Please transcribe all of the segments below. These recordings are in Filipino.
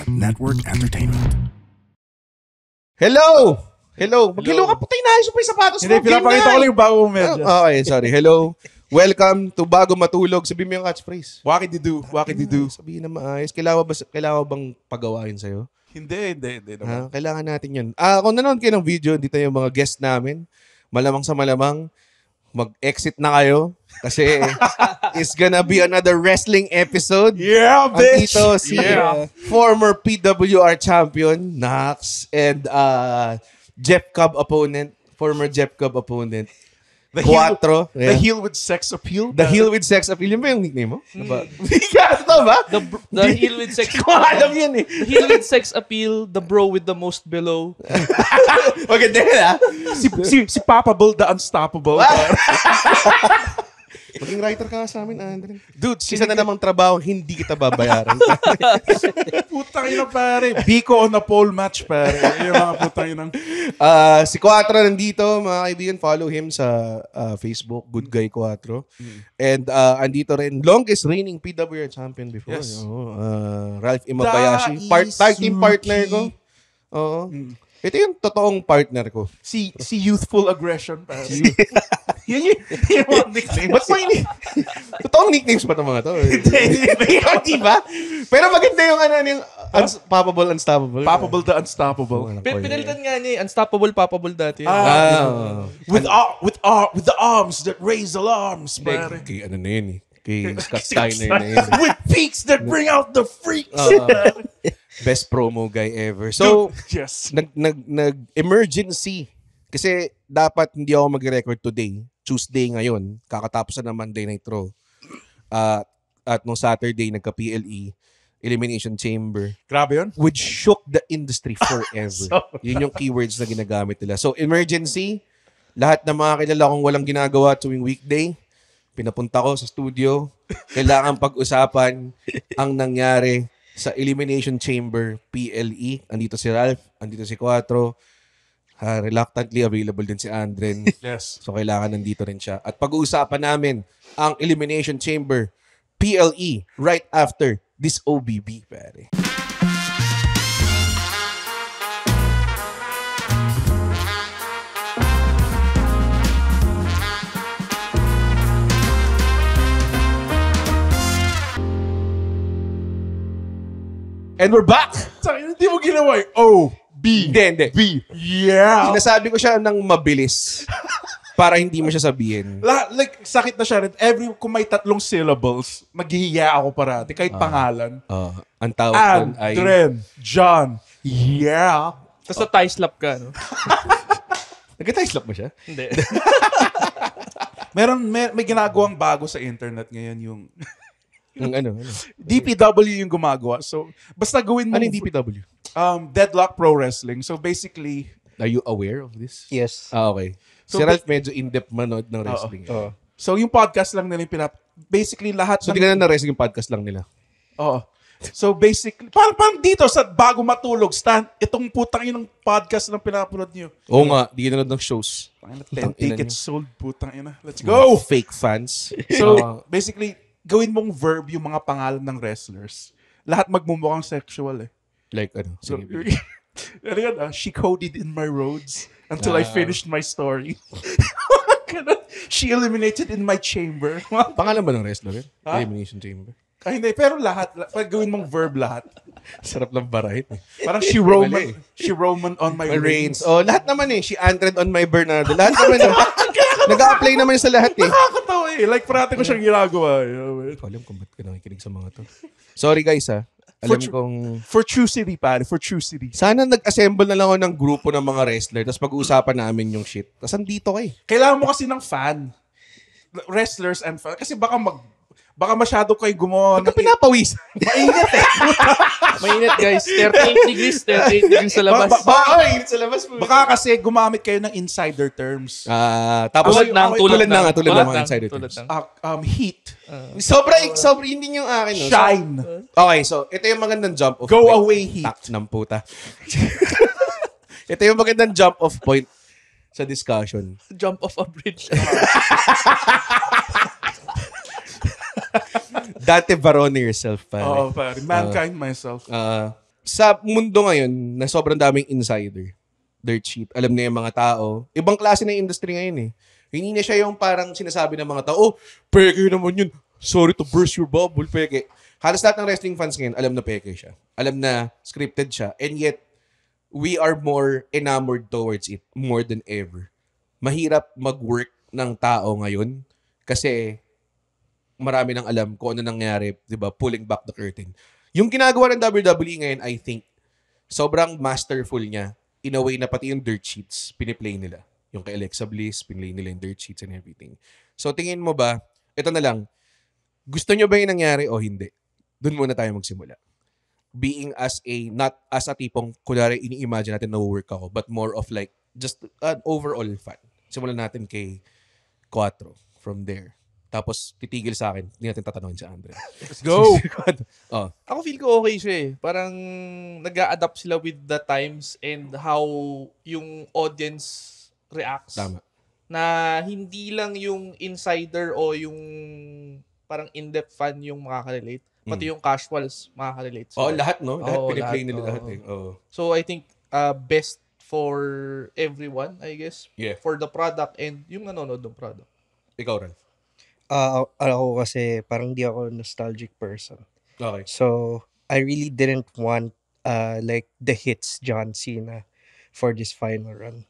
Network Entertainment. Hello! Mag-hello ka, putay na ayos pa yung sapatos mo. Hindi, pinapakita ko lang yung bago mong medyas. Okay, sorry. Hello. Welcome to Bago Matulog. Sabihin mo yung catchphrase. What can you do? Sabihin na maayos. Kailangan bang pagawain sa'yo? Hindi naman. Kailangan natin yun. Kung nanonood kayo ng video, dito yung mga guest namin. Malamang sa malamang, mag-exit na kayo. Kasi it's gonna be another wrestling episode. Yeah, bitch! Andito si former PWR champion, Nax, and former Jeff Cobb opponent, Quattro. The heel with sex appeal. The heel with sex appeal. Yun ba yung nickname mo? Ito ba? The heel with sex appeal. Alam yan eh. The heel with sex appeal, the bro with the most below. Maganda yun ah. Si Papa Bull, the unstoppable. Maging writer ka nga sa amin, Andre. Dude, Isa na namang trabaho, hindi kita babayaran. Putang ina pare. Biko on a pole match pare. Yung mga putang ina. Si Quattro nandito, mga kaibigan, follow him sa Facebook, Good Guy Quattro. And andito rin, longest reigning PWR champion before. Yes. Ralph Imabayashi. Tag team partner ko. Oo. Ito yung totoong partner ko. Si youthful aggression pare. Yun yung mga nickname. Ba't mo ini? Totoong nicknames ba itong mga to? Hindi ba? Pero maganda yung unstoppable. Papa Bull, the unstoppable. Pinalitan nga niya, unstoppable, papable dati. With the arms that raise alarms, pare. Kay ano na yun eh. Kay Scott Steiner na yun. With peaks that bring out the freaks. Best promo guy ever. So, yes. Nag-emergency. Kasi dapat hindi ako mag-record today. Tuesday ngayon. Kakatapos na ng Monday Night Raw. At nung Saturday, nagka-PLE. Elimination Chamber. Grabe yun. Which shook the industry forever. Yun yung keywords na ginagamit nila. So, emergency. Lahat ng mga kilala kong walang ginagawa tuwing weekday. Pinapunta ko sa studio. Kailangan pag-usapan ang nangyari sa Elimination Chamber PLE. Andito si Ralph, andito si Quattro. Reluctantly available din si Andren. Yes. So kailangan nandito rin siya. At pag-uusapan namin ang Elimination Chamber PLE right after this OBB, pare. And we're back! Hindi mo ginawa eh. O-B. Hindi. B. Yeah. Sinasabi ko siya ng mabilis para hindi mo siya sabihin. Like, sakit na siya rin. Kung may 3 syllables, maghihiya ako parati. Kahit pangalan. Ang tawag doon ay... Andren, John, yeah. Tapos sa tie slap ka, no? Nag-tie slap mo siya? Hindi. May ginagawang bago sa internet ngayon yung... ano? DPW yung gumagawa. So, basta gawin mo... Ano yung DPW? Deadlock Pro Wrestling. So, basically... Are you aware of this? Yes. Okay. So, si Ralph medyo in-depth manood ng wrestling. So, yung podcast lang nila basically lahat... So, di ka na wrestling yung podcast lang nila? Oo. So, basically... Parang dito sa Bago Matulog, itong putang inang podcast lang pinapanood nyo. Oo nga. Di ka nanood ng shows. 10 tickets sold, putang ina. Let's go! Fake fans. So, basically... Gawin mong verb yung mga pangalan ng wrestlers. Lahat magmumukhang sexual eh. Like ano? So, ano yan she coded in my roads until I finished my story. She eliminated in my chamber. Pangalan ba ng wrestler? Elimination Chamber. Hindi, pero lahat. Gawin mong verb lahat. Sarap lang variety. Parang she Roman on my reigns. Oh, lahat naman eh. She Andred on my Bernardo. Lahat naman eh. Nag-a-apply naman sa lahat eh. Nakakatawa eh. Like, parati ko siyang ginagawa. Alam kung ba't ka nakikinig sa mga to. Sorry guys ha. Alam kong... For True City, pare. For True City. Sana nag-assemble na lang ako ng grupo ng mga wrestler tapos pag-uusapan namin yung shit. Tapos andito kayo. Kailangan mo kasi ng fan. Wrestlers and fan. Kasi baka masyado kayo gumawa. Ba't ka pinapawis? Mainit eh. Mainit guys. 38 degrees sa labas. Init sa labas po. Baka kasi gumamit kayo ng insider terms. Tapos tulad ng mga insider terms. Heat. Sobra, hindi yung akin. No? Shine. Okay, so ito yung magandang jump off Go point. away heat. Tak ng puta. Ito yung magandang jump off point sa discussion. Jump off a bridge. Dante Barone yourself, pare. Oo, pare. Mankind myself. sa mundo ngayon na sobrang daming insider, dirt sheet, alam na yung mga tao, ibang klase na industry ngayon eh. Hindi na siya yung parang sinasabi ng mga tao, oh, peke naman yun. Sorry to burst your bubble, peke. Halos lahat ng wrestling fans ngayon, alam na peke siya. Alam na scripted siya. And yet, we are more enamored towards it more than ever. Mahirap mag-work ng tao ngayon kasi marami nang alam kung ano nangyari, di ba? Pulling back the curtain. Yung ginagawa ng WWE ngayon, I think, sobrang masterful niya in a way na pati yung dirt sheets, piniplay nila. Yung kay Alexa Bliss, pinlay nila yung dirt sheets and everything. So, tingin mo ba, ito na lang, gusto nyo ba yung nangyari o hindi? Doon muna tayo magsimula. Being as a, not as a tipong, kunwari, ini-imagine natin na work ako, but more of like, just an overall fan. Simulan natin kay Quattro from there. Tapos, titigil sa akin. Hindi natin tatanungin si Andre. Let's go! Oh. Ako feel ko okay siya eh. Parang nag-a-adapt sila with the times and how yung audience reacts. Tama. Na hindi lang yung insider o yung parang in-depth fan yung makaka-relate. Pati yung casuals makaka-relate. Oh, lahat, no? Lahat Oo, piniplay lahat, nila oo. lahat eh. Oh. So I think best for everyone, I guess. Yeah. For the product and yung nanonood ng product. Ikaw, Ralph. Ako kasi parang di ako nostalgic person. Okay. So, I really didn't want like the hits John Cena for this final run.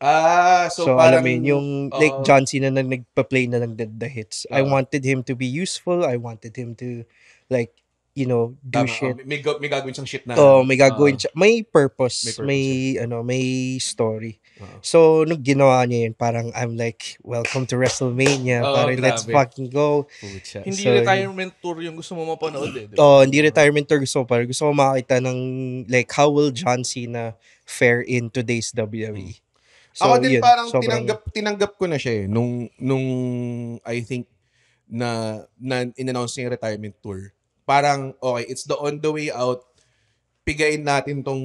So Alam parang, mo yun, yung like John Cena na nagpa-play na lang the hits. I wanted him to be useful. I wanted him to like, you know, do tama, shit. may gagawin siyang shit na. May gagawin siya. May purpose. May May story. So, nung ginawa niya yun, parang I'm like, welcome to WrestleMania. Parang let's grabe. fucking go. Pucha. Hindi So, retirement tour yung gusto mo mapanood eh. Diba? Hindi retirement tour gusto ko. Parang gusto ko makita ng like, how will John Cena fare in today's WWE? So, Ako din yun, parang sobrang- tinanggap ko na siya eh. Nung I think na in-announce niya yung retirement tour. Parang, okay, it's the on the way out. Pigain natin tong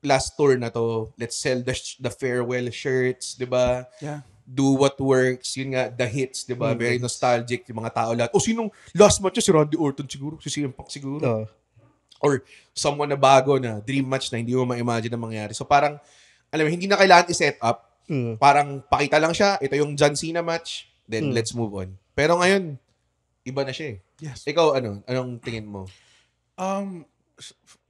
last tour na to. Let's sell the farewell shirts, di ba? Yeah. Do what works. Yun nga, the hits, di ba? Very nostalgic. Yung mga tao lahat. O, sinong last match niya? Si Randy Orton siguro? Si CM Punk siguro? Oo. Or someone na bago na dream match na hindi mo ma-imagine na mangyari. So parang, alam mo, hindi na kailangan i-set up. Parang pakita lang siya. Ito yung John Cena match. Then let's move on. Pero ngayon, iba na siya eh. Yes. Ikaw, anong tingin mo?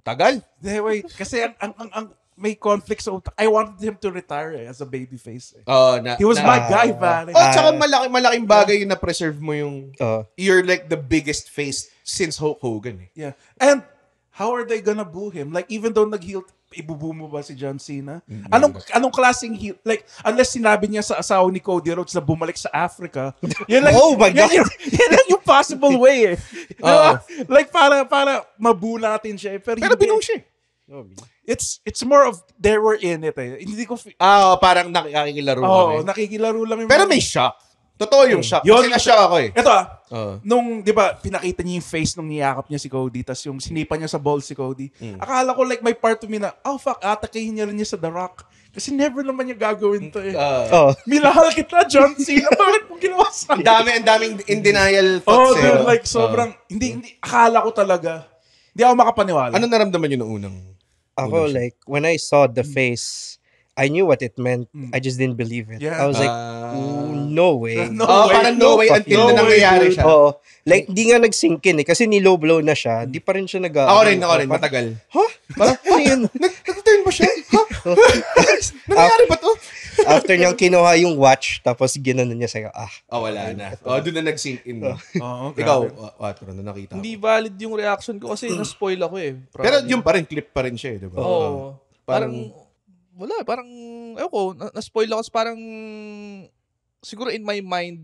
Tagal? Wait. Kasi ang may conflict sa utak. I wanted him to retire as a babyface. He He was my guy, man. tsaka malaking bagay yung na-preserve mo yung you're like the biggest face since Hulk Hogan eh. Yeah. And how are they gonna boo him? Like, even though nag-heel, ibubu mo ba si John Cena? Anong klaseng heel? Like, unless sinabi niya sa asawa ni Cody Rhodes na bumalik sa Africa. Yan lang, Oh my God! Yan lang yung possible way eh. Diba? Like, para mabu natin siya eh. Pero hindi. binong siya eh. It's more of they were in it eh. Hindi ko... Parang nakikilaro kami. nakikilaro lang yung... Pero may shock. Totoo yung shock. Yun, Kasi na-shock ako eh. Ito Oo. nung, di ba, pinakita niya yung face nung niyakap niya si Cody, tas yung sinipa niya sa balls si Cody. Akala ko like may part of me na, oh fuck, atakayin niya rin niya sa The Rock. Kasi never naman niya gagawin to eh. Minahal kita, John Cena. Bakit mo ginawa sa Ang daming in denial thoughts eh. dude, like sobrang, hindi, akala ko talaga. Hindi ako makapaniwala. Ano naramdaman yun noong unang? Ako, like, when I saw the face, I knew what it meant. I just didn't believe it. Yeah. I was like, no way. No way. Parang no way until na nangyayari siya. Oo. Like, di nga nag-sink in eh. Kasi ni-low blow na siya. Di pa rin siya nag- Ako rin, matagal. Parang, ano yun? Nag-turn ba siya? Nangyayari ba to? After niyang kinuha yung watch, tapos ginanon niya sa'yo, Wala na. Doon na nag-sink in. Oo, Ikaw, grabe. Watro, na nakita mo. Hindi valid yung reaction ko kasi na-spoil ako eh. Pero yung pa rin, clip pa rin siya eh, di ba? Oo. Parang, ewan ko, na-spoil ako. Parang, siguro in my mind,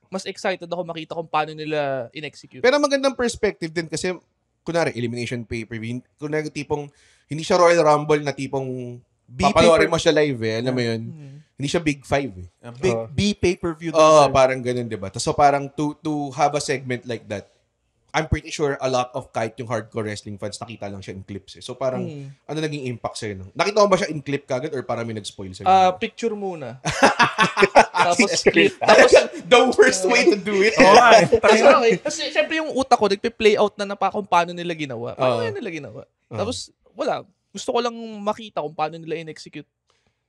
mas excited ako makita kung paano nila in-execute. Pero magandang perspective din kasi, kunwari, elimination pay-per-view, kunwari tipong, hindi siya Royal Rumble na tipong, papanoorin mo siya live eh, alam mo yun? Hindi siya Big Five eh. Big B pay-per-view. Parang ganun, di ba? So parang to have a segment like that, I'm pretty sure a lot of kahit yung hardcore wrestling fans, nakita lang siya in clips eh. So parang, ano naging impact sa'yo? No? Nakita mo ba siya in clip kagad or parang may nag-spoil sa'yo? Picture muna. Tapos clip. Tapos, the worst way to do it. okay. Kasi syempre yung utak ko, nagpe-play out na pa kung paano nila ginawa. Paano nila ginawa? Tapos, wala. Gusto ko lang makita kung paano nila in-execute.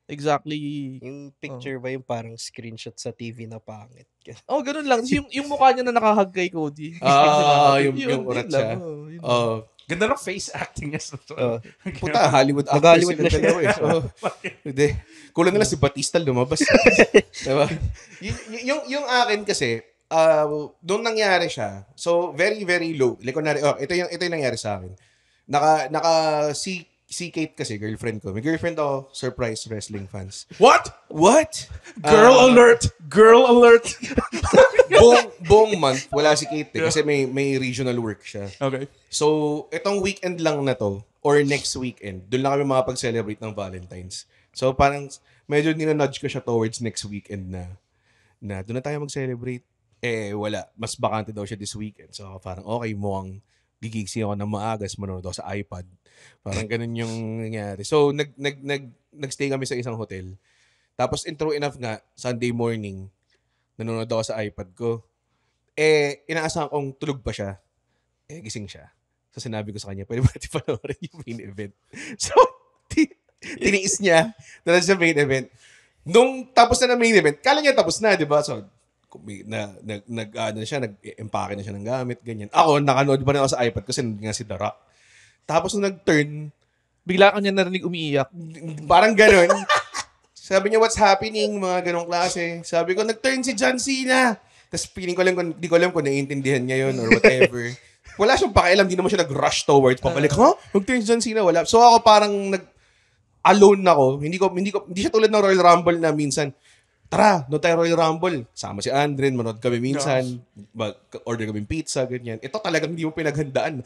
Exactly. Yung picture ba yung parang screenshot sa TV na pangit? Oh, ganun lang. Yung mukha niya na nakahag kay Cody. Yung urat siya. Ganda ng face acting niya. Puta, Hollywood actors Nag-Hollywood sila na siya. dalawa eh. So, hindi. Kulang na lang si Batista lumabas. Diba? Yung akin kasi, doon nangyari siya. So, very, very low. Like, ito yung nangyari sa akin. Si Kate kasi, girlfriend ko. May girlfriend ako, surprise wrestling fans. What? Girl alert! Girl alert! buong month, wala si Kate eh, kasi may regional work siya. Okay. So, itong weekend lang na to, or next weekend, doon lang kami makapag-celebrate ng Valentine's. So, parang medyo ninanudge ko siya towards next weekend na doon na tayo mag-celebrate. Wala. Mas bakante daw siya this weekend. So, parang okay, mukhang gigising ako ng maagas, manonood ako sa iPad. Parang ganun yung nangyari. So, nagstay kami sa isang hotel. Tapos, true enough nga, Sunday morning, nanonood ako sa iPad ko. Inaasahan kong tulog pa siya. Gising siya. So, sinabi ko sa kanya, pwede ba natin panoorin yung main event? So, tiniis niya na sa main event. Nung tapos na main event, kala niya tapos na, di ba? So, nag-empake na siya ng gamit, ganyan. Ako, nakanood pa rin ako sa iPad kasi nga si The Rock. Tapos nung nag-turn, bigla ka niya narinig umiiyak. parang ganun. Sabi niya, what's happening? Mga ganong klase. Sabi ko, nag-turn si John Cena. Tapos di ko alam kung naiintindihan niya yun or whatever. Wala siyang pakialam, di naman siya nag-rush towards pabalik. Nag-turn si John Cena, wala. So ako parang alone ako. Hindi siya tulad ng Royal Rumble na minsan, tara, no tayo Royal Rumble. Sama si Andren, manood kami minsan. Order kami pizza, ganyan. Ito talagang hindi mo pinaghandaan.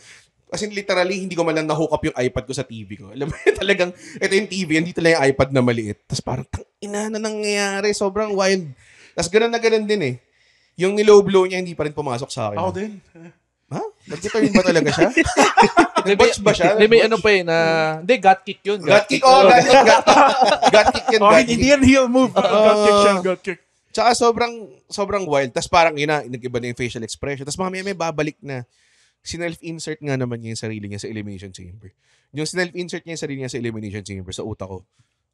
As in, literally, hindi ko man lang na-hook up yung iPad ko sa TV ko. Alam mo, talagang, ito yung TV, hindi lang yung iPad na maliit. Tapos parang, ina na nangyayari. Sobrang wild. Tapos ganun na ganun din eh. Yung nilow blow niya, hindi pa rin pumasok sa akin. Ako din. Ha? Nag-return ba talaga siya? Nag-watch ba siya? May ano pa eh na... Hindi, gut kick yun. God kick. Oh, God kick. God kick yun. Oh, God hindi kick. yan heel move. God kick. Tsaka sobrang wild. Tapos parang nag-iba na yung facial expression. Tapos mamaya may babalik na. Sinelf-insert nga naman niya yung sarili niya sa Elimination Chamber. Yung sinelf-insert niya yung sarili niya sa Elimination Chamber, sa utak ko,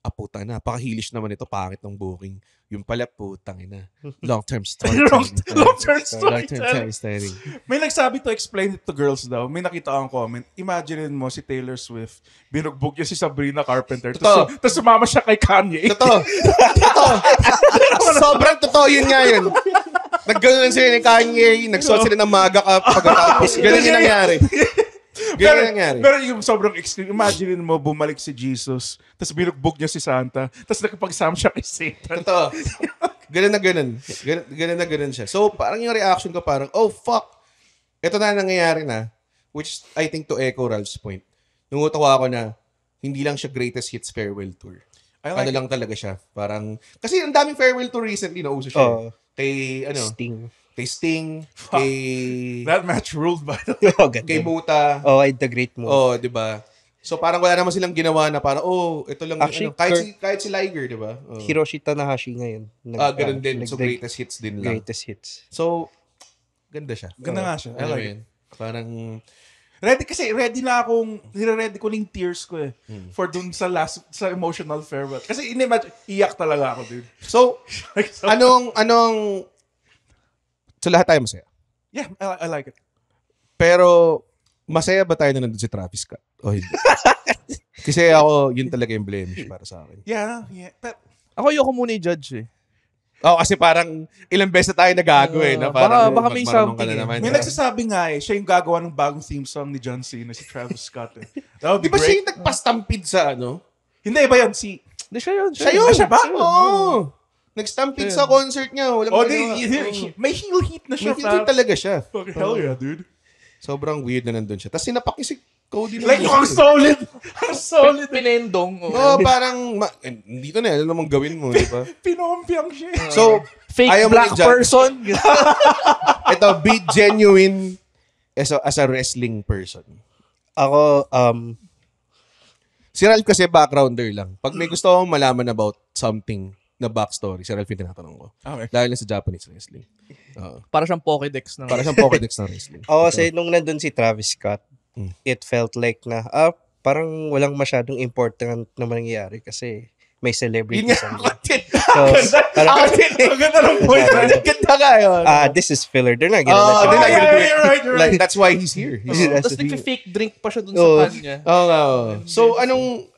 puta na, pakahilish naman ito, pangit ng booking. Yung pala, putang ina. Long-term storytelling. Long-term Long-term storytelling. May nagsabi to explain it to girls daw. May nakita akong comment. Imagine mo si Taylor Swift, binugbog niya si Sabrina Carpenter. Tapos sumama siya kay Kanye. Totoo. Sobrang totoo yun nga yun. Nagganon sila ni Kanye, nagsuot sila ng maga pagkatapos. Ganun yung nangyari. Pero yung sobrang extreme, imagine mo bumalik si Jesus, tapos binugbog niya si Santa, tapos nakapag-sam siya kay Satan. Totoo. Ganun na ganun siya. So, parang yung reaction ko parang, oh, fuck. Ito na nangyayari na. Which, I think to echo Ralph's point. Nungutawa ako na, hindi lang siya greatest hits farewell tour. Lang talaga siya. Parang, kasi ang daming farewell tour recently, nauso siya. Kay, Sting, kay... That match ruled by the way. Kay Muta. The Great Move. Di ba? So parang wala naman silang ginawa na parang, ito lang. Actually, kahit si Liger, di ba? Hiroshi Tanahashi ngayon. Ganun din. So greatest hits din lang. Greatest hits. So, ganda siya. Ganda nga siya. I like it. Parang... Ready na akong, nire-ready ko yung tears ko eh. For dun sa emotional farewell. Kasi iyak talaga ako, dude. So, anong... So, lahat tayo masaya. Yeah, I like it. Pero, masaya ba tayo na nandun si Travis Scott? O hindi? Kasi ako, yun talaga yung blemish para sa akin. Yeah. But, ako ayoko muna i-judge eh. Kasi parang ilang beses na tayo nagago na parang baka may something naman. May nagsasabi nga siya yung gagawa ng bagong theme song ni John Cena, si Travis Scott eh. That would be Di ba siya great. yung nagpa-stampede sa Hindi, iba yun. Hindi siya yun. Siya ba? Oo. Nag-stampede sa concert niya. May heel heat na siya. May heel talaga siya. Fucking hell yeah, dude. Sobrang weird na nandun siya. Tapos sinapak niya si Cody. Like, ang solid. Ang solid. Pinendong. Parang, dito na, ano namang gawin mo, di ba? Pinompiang siya. So, fake ayaw mo black i-judge. person. Ito, be genuine as a wrestling person. Ako, Si Ralph kasi backgrounder lang. Pag may gusto akong malaman about something na backstory, si Ralph yung tinatanong ko. Okay. Dahil na sa Japanese wrestling. Para siyang Pokédex ng... Para siyang Pokédex ng wrestling. kasi nung nandun si Travis Scott, it felt like na, parang walang masyadong important na mangyayari kasi may celebrity Yun nga, sa ako din. So, parang, Ang ganda ng point. Ganda ka yun. this is filler. They're not gonna Oh, let they're you not do gonna it. do it. You're right. Like, that's why he's here. That's Tapos the nag-fake drink pa siya dun Oh. sa pan niya. Oo nga. So, anong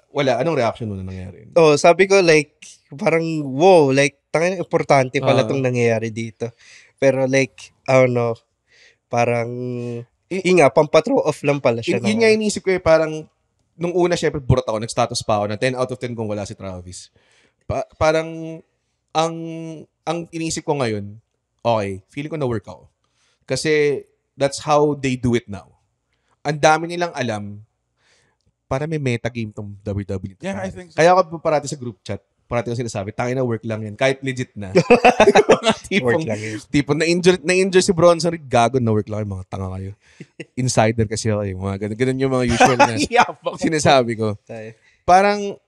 reaction mo na nangyari? Oh, sabi ko like parang wow, like tangina importante pala tong nangyayari dito. Pero like I don't know, parang pampathrow off lang pala siya. Yun nga inisip ko parang nung una syempre burot ako, nag-status pa ako na 10 out of 10 kung wala si Travis. Parang ang inisip ko ngayon, okay, feeling ko na work ako. Kasi that's how they do it now. Ang dami nilang alam para may metagame tong WWE. Yeah, I think so. Kaya ako parati sa group chat, parati ko sinasabi, tangina work lang yan. Kahit legit na. Work lang yun. Tipong na-injure si Bronson Reed, gago na work lang yung mga tanga kayo. Insider kasi ako yung mga ganun yung mga usual na sinasabi ko. Parang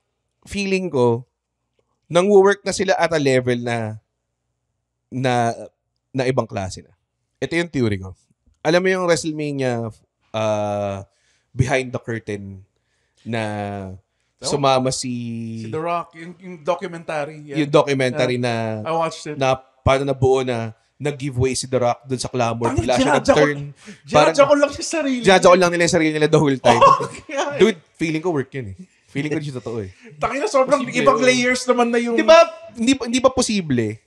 feeling ko, nang-work na sila at a level na ibang klase na. Ito yung theory ko. Alam mo yung WrestleMania behind the curtain na sumama Si The Rock, yung documentary. Yeah. yung documentary na I watched it. na paano nabuo na nag-giveaway si The Rock dun sa Clamor. Tangin, Bigla siya nag-turn. Judge ako lang sa sarili. Judge ako lang nila yung sarili nila the whole time. Yeah. Dude, feeling ko work yun eh. Feeling ko di siya totoo eh. Tangina, sobrang ibang layers naman na yung... Di ba, hindi ba posible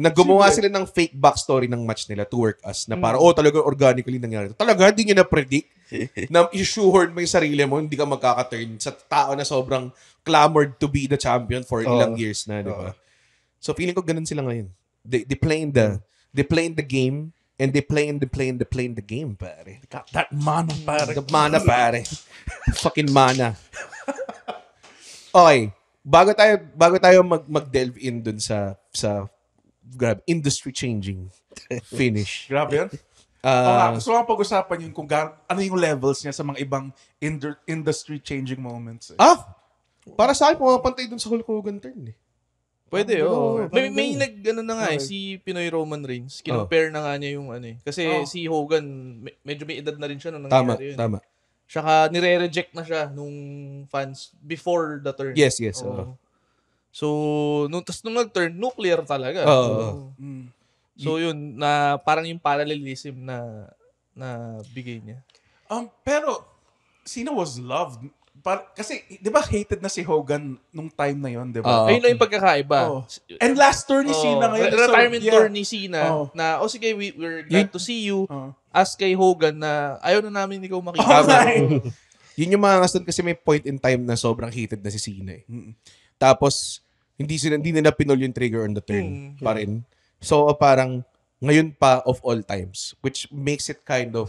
na gumawa sila ng fake backstory ng match nila to work us na para, talaga organically nangyari. Talaga, hindi nyo na-predict na i-shoehorn mo yung sarili mo, hindi ka magkaka-turn sa tao na sobrang clamored to be the champion for ilang years na, di ba? So, feeling ko ganun sila ngayon. They playing the game and they playing the game, pare. Got that mana, pare. The mana, pare. Fucking mana. Okay. Bago tayo mag-delve in dun sa grab industry changing finish. Grabe yan. Gusto ko pag-usapan yun kung ano yung levels niya sa mga ibang industry changing moments. Para sa akin, pumapantay dun sa Hulk Hogan turn eh. Pwede, oo. May na nga si Pinoy Roman Reigns. Kinompare na nga niya yung ano eh. Kasi si Hogan, medyo may edad na rin siya nung nangyari yun. Tama. Tsaka nire-reject na siya nung fans before the turn. Yes. So, nung nag-turn, nuclear talaga. So, yun, na parang yung parallelism na bigay niya. Pero, Cena was loved. Kasi, di ba hated na si Hogan nung time na yun, di ba? Ayun lang yung pagkakaiba. And last tour ni Cena ngayon. Retirement tour ni Cena na, sige, we're glad to see you. As kay Hogan na, ayaw na namin ikaw makita. Yun yung mga ngaston kasi may point in time na sobrang heated na si Cena eh. Tapos, hindi nila pinol yung trigger on the turn pa rin. So, parang, ngayon pa of all times, which makes it kind of,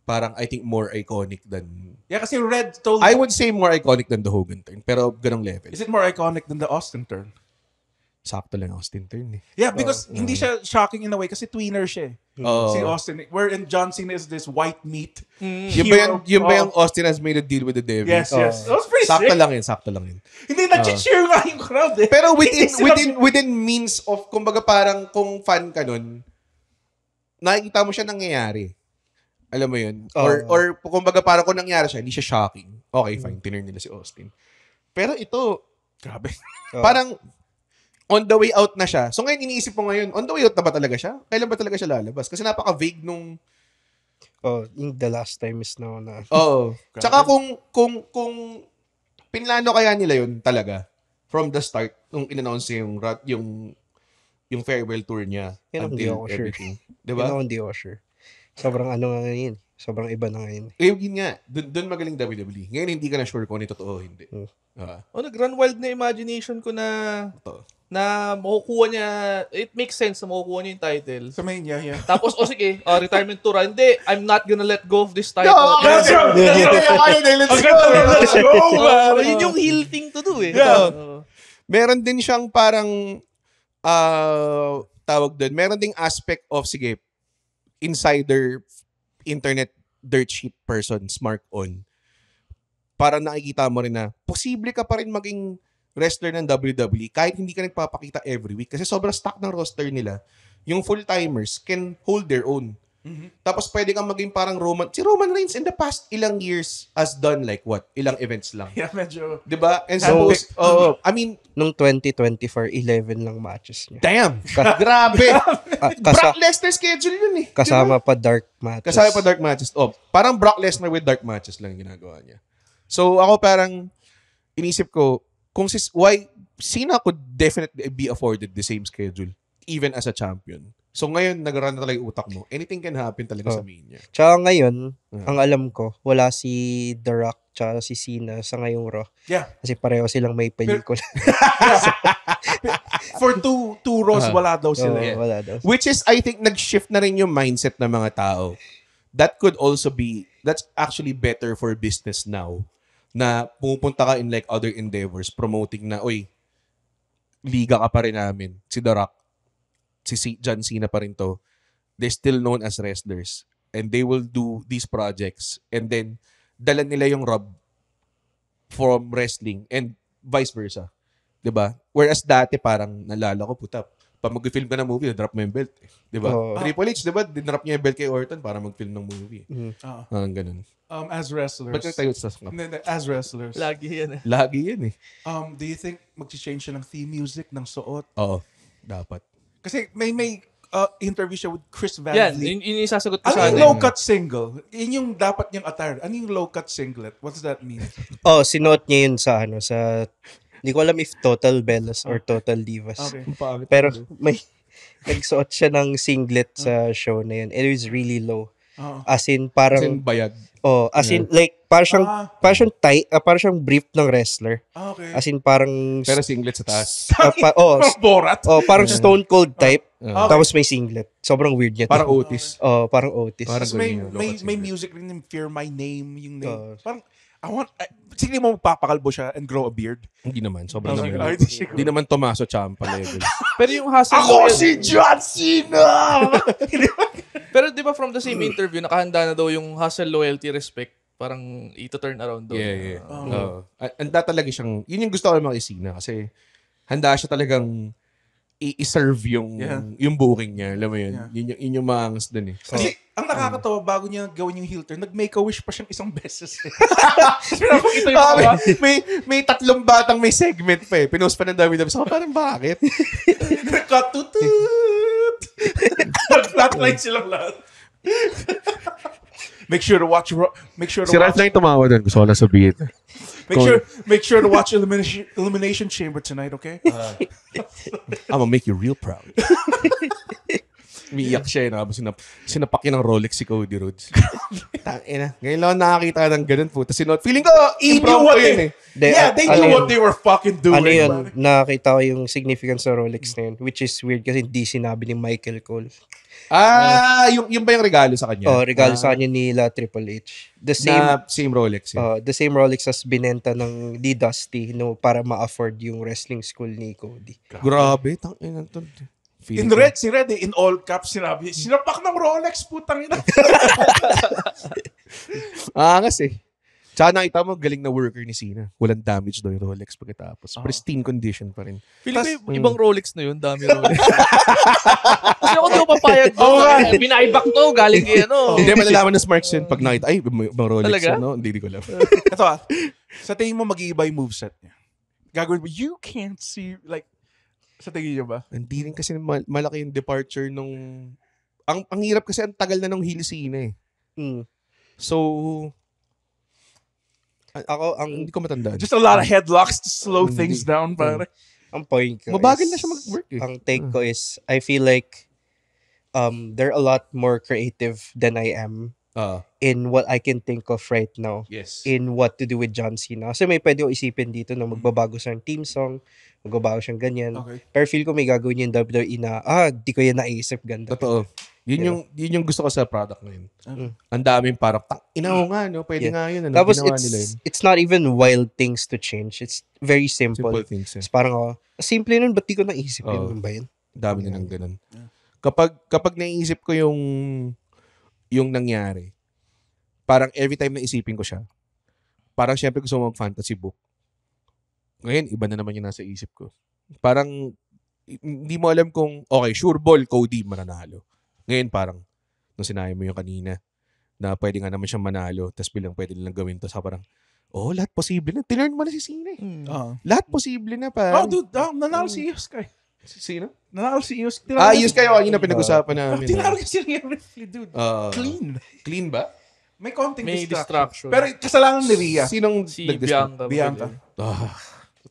parang, I think, more iconic than... Yeah, kasi Red told... I would say more iconic than the Hogan turn, pero ganong level. Is it more iconic than the Austin turn? Sakto lang Austin turn eh. Yeah, because hindi siya shocking in a way kasi tweener siya eh. Si Austin. Wherein John Cena is this white meat. Yung ba yung Austin has made a deal with the devil? Yes. That was pretty Sakto sick. lang yun. Hindi nag-cheer nga yung crowd eh. Pero within means of, kumbaga parang kung fan ka nun, nakikita mo siya nangyayari. Alam mo yun? Or kumbaga parang kung nangyari siya, hindi siya shocking. Okay, fine. Tinurn nila si Austin. Pero ito, grabe. Parang, on the way out na siya. So ngayon, iniisip mo ngayon, on the way out na ba talaga siya? Kailan ba talaga siya lalabas? Kasi napaka-vague nung... the last time is now na. Tsaka kung pinlano kaya nila yun talaga, from the start, nung in-announce yung farewell tour niya until everything. Diba? Hindi ako sure. Sobrang ano nga ngayon. Sobrang iba na ngayon. Yun nga. Doon magaling WWE. Ngayon, hindi ka na sure kung ano yung totoo o hindi. Nag-run wild na imagination ko na makukuha niya, it makes sense na makukuha niya yung title. Sa main, yeah. Tapos, sige, retirement tour. Hindi, I'm not gonna let go of this title. Let's go! Yun yung heel thing to do eh. Meron din siyang parang tawag doon. Meron ding aspect of, sige, insider internet dirt sheet person, smart on. Para nakikita mo rin na posible ka pa rin maging wrestler ng WWE kahit hindi ka nagpapakita every week. Kasi sobrang stock ng roster nila. Yung full-timers can hold their own. Tapos pwede kang maging parang Roman. Si Roman Reigns in the past ilang years has done like what? Ilang events lang. Yeah, medyo. Diba? And suppose, I mean, Nung 2024, 11 lang matches niya. damn! Grabe! Kasa- Brock Lesnar schedule yun eh. kasama pa dark matches. Kasama pa dark matches. Parang Brock Lesnar with dark matches lang yung ginagawa niya. So ako parang inisip ko, why Cena could definitely be afforded the same schedule even as a champion. So ngayon, nag-run na talaga yung utak mo. Anything can happen talaga sa Mania. Tsaka ngayon, ang alam ko, wala si The Rock tsaka si Cena sa ngayong Raw. Yeah. Kasi pareho silang may pelikula. For two Raws, wala daw sila. Wala daw. Which is, I think, nag-shift na rin yung mindset ng mga tao. That could also be, that's actually better for business now. Na pumupunta ka in like other endeavors, promoting na, oy, liga ka pa rin namin. Si The Rock, si John Cena pa rin to. They're still known as wrestlers. And they will do these projects. And then, dala nila yung rub from wrestling and vice versa. 'Di ba? Whereas dati parang nalala ko, puta, pag mag-film ka ng movie, drop mo yung belt. 'Di ba? Triple H, 'di ba? Dinrop niya yung belt kay Orton para mag-film ng movie. Parang ganun. As wrestlers. Ba't tayo sa As wrestlers. Lagi yan eh. Lagi yan eh. Do you think mag-change siya ng theme music, ng suot? Oo. Dapat. Kasi may interview siya with Chris Van Yan, Vliet. yun yung sasagot ko Ano sa yung atin. low-cut single? Yun yung dapat niyang attire. Ano yung low-cut singlet? What does that mean? Sinuot niya yun sa hindi ko alam if Total Bellas or Total Divas. Okay. Pero may nagsuot siya ng singlet sa show na yun. It was really low. As in parang bayag. as in like parang siyang brief ng wrestler. Okay. As in parang Pero singlet sa taas. Borat. parang Stone Cold type. Okay. Tapos may singlet. Sobrang weird niya. Parang Otis. Parang Otis. Parang Tapos may, ganyan yung may, low-cut may singlet. music rin yung Fear My Name. Yung name. Parang, sige mo magpapakalbo siya and grow a beard. Hindi naman. Sobrang Okay. naman. Ay, di siguro. Hindi naman Tommaso Ciampa level. Pero yung hustle John Cena! Pero di ba from the same interview, nakahanda na daw yung hustle, loyalty, respect. Parang ito-turn around daw. Yeah. Handa talaga siyang, yun yung gusto ko naman kay Cena kasi handa siya talagang i-serve yung booking niya. Alam mo yun? Yeah. Yun yung maangas dun eh. Kasi, ang nakakatawa, bago niya gawin yung heel turn, nag-make-a-wish pa siyang isang beses eh. Pinapakita yung mga. may tatlong batang may segment pa eh. Pinost pa ng dami-dami. So, parang bakit? Nagkatutut! Nag-flatline silang lahat. Make sure to watch Si Ralph na yung tumawa dun. Gusto ko lang sabihin. Make sure to watch Elimination Chamber tonight, okay? I'm gonna make you real proud. Umiiyak siya eh. Sinapak niya ng Rolex si Cody Rhodes. Tangina. Ngayon lang nakakita ng ganun po. Tapos feeling ko, He knew what they, they knew what they were fucking doing. Ano yun, nakita ko yung significance ng Rolex na yun, which is weird kasi hindi sinabi ni Michael Cole. Yung ba yung regalo sa kanya? Regalo sa kanya nila Triple H. Same Rolex yun. The same Rolex as binenta ng di Dusty para ma-afford yung wrestling school ni Cody. Grabe. Tangina to. Si Red, in all caps, sinabi, sinapak ng Rolex, putang ina. Angas eh. Tsaka nakita mo, galing na worker ni Cena. Walang damage daw yung Rolex pagkatapos. Pristine condition pa rin. Feeling ko yung ibang Rolex na yun, dami Rolex. Kasi ako di ko papayag doon. Binaibak to, galing kay ano. Hindi malalaman ng Smarks yun pag nakita, ay, ibang Rolex. Talaga? Ano? Hindi ko alam. Ito sa tingin mo mag-iiba yung moveset niya. Gagawin mo, you can't see, like, sa tingin niyo ba? Hindi rin kasi malaki yung departure nung... Ang hirap kasi ang tagal na nung heel Cena eh. So... hindi ko matandaan. Just a lot of headlocks to slow things down, pare. Ang point ko Mabagal na siya mag-work eh. Ang take ko is, I feel like they're a lot more creative than I am in what I can think of right now. Yes. In what to do with John Cena. Kasi may pwede ko isipin dito na magbabago siyang team song, magbabago siyang ganyan. Okay. Pero feel ko may gagawin yung WWE na, di ko yan naisip, ganda. Totoo. Yun yung gusto ko sa product ngayon. Ang daming parang, inaw nga, no? Pwede nga yun. Ano, Tapos ginawa nila yun. it's not even wild things to change. It's very simple. Simple things. It's parang, simple nun, ba't di ko naisip yun ba yun? Dami na ng ganun. Kapag naisip ko yung nangyari, parang every time naisipin ko siya, parang syempre gusto mo mag-fantasy book. Ngayon, iba na naman yung nasa isip ko. Parang, hindi mo alam kung, okay, sure ball, Cody, mananalo. Ngayon parang, nung sinabi mo yung kanina na pwede nga naman siyang manalo tapos bilang pwede nilang gawin to sa parang lahat posible na. Tinurn mo na si Cena eh. Lahat posible na pa. Dude, nanalo si Yusuke. Sino? Nanalo si Yusuke. Yusuke kayo kanina pinag-usapan namin. Tinalo niya si Rhea Ripley, dude. Clean. Clean ba? May konting May distraction. distraction. Pero kasalanan ni Rhea. Sinong Si nag-distract? Bianca.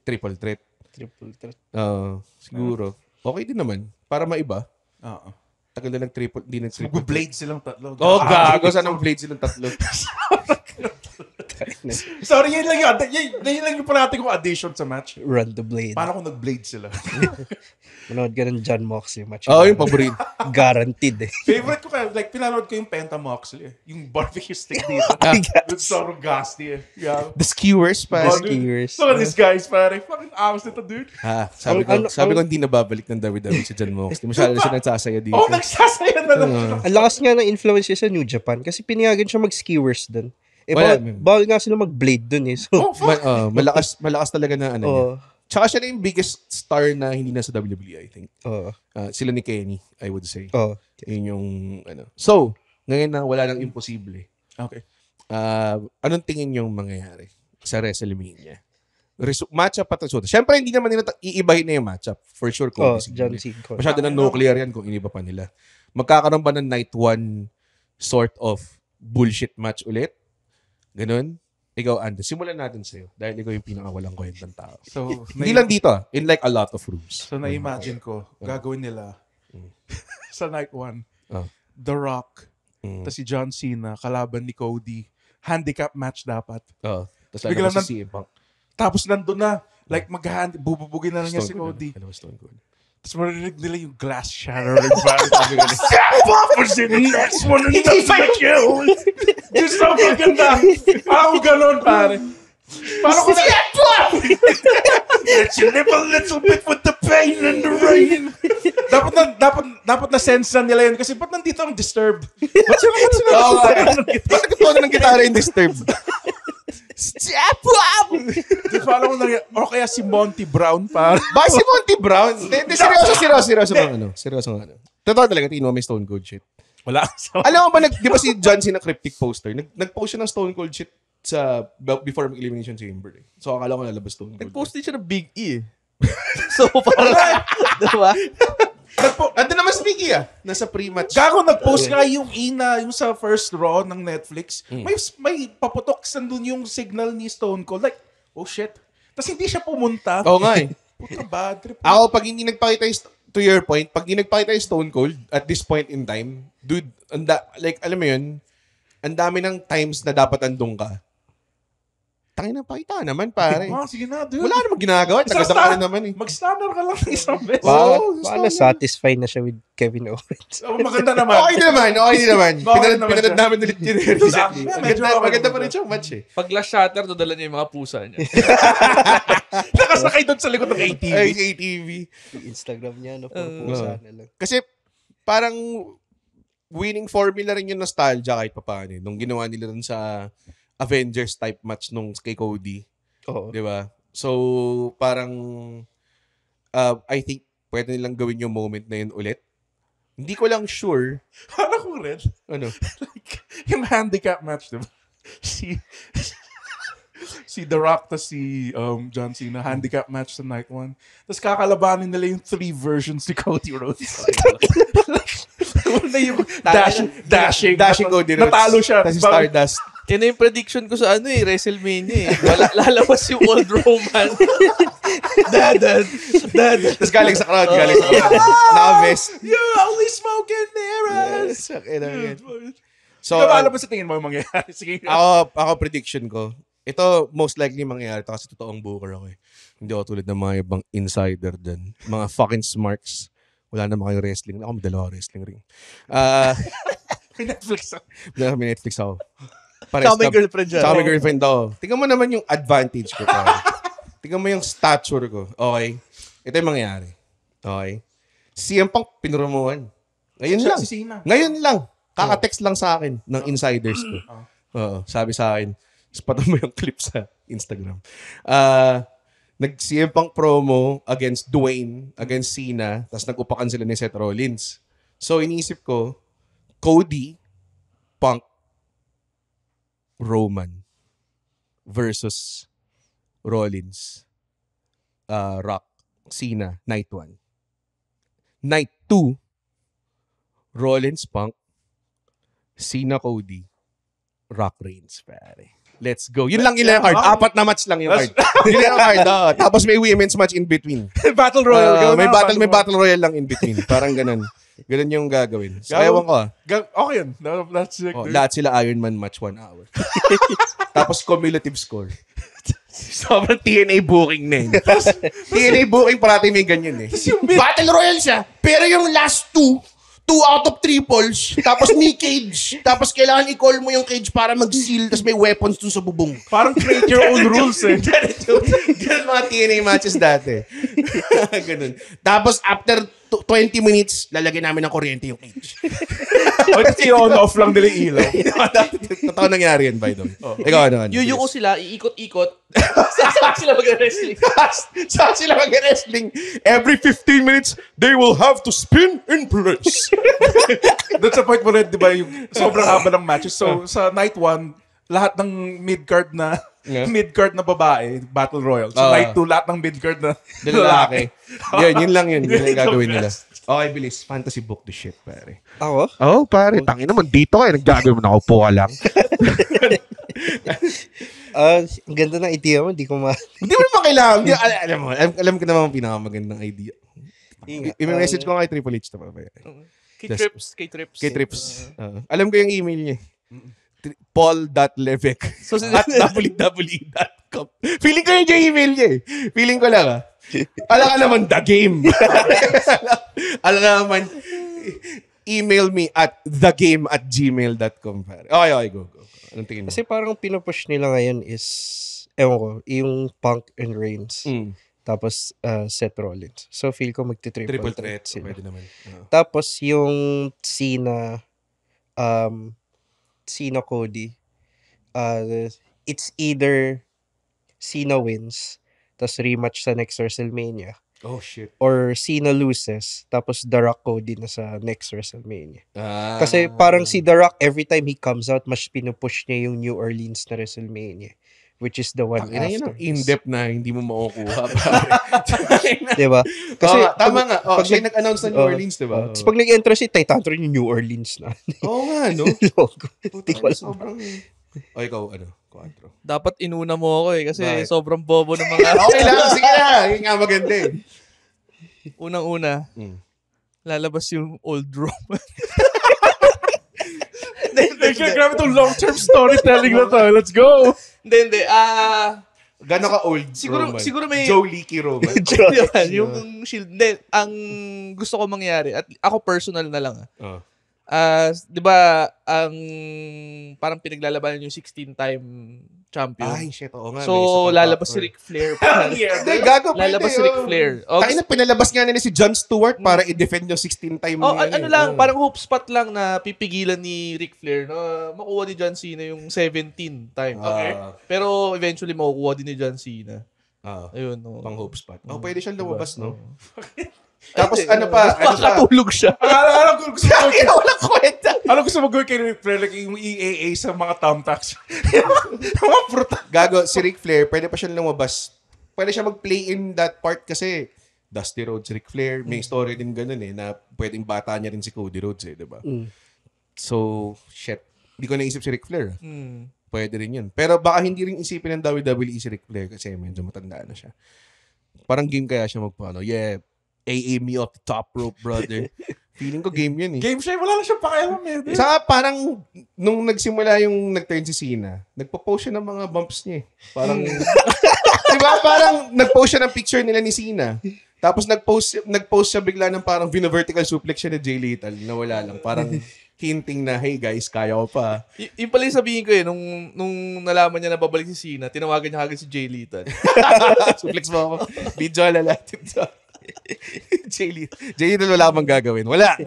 Triple threat. Triple threat. Siguro. Okay din naman. Para maiba. Oo. Tagal na nag-triple. Di nag-triple. Mag-blade silang tatlo. Gago. Saan ang blade silang tatlo? Sorry, yun lang yung parating kong addition sa match. Run the blade. Paano kung nag-blade sila? Manood ka ng John Moxley match. Yung paborito. Guaranteed eh. Favorite ko pinanood ko yung Penta Moxley. Yung barbecue stick dito. With sobrang gasty eh. Yeah. The skewers pa. Skewers. Look at these guys, pare. Fucking amas nito, dude. Sabi ko hindi nababalik ng WWE si John Moxley. Masyado siya nagsasaya dito. Nagsasaya na lang. Ang lakas nga ng influence niya sa New Japan kasi pinayagan siya mag-skewers dun. Bawal nga sila mag-blade dun eh. So, malakas talaga na niya. Tsaka siya na yung biggest star na hindi na sa WWE, I think. Sila ni Kenny, I would say. Yun yung, So, ngayon na wala nang imposible. Okay. Anong tingin yung mangyayari sa WrestleMania? Matchup pa ito. Siyempre, hindi naman nila iibahin na yung matchup. For sure, John Cena. masyado na nuclear yan kung iniba pa nila. Magkakaroon ba ng night one sort of bullshit match ulit? Ganun? Ikaw, Ando, simulan natin sa'yo. Dahil ikaw yung pinakawalang kwentang tao. So, hindi lang dito, in like a lot of rooms. So, na-imagine ko, gagawin nila sa night one, The Rock, tapos si John Cena, kalaban ni Cody, handicap match dapat. Tapos biglang lalabas si CM Punk. Tapos nandun na, like bububugin na lang niya si Cody. Stone Cold. Tapos marinig nila yung glass shattering. Step up was in the next one and that's the kill. Just so maganda. Parang ganon, pare. Parang ko step up! Let you live a little bit with the pain and the rain. Dapat na sense na nila yun. Kasi ba't nandito ang Disturbed? Ba't sila Ba't nagtuwa ng gitara yung Disturbed? Step up! Parang ko na o kaya si Monty Brown, pare. Ba si Monty Brown? Hindi, seryoso nga. Totoo talaga, tingin mo may Stone Cold shit. Wala. Alam mo ba, di ba si John Cena cryptic poster? Nag-post siya ng Stone Cold shit sa before mag-Elimination Chamber. So, akala ko lalabas Stone Cold. Nag-post din siya ng Big E. So, parang, diba? Ando naman si Biggie nasa pre-match. Gago, nag-post nga yung yung sa first Raw ng Netflix. May paputok sandun yung signal ni Stone Cold. Like, oh shit. Tapos hindi siya pumunta. Oo nga eh. Puta bad trip. Ako, pag hindi nagpakita to your point, pag hindi nagpakita yung Stone Cold at this point in time, dude, alam mo yun, ang dami ng times na dapat andun ka. Tangin na pakita naman, pare. Sige na, dude. Wala namang ginagawa. Tagadang ka naman eh. Mag-stunner ka lang ng isang beses. Paano satisfied na siya with Kevin Owens? Maganda naman. Okay naman. Pinanood namin ulit yun. Maganda pa rin siyang match eh. Pag last shatter, dodala niya yung mga pusa niya. Nakasakay doon sa likod ng ATV. ATV. Yung Instagram niya, no? Pusa na lang. Kasi parang winning formula rin yung nostalgia kahit pa paano. Nung ginawa nila rin sa Avengers type match nung kay Cody. Oo. Di ba? So, parang I think pwede nilang gawin yung moment na yun ulit. Hindi ko lang sure. Ano ko rin? Ano? Like, yung handicap match, di ba? Si The Rock tas si John Cena, handicap match sa night one. Tapos kakalabanin nila yung 3 versions ni Cody Rhodes. Una yung dashing Cody Rhodes. Natalo siya. Tapos Stardust. Yan na yung prediction ko sa WrestleMania eh. Lalabas yung old Roman. Dad. Tapos galing sa crowd. Naka-vest. You only smoke in mirrors. So, ano ba sa tingin mo yung mangyayari? Sige. Ako prediction ko, ito most likely mangyayari to kasi totoong booker ako eh. Hindi ako tulad ng mga ibang insider dyan. Mga fucking smarks. Wala naman kayong wrestling. Ako may dalawa wrestling ring. May Netflix ako. May Netflix ako. Tsaka may girlfriend dyan. Tsaka may girlfriend ako. Tingnan mo naman yung advantage ko. Tingnan mo yung stature ko. Okay? Ito yung mangyayari. Okay? CM Punk pinromohan. Ngayon lang. Kaka-text lang sa akin ng insiders ko. Oo. Sabi sa akin, spatan mo yung clip sa Instagram. Nag-CM Punk promo against Dwayne, against Cena, tapos nag-upakan sila ni Seth Rollins. So, iniisip ko, Cody, Punk, Roman versus Rollins, Rock, Cena, Night 1. Night 2, Rollins, Punk, Cena, Cody, Rock, Reigns, pare. Let's go. Yun lang yung card. 4 na match lang yung card. Yun lang yung card. Tapos may women's match in between. Battle Royale. May battle royale lang in between. Parang ganun. Ganun yung gagawin. So, ewan ko. Okay yun. That's like, Lahat sila Iron Man match 1 hour. Tapos cumulative score. Sobrang TNA booking na yun. TNA booking parati may ganyan eh. Battle royale siya. Pero yung last 2 out of 3 falls, tapos may cage. Tapos kailangan i-call mo yung cage para mag-seal, tapos may weapons dun sa bubong. Parang create your own rules eh. Ganun mga TNA matches dati. Ganun. Tapos after 20 minutes, lalagyan namin ng kuryente yung cage. O, kasi on-off lang nila yung ilaw. Totoo nangyari yun, by the way. Ikaw ano? Yuyuko sila, iikot-ikot. Saan sila mag-wrestling? Saan sila mag-wrestling? Every 15 minutes, they will have to spin in place. That's the point mo rin, di ba, yung sobrang haba ng matches. So, sa night 1, lahat ng mid-card na babae, Battle Royale. So, night 2, lahat ng mid-card na lalaki. Yun lang yun. Yun yung gagawin nila. Okay, bilis. Fantasy book the shit, pare. Ako? Oh, pare. Tangin naman. Dito kayo. Naggagawin mo na ako po ka lang. Ang ganda ng idea mo, hindi ko Hindi mo naman kailangan. Alam ko naman ang pinakamagandang idea. I-message ko nga kay Triple H. Kay Trips. Alam ko yung email niya. Paul.levec at www.com. Feeling ko yung email niya eh. Feeling ko lang Alam ka naman, the game. Alam ka naman, email me at thegame@gmail.com. Okay, go. Anong tingin mo? Kasi parang pinupush nila ngayon is, ewan ko, yung Punk and Reigns. Tapos Seth Rollins. So feel ko Triple threat. So pwede naman. Tapos yung Cena Cody, it's either Cena wins, tapos rematch sa next WrestleMania. Oh, shit. Or Cena loses, tapos The Rock Cody na sa next WrestleMania. Kasi parang si The Rock, every time he comes out, mas pinupush niya yung New Orleans na WrestleMania. Which is the one after. Yun ang in-depth na hindi mo makukuha. Diba? Kasi tama nga. Siya nag-announce na New Orleans, diba? Tapos pag nag-enter si Titantron yung New Orleans na. Oo nga, no? Logo. Sobrang... O, ikaw, Quattro. Dapat inuna mo ako kasi sobrang bobo ng mga... Okay lang, sige na. Yung nga maganda eh. Unang-una, lalabas yung old Roman. Grabe itong long-term storytelling na to. Let's go! Hindi. Gano'n ka old Siguro may... Joe Leakey Roman. Yung shield. Hindi, ang gusto ko mangyari, at ako personal na lang. Di ba, ang parang pinaglalabanan yung 16-time champion. Ay, shit. Oo nga. So, lalabas si Ric Flair. Lalabas si Ric Flair. Tayo na pinalabas nga nila si Jon Stewart para i-defend yung 16-time lang, parang hope spot lang na pipigilan ni Ric Flair na makuha ni John Cena yung 17-time. Okay. Pero eventually makukuha din ni John Cena. Ayun, no. Pang hope spot. Pwede siyang lumabas, no? Tapos ano pa? Nakatulog siya. Alam ko gusto mo walang kwenta. Alam ko gusto mo gawin kay Ric Flair like yung EAA sa mga thumbtacks. Mga fruta. Gago, si Ric Flair, pwede pa siyang lumabas. Pwede siya mag-play in that part kasi Dusty Rhodes, Ric Flair, may story din ganun na pwedeng bata niya rin si Cody Rhodes diba? So, shit. Hindi ko naisip si Ric Flair. Pwede rin yun. Pero baka hindi rin isipin ng WWE si Ric Flair kasi medyo matanda na siya. Parang game kaya siya magpaano. Yeah, AA me off the top rope, brother. Feeling ko game yun eh. Game siya, wala lang siyang pakialam eh. Saka parang, nung nagsimula yung nag-turn si Cena, nagpo-post siya ng mga bumps niya eh. Parang, diba? Parang nag-post siya ng picture nila ni Cena. Tapos nag-post siya bigla ng parang vertical suplex siya ni Jay Lethal na wala lang. Parang hinting na, hey guys, kaya ko pa. Yung pala yung sabihin ko nung nalaman niya na babalik si Cena, tinawagan niya agad si Jay Lethal. Suplex mo ako. Video alalatip to. Jay Lethal wala bang gagawin? Wala.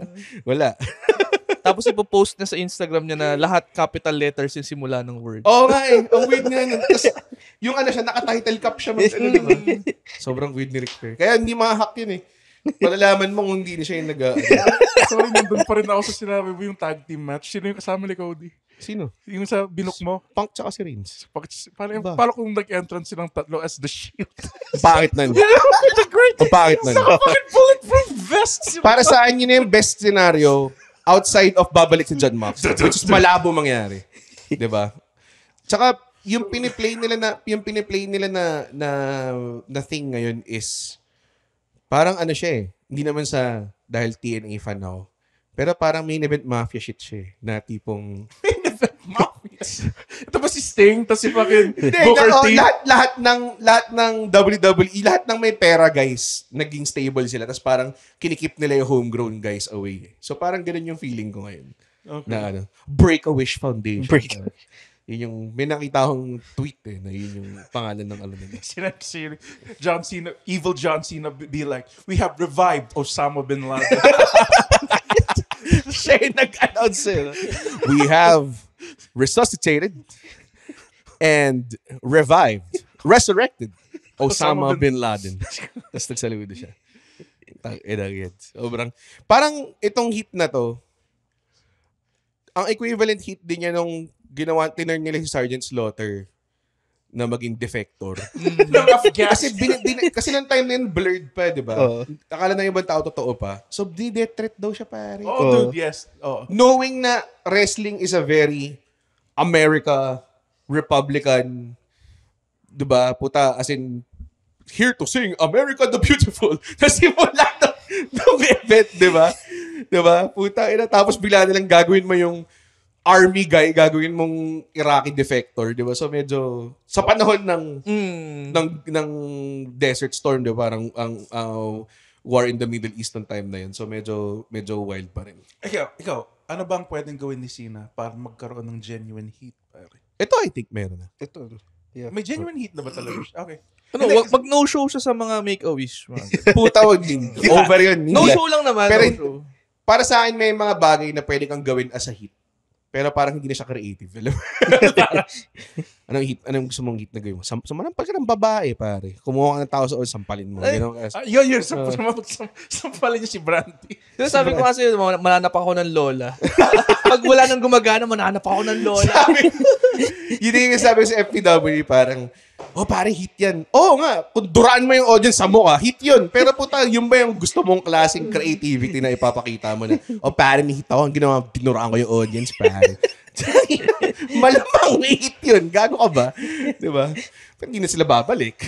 Tapos ipopost na sa Instagram niya na lahat capital letters yung simula ng word. Oo nga eh. Ang weird nga. Tapos yung siya, naka-title cap siya. Diba? Sobrang weird ni Ric Flair. Kaya hindi ma-hack yun eh. Malalaman mo kung hindi na siya yung Sorry, nandun pa rin ako sa sinabi mo yung tag team match. Sino yung kasama ni Cody? Sino? Yung sa binok mo. Punk tsaka si Reigns. Paano kung nag-entrance silang tatlo as the Shield? Pangit nun. The great. Ang pangit nun. Fucking bulletproof vest. Para sa akin, yun yung best scenario outside of babalik si John Moxley. Which is malabo mangyari. Diba? Tsaka, yung piniplay nila na thing ngayon is parang ano siya eh. Hindi naman sa dahil TNA fan ako. Pero parang main event mafia shit siya eh. Na tipong... Main event mafia. Ito ba si Sting? Tapos si fucking Booker T? Lahat ng WWE, lahat ng may pera guys, naging stable sila. Tapos parang kinikip nila yung homegrown guys away. So parang ganun yung feeling ko ngayon. Okay. Na ano, Break-A-Wish Foundation. Yun yung, may nakita akong tweet eh, na yun yung pangalan ng ano nila. Si John Cena, evil John Cena be like, we have revived Osama Bin Laden. Siya yung nag-announce eh. We have resuscitated and resurrected Osama Bin Laden. Tapos nagsaludo siya. Parang itong hit na to, ang equivalent hit din niya nung tinurn nila si Sergeant Slaughter na maging defector. Kasi nung time na yun, blurred pa, di ba? Akala na yung ibang tao totoo pa. So, death threat daw siya, pare. Dude, yes. Knowing na wrestling is a very Republican, di ba? Puta, as in, here to sing America the Beautiful. Nasimula nung event, di ba? Di ba? Puta, tapos bigla nilang gagawin mo yung army guy, gagawin mong Iraqi defector, di ba? So medyo sa panahon ng Desert Storm, di ba? Parang ang war in the Middle East ng time na yun. So medyo wild pa rin. Ikaw, ano bang pwedeng gawin ni Cena para magkaroon ng genuine heat? Pare? Ito I think meron na. Ito. Yeah. May genuine heat na ba talaga siya? Okay. Pag no-show siya sa mga Make-A-Wish. Puta, wag din. Over yun. No-show lang naman. Pero no-show. Para sa akin, may mga bagay na pwede kang gawin as a hit. Pero parang hindi na siya creative. Anong gusto mong hit na gawin mo? Manampal ka ng babae, pare. Kumuha ka ng tao sa sampalin mo. Yun. Sampalin niya si Brandy. Sabi ko kasi, mananap ako ng lola. Pag wala nang gumagana, mananap ako ng lola. Yun yung sabi sa FPW, parang, pare, hit yan. Nga, kung duraan mo yung audience sa mukha, hit yun. Pero puta, yun ba yung gusto mong klaseng creativity na ipapakita mo na, pare, may hit ako. Ang ginawa, dinuraan ko yung audience, pare. Malamang may hit yun. Gago ka ba? Diba? Pero hindi na sila babalik.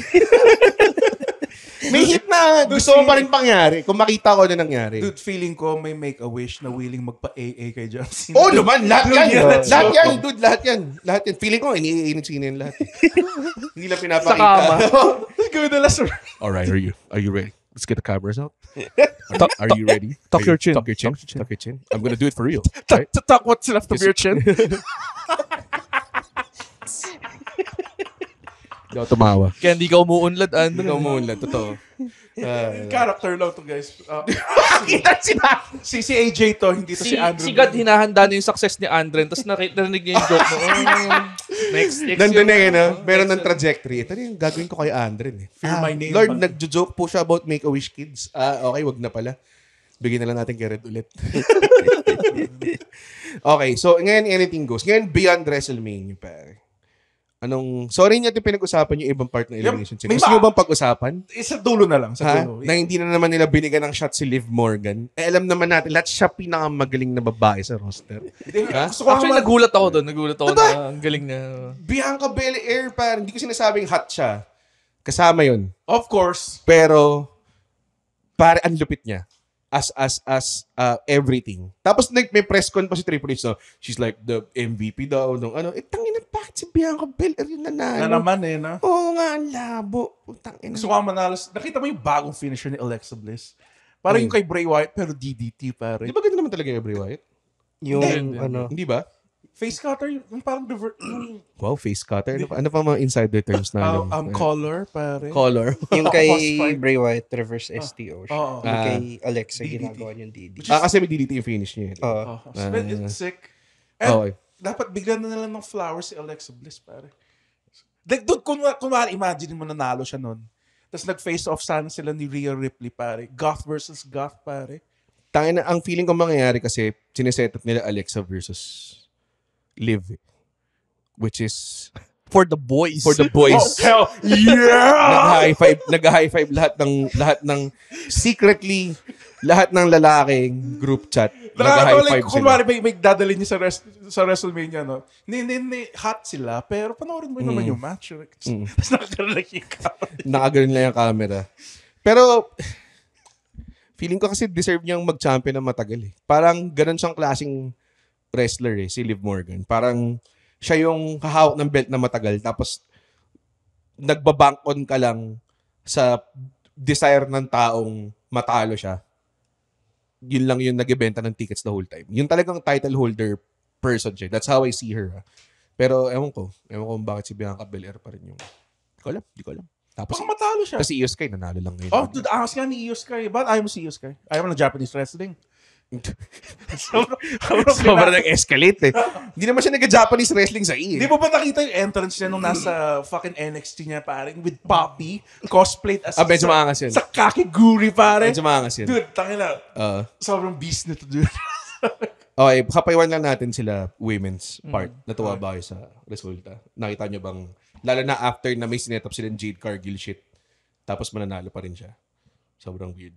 May hit na gusto mo pa rin pangyari. Kung makita ko na nangyari. Dude, feeling ko may Make-A-Wish na willing magpa-AA kay John Cena. Naman. Lahat yan. Dude, lahat yan. Feeling ko, iniiinit Cena yan lahat. Hindi lang pinapakita. Sa kama. Gawin na last. Alright, are you ready? Let's get the cameras out. Are you ready? Tuck your chin. Tuck your chin. I'm gonna do it for real. Tuck what's left of your chin. Hindi ako tumawa. Kaya hindi ka umuunlad, Andrew. Hindi ka umuunlad, totoo. Character lang to, guys. Kita sila! Si AJ to, hindi to si Andrew. Si God hinahanda na yung success ni Andren, tapos narinig niya yung joke mo. Next nandun na yun, meron ng trajectory. Ito yung gagawin ko kay Andren. Fear my name. Lord, nagjo-joke po siya about Make-A-Wish Kids. Okay, wag na pala. Bigyan na lang natin kay Red ulit. Okay, so ngayon anything goes. Ngayon beyond WrestleMania, pare. Sorry niya pinag-usapan yung ibang part ng Elimination Chamber. Gusto nyo bang pag-usapan? Sa dulo na lang. Sa dulo. Na hindi na naman nila binigyan ng shot si Liv Morgan. Alam naman natin, lahat siya pinakamagaling na babae sa roster. Actually, nagulat ako doon. Na ang galing niya. Bianca Belair, parang hindi ko sinasabing hot siya. Kasama yun. Of course. Pero, pare, ang lupit niya. As everything. Tapos may press con pa si Triple H, no? She's like the MVP daw nung tangina, bakit si Bianca Belair yung nanalo? Na naman no? Oo nga, ang labo. Gusto ko manalo. Nakita mo yung bagong finisher ni Alexa Bliss? Parang yung kay Bray Wyatt, pero DDT, pare. Di ba ganun naman talaga yung Bray Wyatt? Hindi ba? Face cutter, yung parang Wow, face cutter. Ano pa mga insider terms na? Color, pare. Color. Yung kay Bray Wyatt, reverse STO siya. Yung kay Alexa, DDT. ginagawa yung DDT. Kasi may DDT yung finish niya. It's sick. And Okay. dapat bigyan na lang ng flowers si Alexa Bliss, pare. Like, dude, kung imagine mo nanalo siya nun. Tapos nag-face off sana sila ni Rhea Ripley, pare. Goth versus Goth, pare. Tangina, ang feeling ko mangyayari kasi sineset up nila Alexa versus Liv. Which is For the boys. for the boys. Oh, hell yeah! Nag-high five lahat ng secretly lahat ng lalaking group chat. Nag-high Like, five sila. kumari may dadalhin niya sa WrestleMania, no? Hindi, hot sila, pero panoorin mo naman yung match. Tapos nakakaroon lang yung camera. Nakagano'n lang yung camera. Pero feeling ko kasi deserve niyang mag-champion ng matagal eh. Parang ganun siyang klaseng wrestler eh, si Liv Morgan. Parang siya yung hahawak ng belt na matagal tapos nagbabank on ka lang sa desire ng taong matalo siya. Yun lang yung nag-ibenta ng tickets the whole time. Yung talagang title holder person siya. That's how I see her. Pero ewan ko kung bakit si Bianca Belair pa rin yung... Di ko alam. Tapos Baka matalo siya. kasi Io Sky nanalo lang ngayon. Oh, dude, angas nga ni Io Sky. Ba't ayaw mo si Io Sky? Ayaw mo ng Japanese wrestling? Sobrang nag-escalate eh. Hindi naman siya nag-Japanese wrestling sa Di eh. mo ba nakita yung entrance niya nung nasa fucking NXT niya, pare? With Poppy, cosplayed as Medyo maangas yun. sa kakiguri, pare. Medyo maangas yun. Dude, tangina. Sobrang beast nito, dude. Okay, kapaywan lang natin sila women's part. Natuwa ba kayo sa resulta? Nakita nyo bang, lalo na after na may sinetap silang Jade Cargill shit, tapos mananalo pa rin siya. Sobrang weird.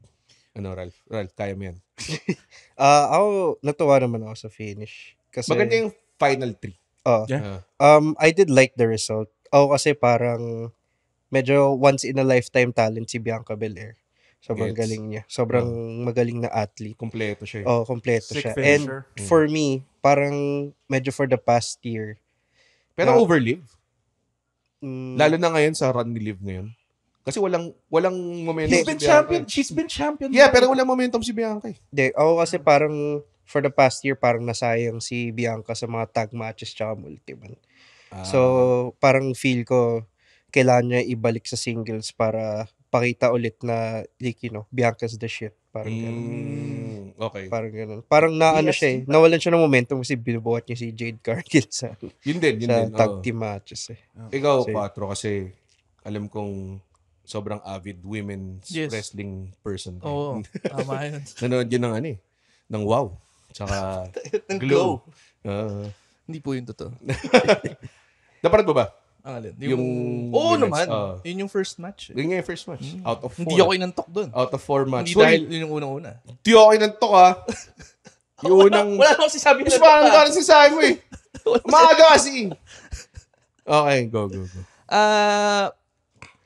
Ano, Ralph, kaya mo yan. Ako, natuwa naman ako sa finish. Kasi, Maganda yung final 3. Yeah. I did like the result. Ako kasi parang medyo once in a lifetime talent si Bianca Belair. Sobrang Gets. galing niya. Sobrang magaling na athlete. Kompleto siya. Kompleto Sick siya. finisher. And for me, parang medyo for the past year, Pero Ah. overlive. mm, Lalo na ngayon sa run ni Liv ngayon. Kasi walang momentum He's si been Bianca. champion. She's been champion. Yeah, pero walang momentum si Bianca eh. ako kasi parang for the past year, parang nasayang si Bianca sa mga tag matches tsaka multi-man. So, parang feel ko, kailangan niya ibalik sa singles para pakita ulit na, like, Bianca's the shit. Parang ganun. Okay. Parang ganun. Parang naano siya eh. Nawalan siya ng momentum kasi binubuhat niya si Jade Cargill sa Yun din. tag oo. team matches eh. Ikaw, Same. Patro, kasi alam kong sobrang avid women's Yes. wrestling person. Oo, tama yun. Nanonood yun ng ng WOW. Tsaka Glow. Hindi po yun totoo. Napanood mo ba? Ang alin? Yung Oo women's, naman. oo. Yun yung first match. Yun nga yung first match. Out of 4. Hindi ako inantok doon. Out of 4 match. Hindi dahil yun yung unang-una. Di ako inantok ha. Yung unang... Wala akong sinabi Mas na parang gano'n si Simon eh. Maaga kasi. Okay, go.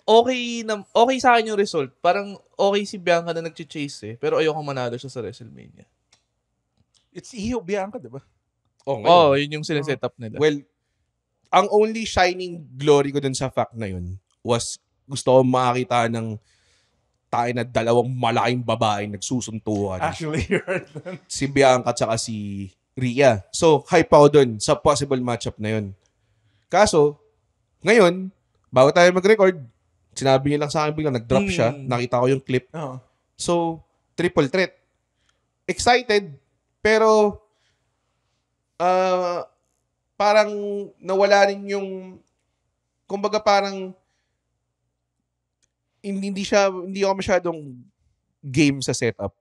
Okay sa akin yung result. Parang okay si Bianca na nag-chase eh. Pero ayoko manalo siya sa WrestleMania. It's Io Bianca, di ba? Oh, Yun yung sineset up nila. well, ang only shining glory ko dun sa fact na yun was gusto ko makakita ng tayo na dalawang malaking babaeng nagsusuntukan. Actually, you're right. Si Bianca at saka si Rhea. So, hype ako dun sa possible matchup na yun. Kaso, ngayon, bago tayo mag-record, sinabi niya lang sa akin biglang, nag-drop siya. Nakita ko yung clip. Oh. So, triple threat. Excited, pero parang nawala rin yung kumbaga parang hindi ako masyadong game sa setup.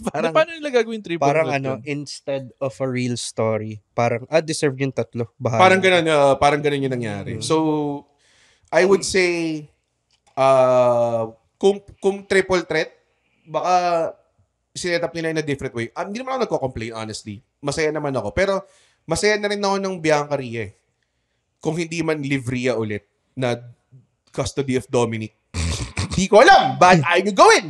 Parang, paano nila gagawin triple Parang threat yun? instead of a real story, parang, deserve yung tatlo. Bahala. Parang ganun yung nangyari. So, I would say, kung triple threat, baka sinet-up nila in a different way. Hindi naman ako nagko-complain, honestly. Masaya naman ako. Pero, masaya na rin ako ng Bianca Rhea eh. Kung hindi man Liv Rhea ulit na custody of Dominic. Di ko alam. Bad ayaw nyo gawin.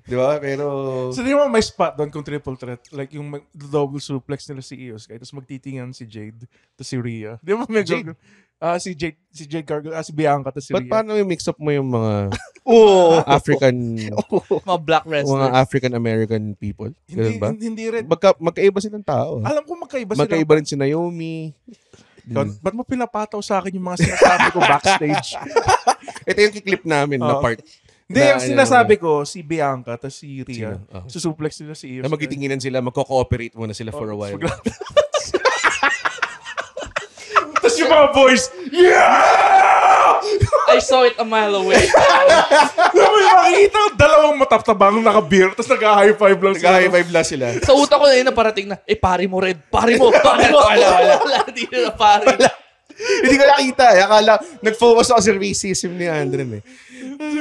Di ba? Pero... So, di mo may spot doon kung triple threat? Like yung double suplex nila si Io Sky, tapos magtitingan si Jade, tapos si Rhea. Di mo may Jade? si Jade Cargill, si Bianca, tapos si Ba't Rhea. paano yung mix up mo yung mga African... Mga black mga wrestlers. African-American people? Ganun ba? Hindi rin. Magkaiba silang tao. Alam ko magkaiba sila. Magkaiba rin si Naomi. Ba't mo pinapataw sa akin yung mga sinasabi ko backstage? Ito yung kiklip namin na part. Hindi, yung sinasabi ko, si Bianca, tapos si Rhea. Sino? Oh. Susuplex nila si Io Na Sky. magtitinginan sila, magko-cooperate muna sila for a while. Tapos yung mga boys, yeah! I saw it a mile away. Alam mo yung makikita ko, dalawang mataptabang naka-beer, tapos nag-high five lang sila. Nag-high five lang sila. Sa utak ko na yun, naparating na, pari mo, Red. Pari mo. Wala. Di na pari. Hindi ko nakita. Akala, nag-focus ako sa racism ni Andren eh.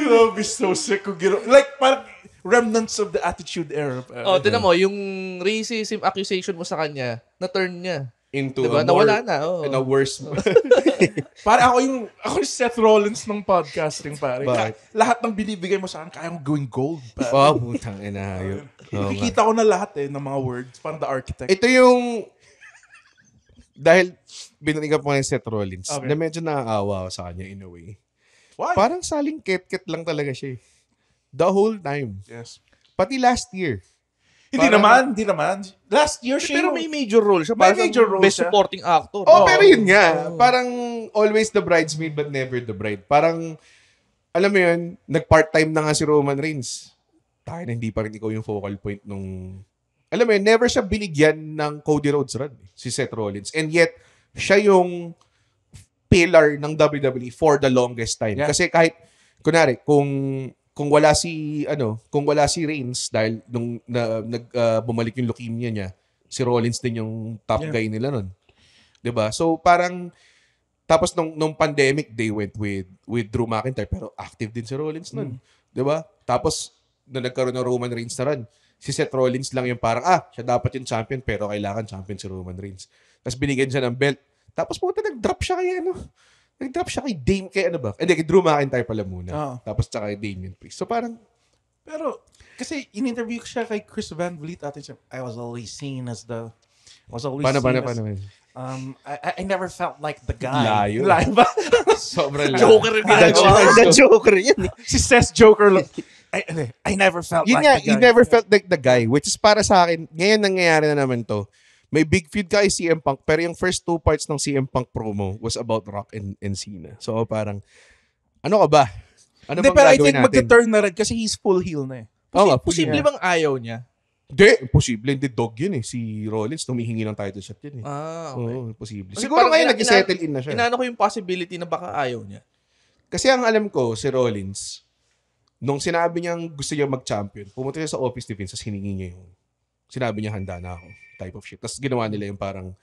I'll be so sick kung like, parang remnants of the Attitude Era. Tinan mo, yung racism accusation mo sa kanya, na-turn niya. Into diba? a more, Nawala na. in a worse. Parang ako yung Seth Rollins ng podcasting, pare. Bakit? Lahat ng binibigay mo sa akin, kaya kong gawing gold, pare. Putang ina. Nakikita ko na lahat ng mga words. Parang The Architect. Ito yung, dahil binalikan po ng Seth Rollins, Okay. na medyo naaawa ako sa kanya in a way. Why? Parang saling ket-ket lang talaga siya. The whole time. Yes. Pati last year. Hindi naman. Last year, siya Pero may major role siya. May Parang major role best siya. supporting actor. Pero yun nga. Parang always the bridesmaid but never the bride. Parang, alam mo yun, nag-part-time na nga si Roman Reigns. Tayo na hindi pa rin ikaw yung focal point nung... Alam mo yun, never siya binigyan ng Cody Rhodes run, si Seth Rollins. And yet, siya yung pillar ng WWE for the longest time. Yeah. Kasi kahit, kunwari, kung wala si Reigns dahil nung bumalik yung leukemia niya, si Rollins din yung top guy nila nun. 'Di ba? So parang tapos nung pandemic they went with Drew McIntyre pero active din si Rollins nun. 'Di ba? Tapos nung nagkaroon ng Roman Reigns na run, si Seth Rollins lang yung parang siya dapat yung champion pero kailangan champion si Roman Reigns. Tapos binigyan siya ng belt. Tapos nag-drop siya kay Dame, kay kay Drew McIntyre pala muna. Tapos tsaka kay Damian Priest. So parang, Pero, kasi in-interview ko siya kay Chris Van Vliet at I was always seen as the... paano? I never felt like the guy. Layo. ba? Sobrang Joker yung ginagawa. The Joker yan eh. Si Seth Joker lang. I never felt Yun like nga, the guy. you never felt like the guy, which is para sa akin, ngayon nangyayari na naman to. May big feud kay CM Punk, pero yung first 2 parts ng CM Punk promo was about Rock and Cena. So parang, ano ka ba? Ano Hindi, bang pero I gagawin think natin? mag-turn na rin kasi he's full heel na eh. Posible bang ayaw niya? Hindi, posible. Hindi, dog yun eh. Si Rollins, tumihingi ng title shot yun eh. Okay. Oo, posible. Kasi Siguro parang ngayon nag-settle in na siya. Inaano ko yung possibility na baka ayaw niya. Kasi ang alam ko, si Rollins, nung sinabi niyang gusto niya mag-champion, pumunta siya sa office ni Vince, tapos hiningi niya yung, sinabi niya handa na ako, type of shit. Tapos ginawa nila yung parang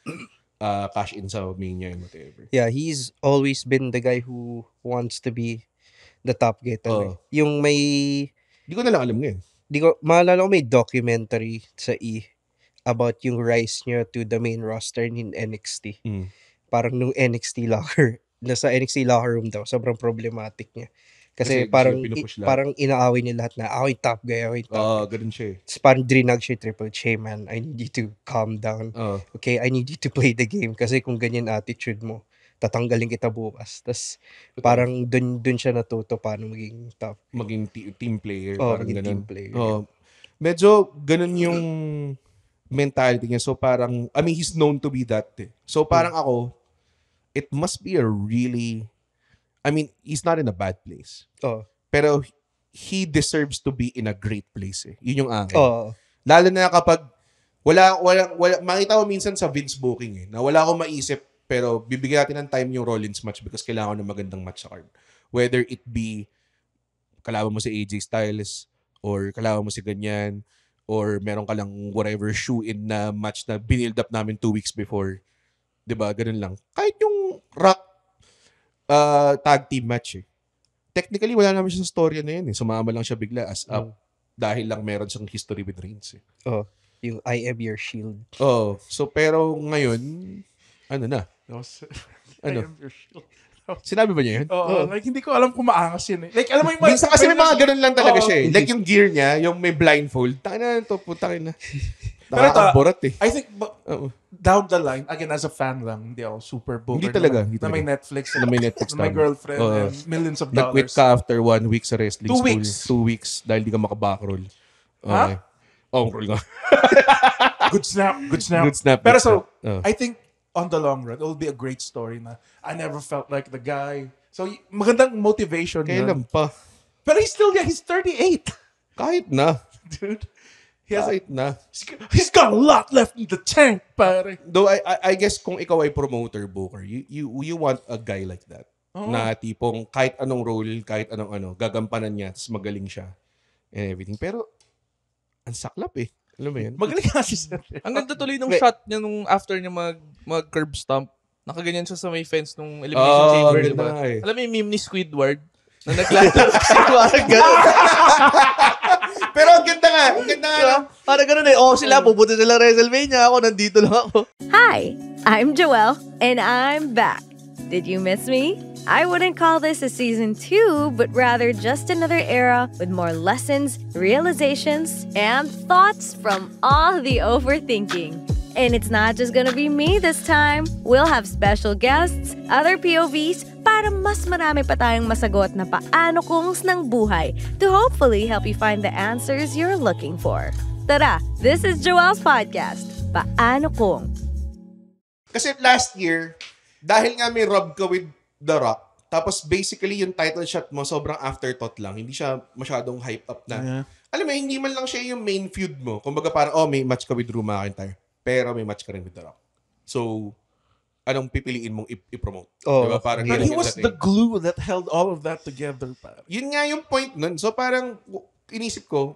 cash in sa Mania and whatever. Yeah, he's always been the guy who wants to be the top guy talaga. Oh. Yung may... Di ko na lang alam ngayon. Maalala ko may documentary sa about yung rise niya to the main roster in NXT. Parang nung NXT locker, nasa NXT locker room daw, sobrang problematic niya. Kasi parang parang inaaway niya lahat na ako yung top guy, ako yung top guy. Ganun siya eh. Tapos parang drinag siya Triple H, hey man, I need you to calm down. Okay, I need you to play the game kasi kung ganyan attitude mo, tatanggalin kita bukas. Tapos parang dun siya natuto paano maging top. Maging team player. Parang maging team player. Medyo ganun yung mentality niya. So parang, I mean, he's known to be that eh. So parang ako, it must be a really, I mean, he's not in a bad place. Pero he deserves to be in a great place eh. Yun yung akin. Lalo na kapag wala, makita ko minsan sa Vince booking eh, na wala akong maisip, pero bibigyan natin ng time yung Rollins match because kailangan ko ng magandang match sa card. Whether it be kalaban mo si AJ Styles or kalaban mo si ganyan or meron ka lang whatever shoe-in na match na binild up namin 2 weeks before. Diba? Ganun lang. Kahit yung Rock tag team match eh. Technically, wala naman siya sa storya na yun eh. Sumama lang siya bigla as up dahil lang meron siyang history with Reigns eh. Yung I am your shield. So pero ngayon, ano na? Ano? Sinabi ba niya yun? Like, hindi ko alam kung maangas yun eh. Like, alam mo yung minsan kasi may mga ganun lang talaga siya eh. Like yung gear niya, yung may blindfold. Tangina na to, putakin na. Nakakaborat eh. I think, down the line, again, as a fan lang, hindi ako super boomer. Hindi talaga. Na may Netflix. Na may Netflix. Na may girlfriend and millions of dollars. Nag-quit ka after 1 week sa wrestling 2 school. weeks. 2 weeks dahil di ka maka-backroll. Okay. Roll nga. Good snap. Good snap. Pero so, I think, on the long run, it will be a great story na I never felt like the guy. So, magandang motivation Kailan pa? Pero he's 38. Kahit na. Dude. Kahit na. He's got a lot left in the tank, pare. Though I guess kung ikaw ay promoter, booker, you want a guy like that. Na tipong kahit anong role, kahit anong gagampanan niya, tapos magaling siya and everything. Pero, ang saklap eh. Alam mo yun? Magaling nga si Seth. Ang ganda tuloy ng shot niya nung after niya mag-curb stomp. Nakaganyan siya sa may fence nung elimination chamber, diba? Alam mo yung meme ni Squidward? Na naglalaro kasi parang gano'n. Pero ang ganda nga. Ang ganda nga. Parang gano'n eh. Sila, pupunta sila WrestleMania. Ako, nandito lang ako. Hi, I'm Joelle, and I'm back. Did you miss me? I wouldn't call this a season 2, but rather just another era with more lessons, realizations, and thoughts from all the overthinking. And it's not just gonna be me this time. We'll have special guests, other POVs, para mas marami pa tayong masagot na paano kungs ng buhay to hopefully help you find the answers you're looking for. Tara, this is Joelle's podcast, Paano Kung. Kasi last year, dahil nga may rub ka with The Rock, tapos basically yung title shot mo sobrang afterthought lang. Hindi siya masyadong hype up na. Yeah. Alam mo, hindi man lang siya yung main feud mo. Kumbaga parang, may match ka with Drew McIntyre. Pero may match ka rin with The Rock. So, anong pipiliin mong i-promote? Diba? Parang but he was the glue that held all of that together. Yun nga yung point nun. So parang, inisip ko,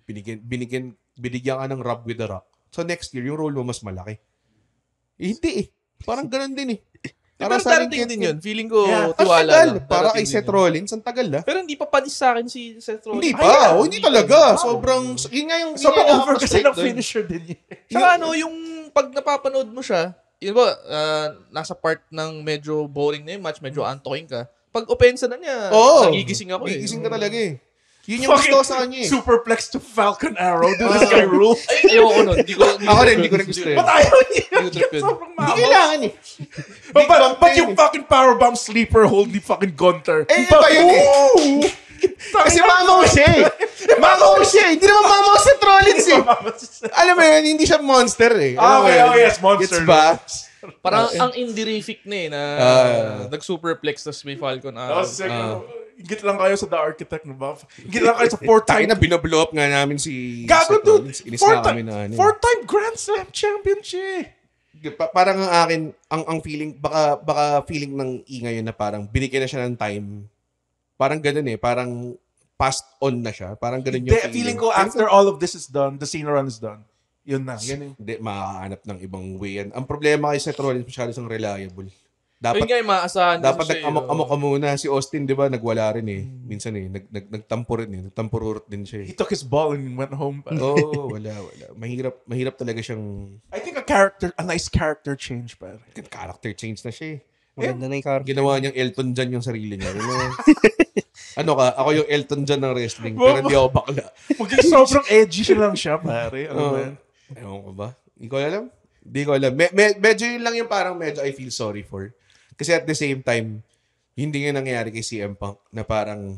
binigyan ka ng rub with The Rock. So next year, yung role mo mas malaki. Hindi eh. Parang ganun din eh. Pero darating din yun. Feeling ko tiwala lang. Para kay Seth Rollins, ang tagal Pero hindi pa panis sa akin si Seth Rollins. Hindi pa. Hindi talaga. Sobrang, yun nga yung... Sobrang over kasi ng finisher din yun. Saka yung pag napapanood mo siya, yun ba, nasa part ng medyo boring na yung match, medyo antoking ka. Pag opensa na niya, nagigising ako Nagigising ka talaga eh. Yun yung gusto sa kanya eh. Superplex to Falcon Arrow. Do this guy rule. Ayoko nun. Ako rin, hindi ko rin gusto yun. Ba't ayaw niya? Hindi kailangan eh. But yung fucking powerbomb sleeper hold ni fucking Gunter. Iba yun eh. Kasi mamaw siya eh. Mamaw siya eh. Hindi naman mamaw si Rollins eh. Alam mo yun, hindi siya monster eh. Yes, monster. Gets ba? Parang ang indirific na eh, na nag-superplex tas may Falcon Arrow. Higit lang kayo sa The Architect, no ba? Higit lang kayo sa 4-time. Na binablow up nga namin si... Gago, dude! 4-time Grand Slam champion siya. Parang ang akin, ang feeling, baka feeling ng E ngayon na parang binigyan na siya ng time. Parang ganun eh. Parang passed on na siya. Parang ganun yung feeling ko after all of this is done, the Cena run is done. Yun na. Hindi, makakahanap ng ibang way yan. Ang problema kay Seth Rollins, masyado siyang reliable. Dapat nga maasahan dapat nag-amok-amok ka muna. Si Austin, di ba, nagwala rin eh. Minsan eh, nagtampo rin eh. Nagtampururot din siya eh. He took his ball and went home. Wala. Mahirap talaga siyang... I think a nice character change, pare. Character change na siya eh. Maganda na yung character. Ginawa niyang Elton John yung sarili niya. Ano ka? Ako yung Elton John ng wrestling, pero hindi ako bakla. Maging sobrang edgy siya lang siya, pare. Ano ba yan? Ewan ko ba? Hindi ko alam. Medyo yun lang yung parang medyo I feel sorry for. Kasi at the same time, hindi nga nangyayari kay CM Punk na parang,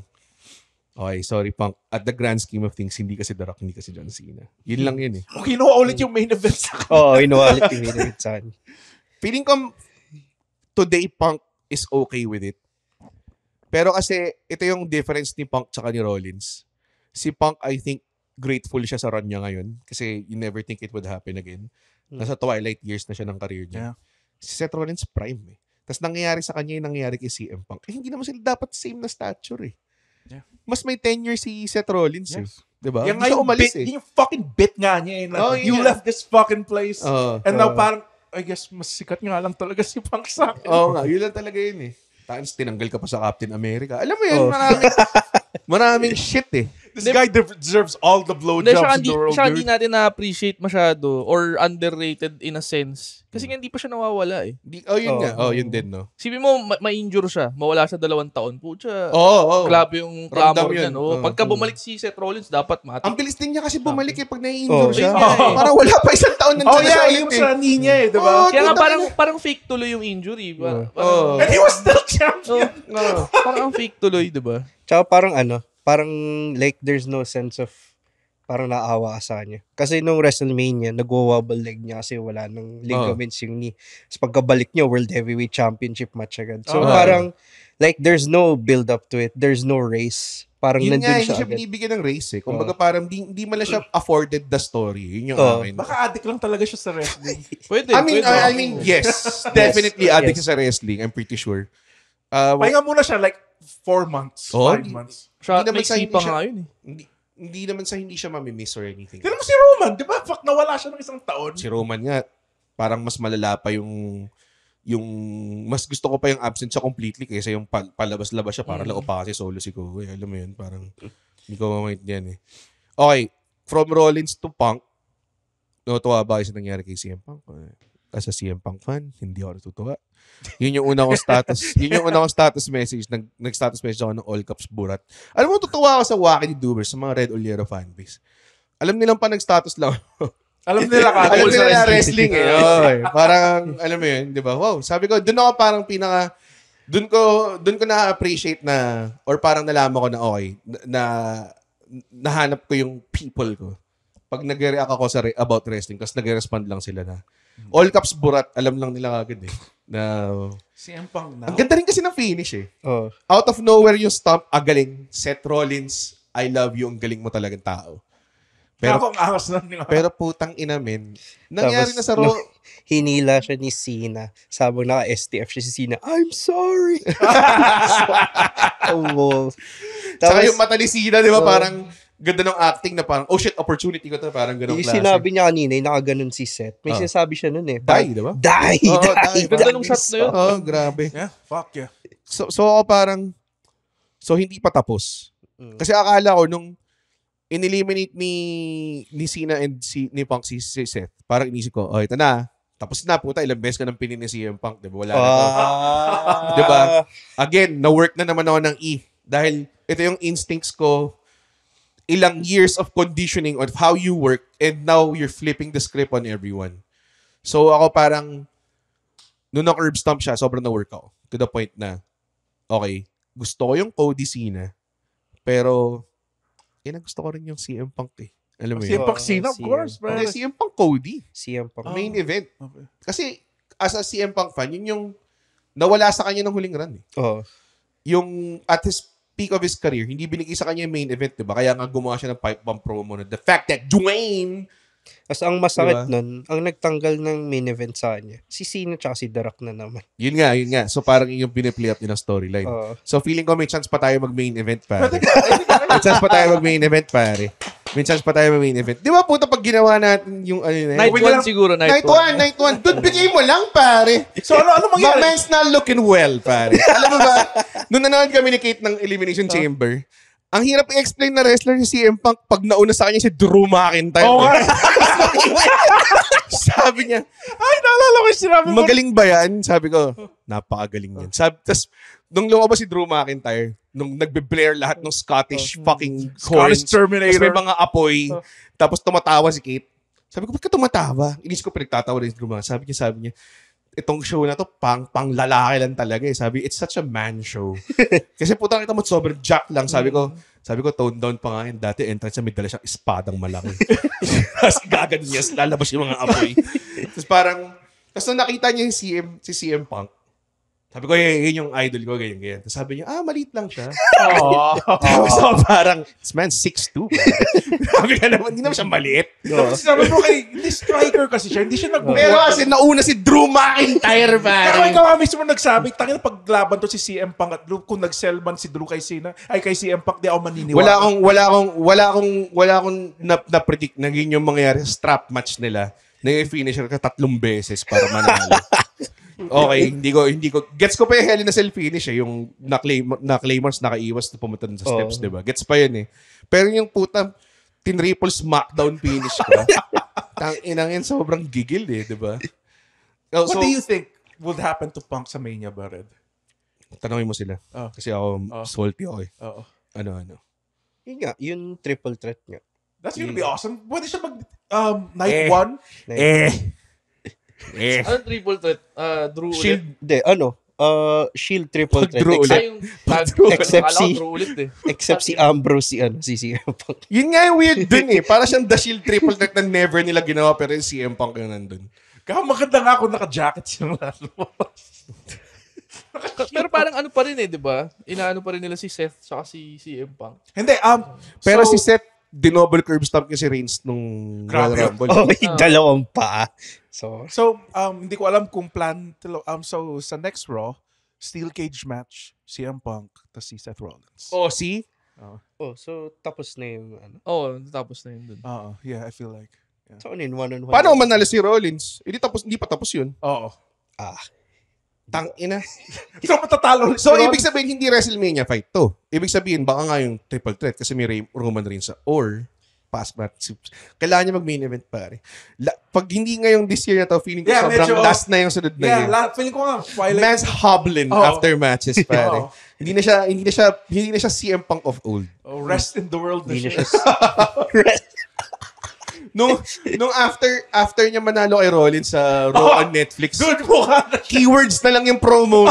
okay, sorry Punk, at the grand scheme of things, hindi kasi The Rock, hindi kasi John Cena. Yun lang yun eh. Kinuha ulit yung main event sa kanya. Kinuha ulit yung main event sa kanya. Feeling ko, today Punk is okay with it. Pero kasi, ito yung difference ni Punk tsaka ni Rollins. Si Punk, I think, grateful siya sa run niya ngayon. Kasi you never think it would happen again. Nasa twilight years na siya ng career niya. Yeah. Si Seth Rollins, prime eh. Tapos nangyayari sa kanya yung nangyayari kay CM Punk. Hindi naman sila dapat same na stature eh. Yeah. Mas may tenure si Seth Rollins eh. Diba? Yung nga yung umalis eh. Yung fucking bit nga niya eh. You left this fucking place. And now parang, I guess, mas sikat nga lang talaga si Punk sa akin. Nga, yun lang talaga yun eh. Tapos tinanggal ka pa sa Captain America. Alam mo yun, maraming shit eh. This guy deserves all the blowjobs in the world. Siya hindi natin na-appreciate masyado or underrated in a sense. Kasi nga hindi pa siya nawawala eh. Yun nga. Yun din, no? Sabi mo, ma-injure siya. Mawala siya 2 taon. Pucha. Grabe yung clamor niyan. Pagka bumalik si Seth Rollins, dapat matik. Ang bilis din niya kasi bumalik eh pag nai-injure siya. Parang wala pa 1 taon nandun siya ulit yung sa knee niya eh, diba? Kaya nga parang fake tuloy yung injury. And he was still champion. Parang fake tuloy, diba? Tsaka parang like there's no sense of parang naawa ka sa kanya. Kasi nung WrestleMania, nagwa-wobble leg niya kasi wala nang ligaments yung knee. So pagkabalik niya, World Heavyweight Championship match agad. So parang like there's no build up to it. There's no race. Parang yun nandun nga, siya agad. binibigyan ng race eh. Kumbaga parang di man lang siya afforded the story. Yun yung akin. Baka addict lang talaga siya sa wrestling. Pwede. I mean, yes. Definitely addict siya sa wrestling. I'm pretty sure. Pahinga muna siya like 4 months, 5 months. Siya, Hindi naman may sa hindi sipa siya- nga yun eh. Hindi naman sa hindi siya mamimiss or anything. Tignan mo si Roman, di ba? Fuck, nawala siya ng isang taon. Si Roman nga, parang mas malala pa yung mas gusto ko pa yung absence siya completely kaysa yung palabas-labas siya para lang pa kasi solo si Kobe. Alam mo yun, parang hindi ko mamaintindihan eh. Okay, from Rollins to Punk, natutuwa ba kayo sa nangyari kay CM Punk? As a CM Punk fan, hindi ako natutuwa. Yun yung una kong status message. Nag-status message ako ng All Caps Burat. Alam mo, tutuwa ako sa Wacky Dubers, sa mga Red Oliero fanbase. Alam nilang pa nag-status lang ako. Alam nila Alam nila na wrestling eh. Oy, parang, alam mo yun, di ba? Wow, sabi ko, doon ako parang doon ko na-appreciate na, or parang nalaman ko na okay, na nahanap ko yung people ko. Pag nag-react ako about wrestling, tapos nag-respond lang sila na, All Caps Burat, alam lang nila agad eh. Na, CM Punk na. ang ganda rin kasi ng finish eh. Oh. Out of nowhere yung stomp, galing. Seth Rollins, I love you, ang galing mo talagang tao. Pero ang angas na nila. Pero putang ina men. Nangyari Tapos, na sa Raw. Hinila siya ni Cena. Sabang naka-STF siya si Cena, I'm sorry. Oh, Saka yung mata ni Cena, di ba? Parang ganda ng acting na parang, oh shit, opportunity ko to. Parang ganong yung klase. sinabi niya kanina, yung nakaganon si Seth. May sinasabi siya nun eh. Die, di ba? Die! Oo, Die! Ganda nung shot na yun. Oh, grabe. Yeah, fuck yeah. So ako parang, so hindi pa tapos. Kasi akala ko nung in-eliminate ni Cena and ni Punk si Seth, parang inisip ko, oh, ito na. Tapos na, puta, ilang beses ka nang pinin ni CM Punk, di ba? Wala na to. Di ba? Again, na-work na naman ako ng Dahil ito yung instincts ko, ilang years of conditioning on how you work, and now you're flipping the script on everyone. So ako parang, nung na-curb stomp siya, sobrang na-work ako. To the point na, okay, gusto ko yung Cody Cena, pero, gusto ko rin yung CM Punk eh. Alam mo yun? CM Punk Cena, of course, bro. Hindi, CM Punk Cody. CM Punk. Main event. Okay. Kasi, as a CM Punk fan, yun yung nawala sa kanya ng huling run eh. Oh. Yung at his peak of his career, hindi binigay sa kanya yung main event, diba? Kaya nga gumawa siya ng pipe bomb promo na the fact that Dwayne... Kasi ang masakit Diba? nun, ang nagtanggal ng main event sa kanya, si Cena tsaka si The Rock na naman. Yun nga. So parang yung piniplay up nilang storyline. So feeling ko may chance pa tayo mag-main event, pare. May chance pa tayo mag-main event, pare. May chance pa tayo mag-main event. Di ba puta pag ginawa natin yung ano na Night 1 siguro, night 1. Night 1. Doon bigay mo lang, pare. So ano My mangyari? man's not looking well, pare. Alam mo ba, nung nanonood kami ni Kate ng Elimination Chamber, ang hirap i-explain na wrestler si CM Punk pag nauna sa kanya si Drew McIntyre. Oo nga. Sabi niya, Ay, naalala ko yung sinabi mo. magaling ba yan? Sabi ko, napakagaling yan. Tapos, nung lumabas si Drew McIntyre, nung nagbe-blare lahat ng Scottish fucking horns, Scottish Terminator. tapos may mga apoy, tapos tumatawa si Kate. Sabi ko, ba't ka tumatawa? Inis ko pinagtatawa rin si Drew McIntyre. Sabi niya, itong show na to, pang lalaki lang talaga eh. Sabi, it's such a man show. Kasi putang kita mo, sobrang jack lang. Sabi ko, tone down pa nga yun. Dati entrance niya, may dala siyang espadang malaki. Tapos gaganon niya, lalabas yung mga apoy. Tapos parang, nung nakita niya yung si CM Punk, sabi ko, yun yung idol ko, ganyan. Tapos sabi niya, maliit lang siya. Tapos parang, this man 6'2". Sabi ka naman, hindi naman siya maliit. Tapos sinabi mo kay, hindi striker kasi siya, hindi siya nagbubuhat. Pero kasi nauna si Drew McIntyre, Pero pare. ikaw nga mismo nagsabi, tangin paglaban to si CM Punk at Drew, kung nag-sell man si Drew kay Cena, ay kay CM Punk, di ako maniniwala. Wala akong na-predict na yun yung mangyayari sa strap match nila na yung finisher ka 3 beses para manalo. Okay, hindi ko gets ko pa yung Hell in a Cell finish eh, yung na-claimers nakaiwas na pumunta dun sa steps, diba? Gets pa yun eh. Pero yung puta tin-triple smackdown finish ko. Tang-inang yan, sobrang gigil eh, diba? What do you think would happen to Punk sa Mania, Bared? Tanongin mo sila. Kasi ako, salty ako eh. Oo. Ano? Yun nga, yung triple threat nga. That's gonna be awesome. Pwede siya mag night 1. Ano triple threat? Drew ulit? Shield, Shield triple threat. Drew ulit. Ay, yung tag. Except Akala ko si- Drew ulit eh. Except si Ambrose, si CM Punk. Yun nga yung weird dun eh. Para siyang The Shield triple threat na never nila ginawa pero yung CM Punk yung nandun. Kaya maganda nga kung naka-jacket siya lalo. Pero parang ano pa rin eh, di ba? Inaano pa rin nila si Seth saka si CM Punk. Hindi, Pero so, si Seth, dinouble curb stomp niya si Reigns nung Royal Grabe. Rumble. Oh, may dalawang paa. So, hindi ko alam kung plan, so sa next Raw, Steel cage match, CM Punk, tas si Seth Rollins. Oh, see? So tapos na yung ano. Tapos na yun dun. Yeah, I feel like. Yeah. So, one-on-one. Paano manalo si Rollins? Hindi pa tapos yun. Oo. Tangina. So, matatalo. So, ibig sabihin, hindi WrestleMania fight to. Ibig sabihin, baka nga yung triple threat kasi may Roman Reigns or past match. Kailangan niya mag-main event, pare. Pag hindi ngayong this year na to, feeling ko sobrang last na yung sunod na year. Feeling ko nga. Man's hobbling after matches, pare. Hindi na siya CM Punk of old. Rest in the world na siya. Nung after niya manalo kay Rollins sa Raw on Netflix. Good mukha na siya. Keywords na lang yung promo.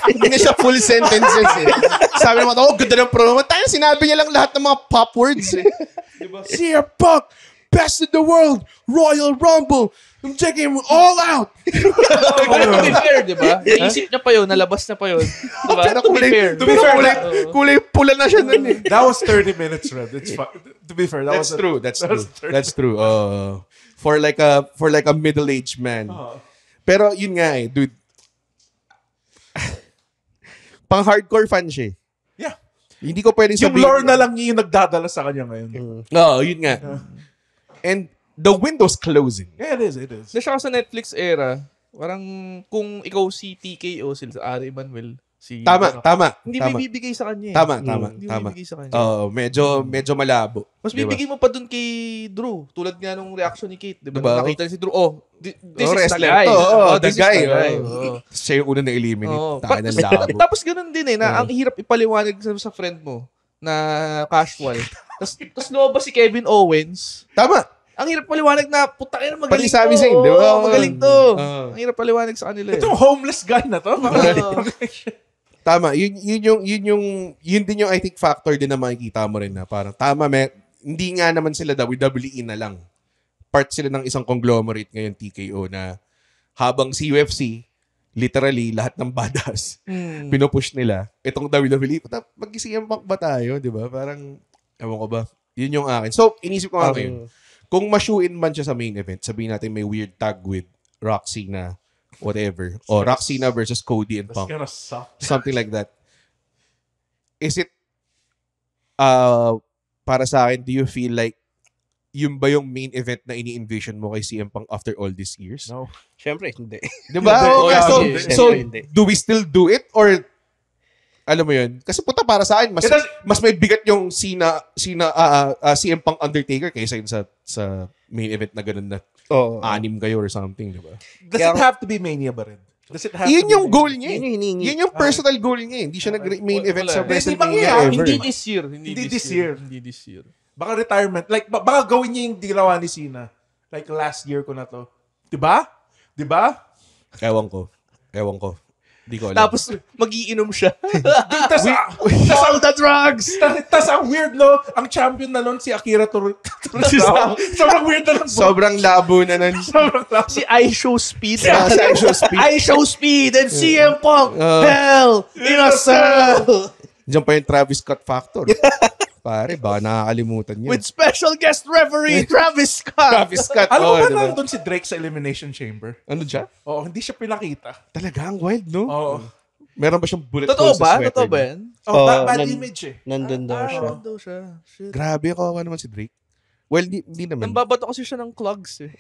hindi na siya full sentences eh. Sabi naman, ganda ng promo. Tayo, sinabi niya lang lahat ng mga pop words eh. Diba? CM Punk, best in the world, Royal Rumble, I'm taking him all out. Pero to be fair, di ba? Naisip niya pa yun, nalabas na pa yun. Diba? Pero To be fair. kulay pula na siya nun eh. That was 30 minutes, Red. It's fine. To be fair, That's true. That's true. For like a middle-aged man. Pero yun nga eh, dude. Pang hardcore fan siya eh. Yeah. Hindi ko pwedeng Yung sabihin. lore na lang yung nagdadala sa kanya ngayon. Yun nga. And the window's closing. Yeah, it is. Na siya sa Netflix era, parang kung ikaw si TKO, si Ari Manuel, Tama. hindi may bibigay sa kanya eh. Tama. Hindi mo bibigay sa kanya. Medyo malabo. Mas bibigay mo pa dun kay Drew. Tulad nga nung reaction ni Kate. Diba? Diba? Nakita niya si Drew, this is the wrestler guy. to. This is the guy. the guy. Siya yung una na-eliminate. Tayo ng labo. Tapos ganun din eh, na ang hirap ipaliwanag sa friend mo na casual. Tapos lumabas si Kevin Owens. Tama. Ang hirap paliwanag na, putang ina, magaling Pati Sami Zayn, di ba? Magaling to. Ang hirap paliwanag sa kanila eh. Itong homeless guy na to. Tama. Yun din yung I think factor din na makikita mo rin na parang hindi nga naman sila WWE na lang. Part sila ng isang conglomerate ngayon, TKO, na habang si UFC, literally, lahat ng badass, pinupush nila. Itong WWE, mag-CM Punk ba tayo? Di ba? Parang, ewan ko ba? Yun yung akin. So, inisip ko nga ngayon, kung ma-shoe-in man siya sa main event, sabihin natin may weird tag with Roxy na whatever. O Roxina versus Cody and Punk. That's gonna suck. Something like that. Is it, para sa akin, do you feel like yun ba yung main event na ini-envision mo kay CM Punk after all these years? No. Siyempre, hindi. Diba? So, hindi. do we still do it? Or, alam mo yun? Kasi puta para sa akin, mas may bigat yung CM Punk Undertaker kaysa yun sa main event na ganun na 6 kayo or something, diba? Does it have to be Mania ba rin? Does it have Yun to yung be goal niya. Yun yung hinihingi. Yun yung personal goal niya. Hindi siya nag-main event sa Hindi WrestleMania ever. Hindi this year. Hindi this year. Hindi this year. Baka retirement. Like, baka gawin niya yung ginawa ni Cena. Like, last year ko na to. Diba? Ewan ko. Hindi ko alam. Tapos, magiinom siya. Tas all the drugs! tas ang weird, no? Ang champion na nun, si Akira Tozawa. Sobrang weird na nun. Sobrang labo na nun. Sobrang labo. Si I Show Speed. I Show Speed and CM Punk. Hell in a Cell. Diyan pa yung Travis Scott factor. Pare, baka nakakalimutan niya. With special guest referee, Travis Scott. Travis Scott. Alam mo ba diba? nandun si Drake sa Elimination Chamber? Ano siya? Oo, hindi siya pinakita. Talaga, ang wild, no? Oo. Meron ba siyang bullet Totoo holes sa ba? sweater Totoo ba niya? yan? Oh, bad image eh. Nandun daw siya. Daw siya. Shit. Grabe, kawawa naman si Drake. Well, hindi naman. Nambabato kasi siya ng clogs eh.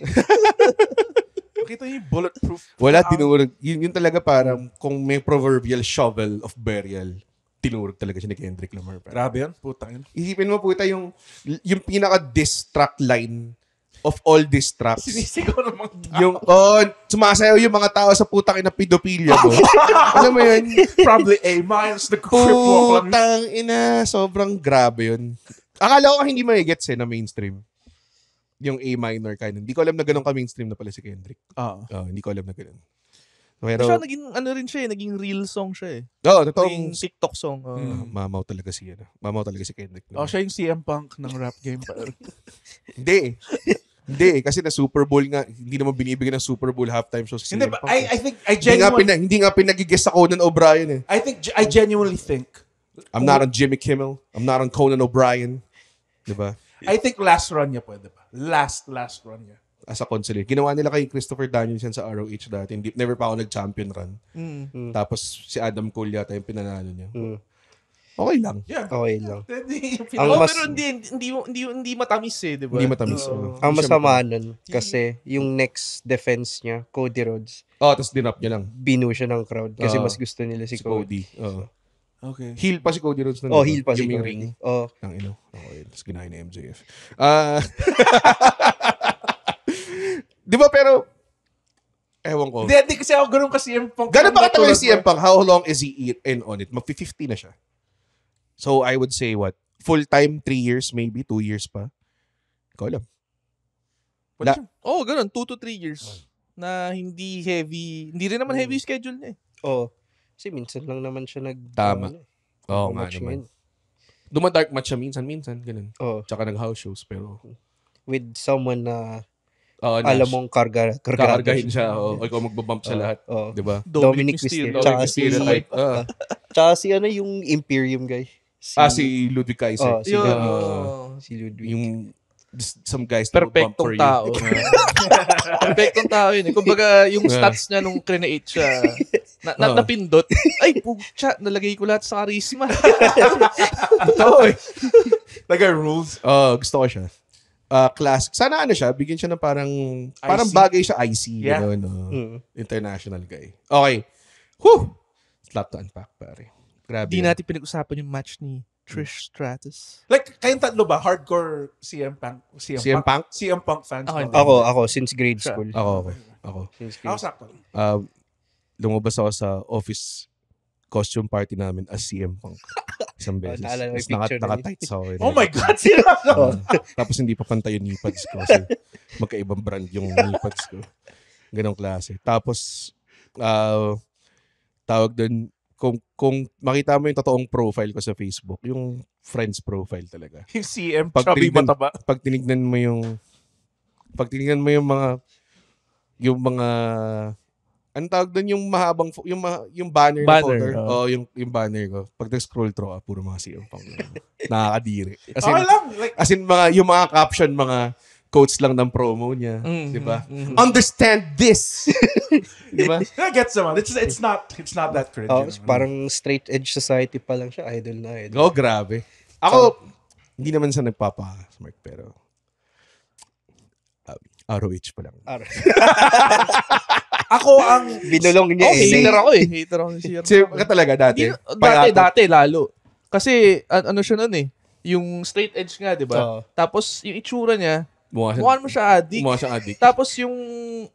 Nakita niyo yung bulletproof. Wala, tinurog. Yun talaga parang kung may proverbial shovel of burial, tinurog talaga siya ni Kendrick Lamar. Grabe yan, putang yun. Isipin mo puta yung pinaka-diss track line of all diss tracks. Sinisigaw ng mga tao. Yung, sumasayaw yung mga tao sa putang ina pedophilia mo. Alam mo yun? Probably A minus the crip walk lang. Putang ina, sobrang grabe yun. Akala ko hindi magigets na mainstream. Yung A minor kind. Hindi ko alam na ganun ka-mainstream na pala si Kendrick. Hindi ko alam na ganun. Pero, Siya naging, rin siya eh, naging real song siya eh. totoong Naging TikTok song. mamaw talaga si Kendrick. Oh, siya yung CM Punk ng rap game pa. Hindi. Kasi na Super Bowl nga, hindi naman binibigyan ng Super Bowl halftime show si Hindi, CM but Punk. I think, Hindi nga pinag-guess sa Conan O'Brien eh. I genuinely think, I'm not on Jimmy Kimmel. I'm not on Conan O'Brien. Diba? I think last run niya pwede pa. Last run niya. as a consulate. Ginawa nila kay Christopher Danielson sa ROH dati. Never pa ako nag-champion run. Tapos si Adam Cole yata yung pinanalo niya. Okay lang. Yeah. Okay lang. Pero hindi matamis eh, di ba? Hindi matamis. Ang masama nun, kasi yung next defense niya, Cody Rhodes, tapos dinap niya lang. binu siya ng crowd kasi mas gusto nila si Cody. Okay. Heel pa si Cody Rhodes. Heel pa si Yung Cody. ring. Ang ino. Okay, tapos ginahin ni MJF. Di ba pero, ewan ko. Hindi kasi ako ganun kasi CM Punk. Gano'n pa katagal si CM Punk? How long is he in on it? Mag-50 na siya. So, I would say what? Full-time, 3 years maybe? 2 years pa? Ikaw alam. Ganun. 2 to 3 years. Na hindi heavy. Hindi rin naman heavy schedule niya eh. Kasi minsan lang naman siya Tama. Oo nga match naman. ngayon. Dumadark match siya minsan. Ganun. Tsaka nag-house shows, pero... With someone na Nash. alam mong Kakargahin siya. O ikaw magbabump sa lahat. Diba? Dominic Mysterio. Tsaka si yung Imperium guy. Si Ludwig Kaiser. Si Ludwig. Yung some guys that will bump for Perfectong you. tao. Perfectong tao yun eh. Kumbaga, yung stats niya nung create siya, napindot. Ay, pucha, nalagay ko lahat sa charisma. Ito eh. rules. Gusto ko siya. Classic. Sana siya, bigyan siya ng parang bagay siya IC. Yeah. International guy. Okay. Whew! It's a lot to unpack, pare. Grabe. Di natin pinag-usapan yung match ni Trish Stratus. Like, kayong tatlo ba? Hardcore CM Punk? CM Punk? CM Punk fans? Ako, since grade school. Ako. Since Ako grade sakto. Lumabas ako sa office costume party namin as CM Punk. Isang beses. Naalala ko yung Tapos picture naka-tights ako. Oh my God! Seryoso? Tapos hindi pa pantay yung knee pads ko kasi magkaibang brand yung knee pads ko. Ganong klase. Tapos, tawag doon, kung makita mo yung totoong profile ko sa Facebook, yung friends profile talaga. Yung CM, chubby mataba. Pag tinignan mo yung mga anong tawag doon, yung mahabang yung banner na folder. Yung banner ko. Pag nag-scroll through, puro mga CM Punk. Nakakadiri. Okay lang. Like, As in yung mga caption, mga quotes lang ng promo niya, 'di ba? Understand this. 'Di ba? I get some. It's not that cringe. Parang straight edge society pa lang siya, idol na idol. Oh, grabe. Ako hindi naman sa nagpapa-smart pero ROH pa lang. Ako ang binulong niya Hater ako eh. Hater ako ni CM. Ka talaga dati? Dati lalo. Kasi ano siya nun eh. Yung straight edge nga, 'di ba? Tapos yung itsura niya, mukha mo siya addict. Tapos yung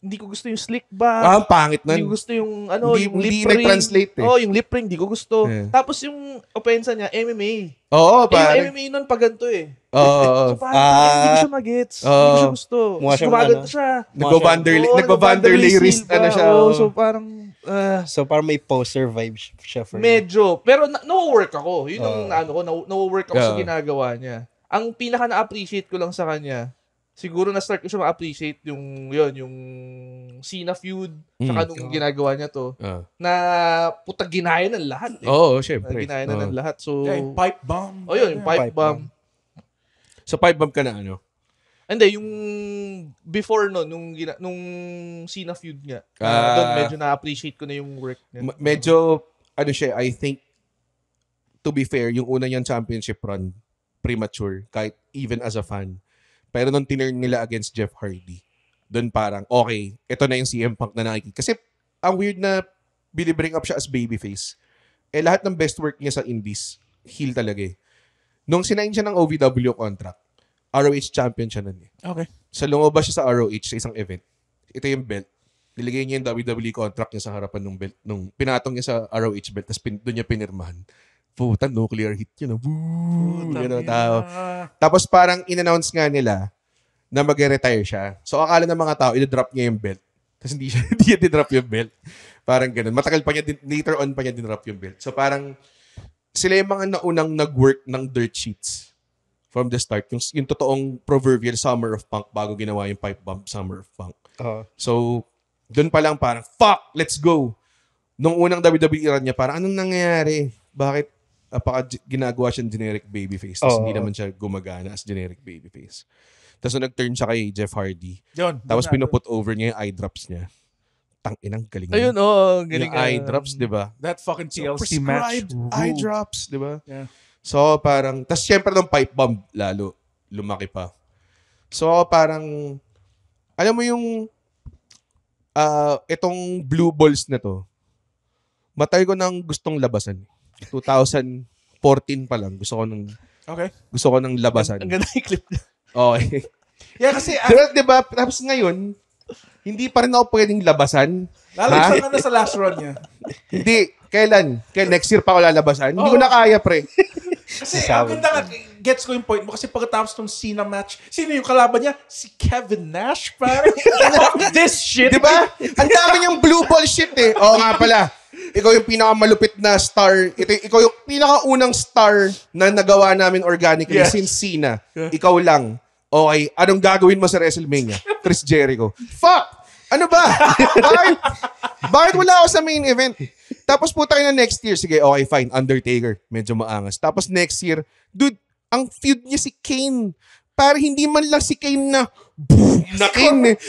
hindi ko gusto yung slick back. Ang pangit nun. Hindi ko gusto yung yung hindi lip ring. nag-translate eh. Yung lip ring, hindi ko gusto. Yeah. Tapos yung opensa niya, MMA. Oo, parang. Yung MMA nun pag ganito eh. Oo. So parang hindi ko siya magets. Hindi ko siya gusto. Gumaganda siya. Nagbo-Vanderlei wrist siya. So parang so parang may poser vibe siya for medyo. Pero no-work ako. Yun ang no-work ako sa ginagawa niya. Ang pinaka na-appreciate ko lang sa kanya, siguro na-start ko siya ma-appreciate yung Cena feud, saka nung ginagawa niya to, na putang ginaya ng lahat. Oo, syempre. Ginaya na ng lahat. So, yung pipe bomb. Yung pipe bomb. So, pipe bomb ka na ano? Hindi, yung before nung Cena feud nga. Doon medyo na-appreciate ko na yung work niya. Medyo, siya, I think, to be fair, yung una niyang championship run, premature, kahit even as a fan. Pero nung tinurn nila against Jeff Hardy, doon parang, okay, ito na yung CM Punk na nakikita. Kasi, ang weird na binibring up siya as babyface. Lahat ng best work niya sa indies, heel talaga eh. Nung sinain siya ng OVW contract, ROH champion siya nun eh. Okay. So, lumabas siya sa ROH sa isang event. Ito yung belt. Nilagay niya yung WWE contract niya sa harapan ng belt. Nung pinatong niya sa ROH belt, tapos doon niya pinirmahan. Puta, nuclear hit yun. Tao. Tapos parang in-announce nga nila na mag-retire siya. So akala ng mga tao, i-drop niya yung belt. Tapos hindi niya di-drop yung belt. Parang ganun. Matagal pa niya, later on pa niya din-drop yung belt. So parang sila yung mga naunang nag-work ng dirt sheets from the start. Yung totoong proverbial Summer of Punk bago ginawa yung pipe bomb Summer of Punk. So doon pa lang parang, fuck, let's go. Nung unang WWE run niya, parang anong nangyayari? Bakit ginagawa siyang generic babyface. Tapos hindi naman siya gumagana as generic babyface. Tapos nag-turn siya kay Jeff Hardy. Yun. Tapos pinuput over niya yung eye drops niya. Tanginang galing. Ayun, galing. Yung eye drops, di ba? That fucking So, TLC match. prescribed eye drops, di ba? Yeah. So, parang, tas syempre ng pipe bomb, lalo, lumaki pa. So, parang, alam mo yung, itong blue balls na to, matay ko nang gustong labasan. 2014 pa lang, gusto ko nang labasan. Ang ganda yung clip niya. Okay. Yeah, kasi, Pero, di ba, tapos ngayon, hindi pa rin ako pwedeng labasan. lalabasan na sa last run niya. Hindi. Kailan? Next year pa ako lalabasan? Hindi ko na kaya, pre. Kasi ang ganda nga, gets ko yung point mo. Kasi pagkatapos ng Cena match, sino yung kalaban niya? Si Kevin Nash, pare. This shit. Di ba? Ang dami niyang blue ball shit eh. Oo nga pala. Ikaw yung pinakamalupit na star. Ikaw yung pinakaunang star na nagawa namin organically since Cena. Ikaw lang. Okay, anong gagawin mo sa WrestleMania? Chris Jericho. Fuck! Ano ba? Bakit wala ako sa main event? Tapos puta na next year. Sige, okay, fine. Undertaker. Medyo maangas. Tapos next year, dude, ang feud niya si Kane. Para hindi man lang si Kane na boom, na Kane.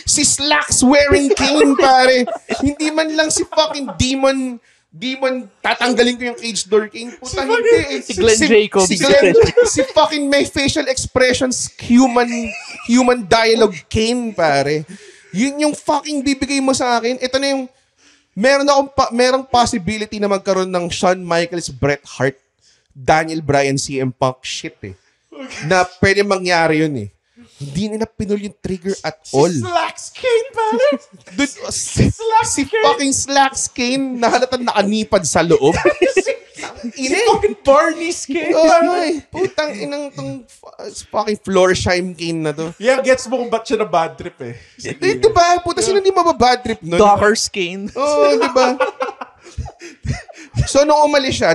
Si slacks wearing Kane, pare. Hindi man lang si fucking Demon, tatanggalin ko yung cage door Kane. Puta, hindi. Si Glenn Jacobs. Si fucking may facial expressions, human dialogue Kane, pare. Yun yung fucking bibigay mo sa akin. Ito na yung, merong possibility na magkaroon ng Shawn Michaels, Bret Hart, Daniel Bryan, CM Punk shit eh. Na pwede mangyari yun eh. Hindi nila pinul yung trigger at all. Si Slacks Kane, pare. Dude, si fucking Slacks Kane na halatang nakanipad sa loob. Si fucking Barney Kane. Ay, putang inang tong fucking floor shime Kane na to. Yeah, gets mo kung ba't siya na bad trip eh. Di ba? Puta, sino hindi mababad trip nun? Dockers Kane. Oo, di ba? So, nung umalis siya,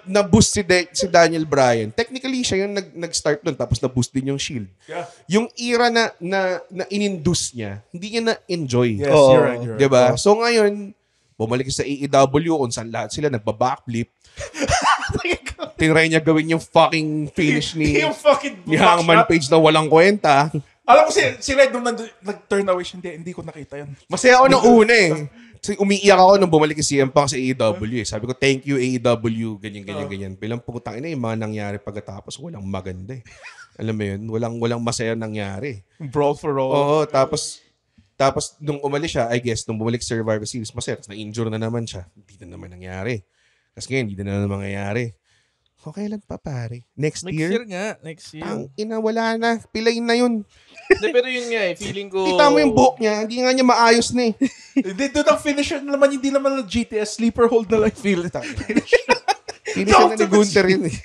na-boost si Daniel Bryan. Technically, siya yung nag-start nun, tapos na-boost din yung Shield. Yeah. Yung era na in-induce niya, hindi niya na-enjoy. Yes, you're right. Diba? So, ngayon, bumalik sa AEW kung saan lahat sila nagba-backflip. Tinry niya gawin yung fucking finish ni Hangman Page na walang kwenta. Alam ko si Red nung nag-turn away siya, hindi ko nakita yun. Masaya ako nung una eh. Umiiyak ako nung bumalik si CM Punk sa AEW eh. Sabi ko, thank you AEW, ganyan. Bilang putang ina, yung mga nangyari pagkatapos, walang maganda eh. Alam mo yun, walang masaya nangyari. Brawl for all. Oo, tapos nung umalis siya, I guess, nung bumalik sa Survivor Series, masaya. Tapos na-injure na naman siya. Hindi na naman nangyari. Kasi ngayon, hindi na naman nangyayari. Okay lang pa, pare. Next year nga. Next year. ang ina, wala na. Pilay na yun. Pero yun nga eh. Feeling ko... Kita mo yung buhok niya. Hindi nga niya maayos na eh. Hindi, doon ang finisher naman, hindi naman ng GTS. Sleeper hold na lang feel. Finisher na ni Gunther yun eh.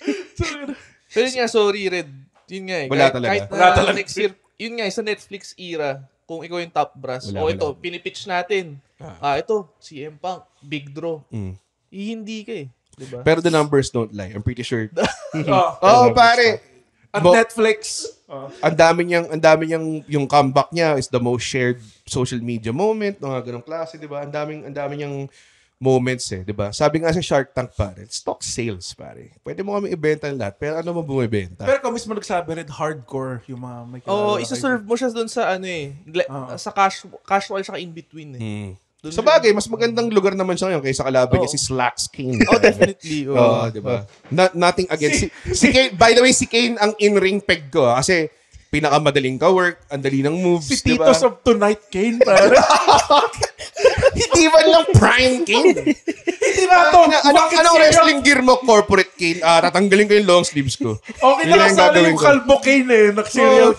Pero yun nga, sorry Red. Yun nga eh. Wala talaga. Kahit Wala talaga. next year, yun nga eh, sa Netflix era, kung ikaw yung top brass, Wala. ito, pinipitch natin. Ito, CM Punk, big draw. Hindi ka eh. Diba? Pero the numbers don't lie. I'm pretty sure. Pare. At Netflix. Ang dami niyang yung comeback niya is the most shared social media moment, mga ganong klase, 'di ba? Ang dami niyang moments eh, 'di ba? Sabi nga sa Shark Tank, pare, stock sales, pare. Pwede mo kami ibenta ng lahat, pero ano mo bumibenta? Pero kung mismo nagsabi rin, hardcore yung mga may kilala. isa-serve mo siya doon sa ano eh. Sa casual siya in between eh. Sa bagay, mas magandang lugar naman siya ngayon kaysa kalaban niya si Slacks Kane. Definitely. Di ba? Nothing against si Kane. By the way, si Kane ang in-ring peg ko. Kasi pinakamadaling ka-work, ang dali ng moves, Si di ba? Titos of Tonight Kane, pare. Hindi man lang prime Kane. Hindi na ito. Anong wrestling gear mo, corporate Kane? Tatanggalin ko yung long sleeves ko. Okay Yun na ang kasali gagawin yung ko. kalbo Kane eh. Nag-serial.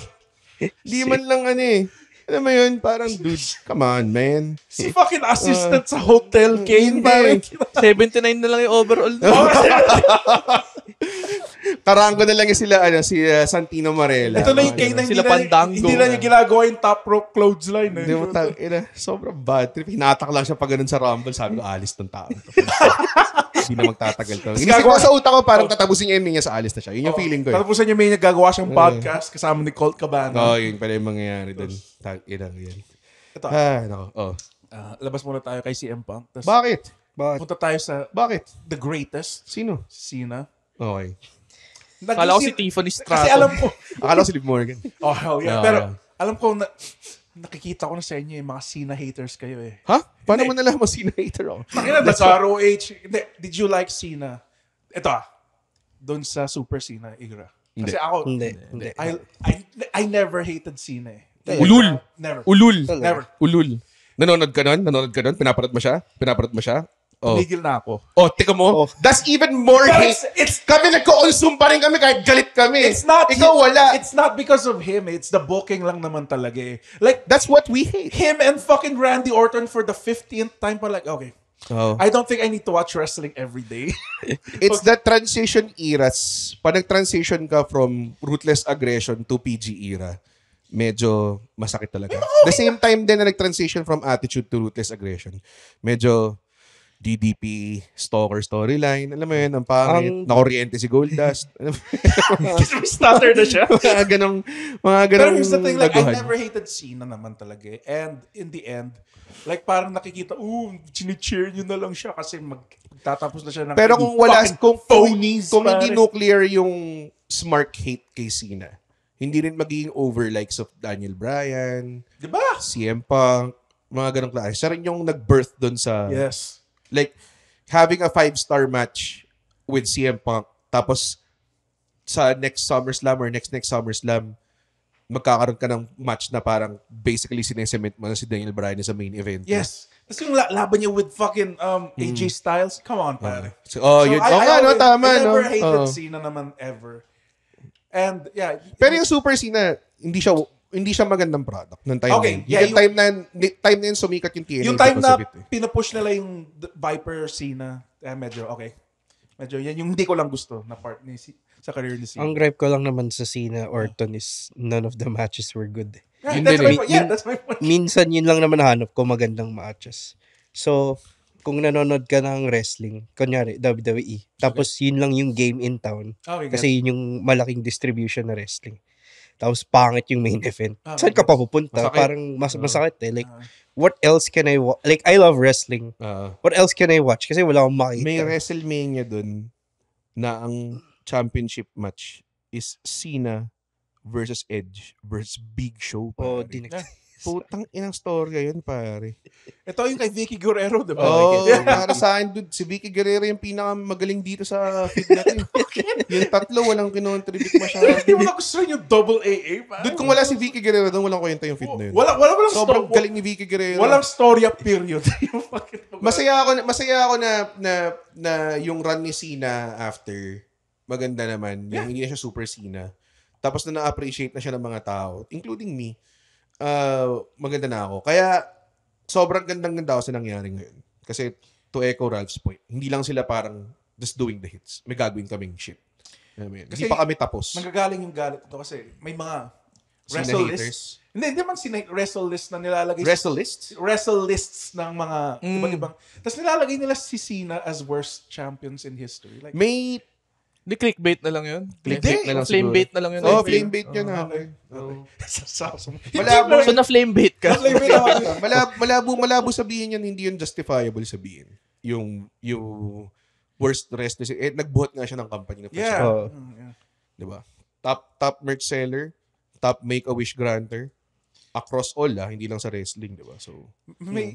Hindi man lang ano eh. Alam mo yun, parang dude, come on, man. Si fucking assistant sa hotel Kane, pare. 79 na lang yung overall. Karanggo na lang yung sila, si Santino Marella. Ito na yung Kane na Sila Pandango. hindi na niya ginagawa yung top rope clothesline. Eh. Hindi mo sobrang bad trip. Hinatak lang siya pag ganun sa Rumble. Sabi ko, alis ng tao. Hindi na magtatagal to. Inisip ko sa utak ko, parang tatapusin niya yung niya sa alis na siya. Yun yung feeling ko. Tapos niya may nagagawa siyang podcast kasama ni Colt Cabana. Yun pala yung mangyayari doon. Yan. Ito. Nako. Labas muna tayo kay CM Punk. Tas Bakit? punta tayo sa Bakit? the greatest. Sino? Cena. Okay. Kala ko si Tiffany Stratton. Kasi alam ko. Akala ko si Liv Morgan. Oh, hell yeah. Pero alam ko na, nakikita ko na sa inyo yung mga Cena haters kayo eh. Ha? Paano mo nalaman Cena hater ako? That's ROH. Did you like Cena? Ito doon sa Super Cena era. Kasi ako, Hindi. I never hated Cena eh. Ulul. Never. Ulul. Never. Ulul. Nanonood ka nun? Pinaparad mo siya? Oh. Tumigil na ako. Oh, tika mo. That's even more But hate. Kami nagko-consume pa rin kami kahit galit kami. Ikaw wala. It's not because of him. It's the booking lang naman talaga eh. Like, That's what we hate. him and fucking Randy Orton for the 15th time pa like, okay. Oh. I don't think I need to watch wrestling every day. It's the transition eras. Pag nag-transition ka from ruthless aggression to PG era, medyo masakit talaga. The same time din na nag-transition from attitude to ruthless aggression. Medyo DDP stalker storyline. Alam mo yun, ang pangit. Nakuryente si Goldust. Stutter na siya. mga ganong Pero here's the thing, like, I laguhan. never hated Cena naman talaga eh. And in the end, like, parang nakikita, chini-cheer nyo na lang siya kasi magtatapos na siya ng Pero kung wala, kung phonies, kung hindi pare. nuclear yung smart hate kay Cena, hindi rin magiging over likes of Daniel Bryan, Diba? CM Punk, mga ganong klase. Siya rin yung nag-birth dun sa... Yes. Like, having a 5-star match with CM Punk, tapos sa next SummerSlam or next SummerSlam, magkakaroon ka ng match na parang basically sinesement mo na si Daniel Bryan sa main event. Yes. Tapos yung laban niya with fucking AJ Styles, come on, pare. Yun. Tama, I no? never hated Cena naman ever. And, yeah. Pero yung Super Cena, hindi siya magandang product ng time Okay, na yun. yeah, Yung time na yun sumikat yung TNA. Yung time na Pacific, eh. pinupush nila yung Viper Cena, medyo, okay. Medyo, yan yung hindi ko lang gusto na part ni sa career ni Cena. Ang gripe ko lang naman sa Cena Orton is none of the matches were good. Right, Yun that's din my eh. point. Yeah, that's my point. Minsan yun lang naman hanap ko magandang matches. So, kung nanonood ka ng wrestling, kunyari WWE, tapos yun lang yung game in town, Okay, kasi yun yung malaking distribution na wrestling. Tapos pangit yung main event. Ah, Saan ka pa pupunta? Masakit. Parang masakit eh. Like, what else can I watch? Like, I love wrestling. What else can I watch? Kasi wala akong makita. May WrestleMania dun na ang championship match is Cena versus Edge versus Big Show. Oh, Pare. Putang inang storya yun, pare. Ito yung kay Vicky Guerrero, diba? Para sa akin, dude, si Vicky Guerrero yung pinakamagaling dito sa feed natin. Yung tatlo, walang kinontribute masyado. Hindi mo nagustuhan yung double AA, pare? Dude, kung wala si Vicky Guerrero, doon walang kwenta yung feed na yun. Walang Sobrang galing ni Vicky Guerrero. Walang storya period. Masaya ako na yung run ni Cena after, maganda naman. Yung hindi na siya super Cena. Tapos na-appreciate na siya ng mga tao, including me. Maganda na ako. Kaya, sobrang gandang-ganda ako sa nangyari ngayon. Kasi, to echo Ralph's point, hindi lang sila parang just doing the hits. May gagawin kaming shit. Hindi pa kami tapos. Nanggagaling yung galit ito kasi may mga Cena wrestle haters. lists. Hindi man wrestle list na nilalagay. Wrestle lists? Wrestle lists ng mga ibang. Tapos nilalagay nila si Cena as worst champions in history. Like, May Hindi, clickbait na lang yun. Clickbait na lang Flame siguro. bait na lang yun. Oh, flame bait yun na. Malabo. So, na-flame bait ka. Malabo sabihin yan, hindi yun justifiable sabihin. Yung worst wrestler. Nagbuhat nga siya ng company na Yeah. Diba? Top merch seller, top make-a-wish granter, across all hindi lang sa wrestling, diba? So,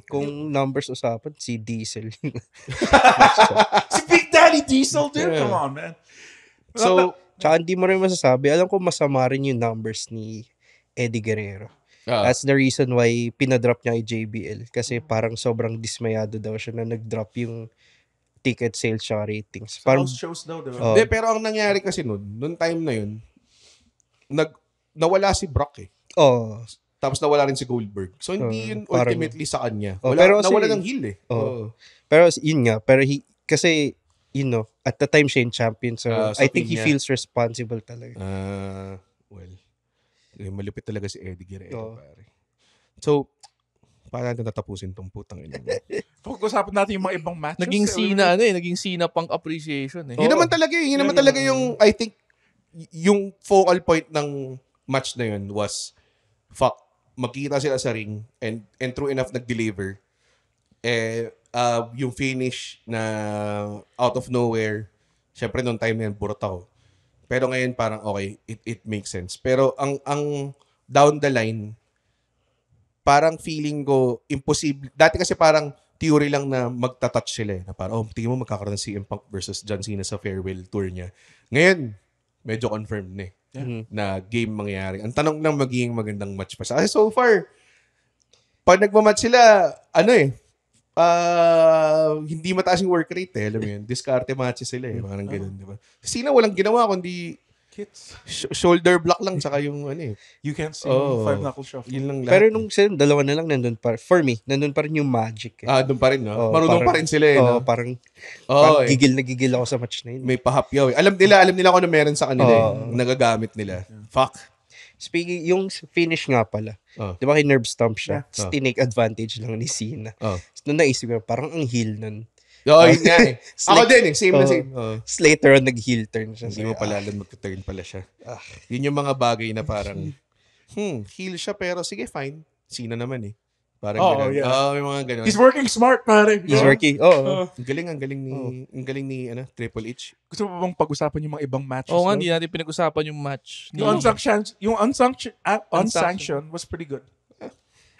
Kung numbers usapan, si Diesel. Si Big Daddy Diesel, dude. Come on, man. so Tsaka hindi mo rin masasabi. Alam ko masama rin yung numbers ni Eddie Guerrero. That's the reason why pinadrop niya kay JBL. Kasi parang sobrang dismayado daw siya na nag-drop yung ticket sales siya ratings. Parang Parang, shows daw, diba? Hindi, pero ang nangyari kasi noon time na yun, nawala si Brock eh. Tapos nawala rin si Goldberg. So hindi yun parang- ultimately sa kanya. pero kasi- Nawala ng heel eh. pero yun nga, kasi, at the time siya yung champion. So, So I think he niya. feels responsible talaga. Well, malupit talaga si Eddie Guerrero, Oo. pare. So, paano natin tatapusin tong putang ina? Pag-usapan natin yung mga ibang matches. Naging Cena Punk appreciation eh. Yun naman talaga eh. Yun naman talaga yung, I think, yung focal point ng match na yun was, magkita sila sa ring and true enough nag-deliver. Yung finish na out of nowhere, syempre noong time na yun, burot ako. Pero ngayon parang okay, it makes sense. Pero ang down the line, parang feeling ko imposible. Dati kasi parang theory lang na magta-touch sila eh. Na parang, tingin mo magkakaroon ng CM Punk versus John Cena sa farewell tour niya. Ngayon, medyo confirmed na eh. Na game mangyayari. Ang tanong lang magiging magandang match pa siya. Kasi so far, pag nagmamatch sila, hindi mataas yung work rate eh. Alam mo yun, diskarte matches sila eh. Parang ganun, di ba? Cena walang ginawa kundi Hits. Shoulder block lang saka yung You can't see five knuckle shuffle. Yun lang lahat. Pero nung dalawa na lang nandun pa. For me, nandun pa rin yung magic. doon pa rin, no? Marunong pa rin sila eh. No? Parang eh. gigil na gigil ako sa match na yun. May pahapyaw eh. Alam nila kung ano meron sa kanila eh. Nagagamit nila. Fuck. Speaking, yung finish nga pala. Di ba kay Nerve Stomp siya? Yeah. Tinake advantage lang ni Cena. Noong naisip ko, parang ang heel nun. Yun nga eh. Ako din eh. Same na same. Later on, nag-heel turn siya. Hindi mo pala alam mag-turn pala siya. Yun yung mga bagay na parang, heel siya pero sige, fine. Cena naman eh. Parang gano'n. Yeah. May mga gano'n. He's working smart, pare. He's working. Ang galing ni Triple H. Gusto mo bang pag-usapan yung mga ibang matches? Oo nga, hindi natin pinag-usapan yung match. Yung unsanctioned was pretty good.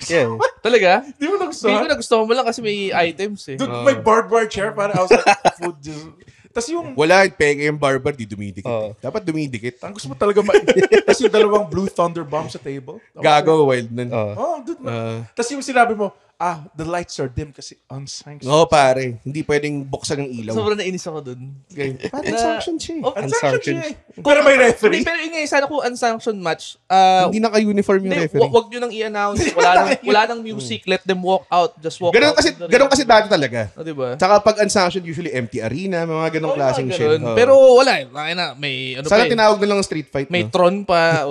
Yeah. Talaga? Di mo nagustuhan? Hindi ko nagustuhan mo lang kasi may items eh. Dude, may barbed wire chair para I was like, food. Tapos yung... Wala, peke yung barber, di dumidikit. Dapat dumidikit. Ang gusto mo talaga Tapos yung dalawang blue thunder bomb sa table. Gago, wild nun. Dude. Tapos yung sinabi mo, the lights are dim kasi unsanctioned. Pare. Hindi pwedeng buksan ng ilaw. Sobrang nainis ako dun. Parang unsanctioned siya eh. Unsanctioned siya eh. Pero may referee. Pero yun nga, sana kung unsanctioned match, hindi naka-uniform yung referee. Wag nyo nang i-announce. Wala nang music. Let them walk out. Just walk out. Ganun kasi dati talaga. Diba? Tsaka pag unsanctioned, usually empty arena, mga ganong klaseng shit. Pero wala eh. May ano sana pa tinawag na lang street fight. May Tron pa.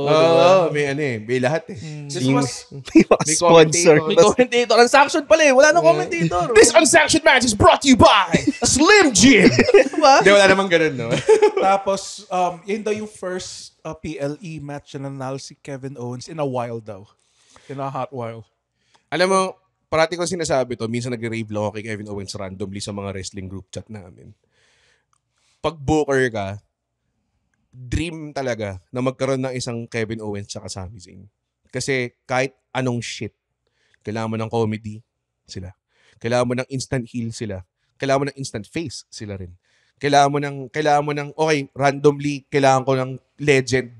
May lahat eh. May sponsor. May commentator. Unsanctioned pala eh. Wala nang commentator. This unsanctioned match is brought to you by Slim Jim. Diba? Di, wala namang ganun, no? Tapos, yun daw yung first PLE match na nanalo si Kevin Owens in a while daw. In a hot while. Alam mo, parati ko sinasabi to, minsan nag-rave lang ako kay Kevin Owens randomly sa mga wrestling group chat namin. Pag booker ka, dream talaga na magkaroon ng isang Kevin Owens tsaka Sami Zayn. Kasi kahit anong shit, kailangan mo ng comedy, sila. Kailangan mo ng instant heel sila. Kailangan mo ng instant face sila rin. Kailangan mo ng okay, randomly, kailangan ko ng legend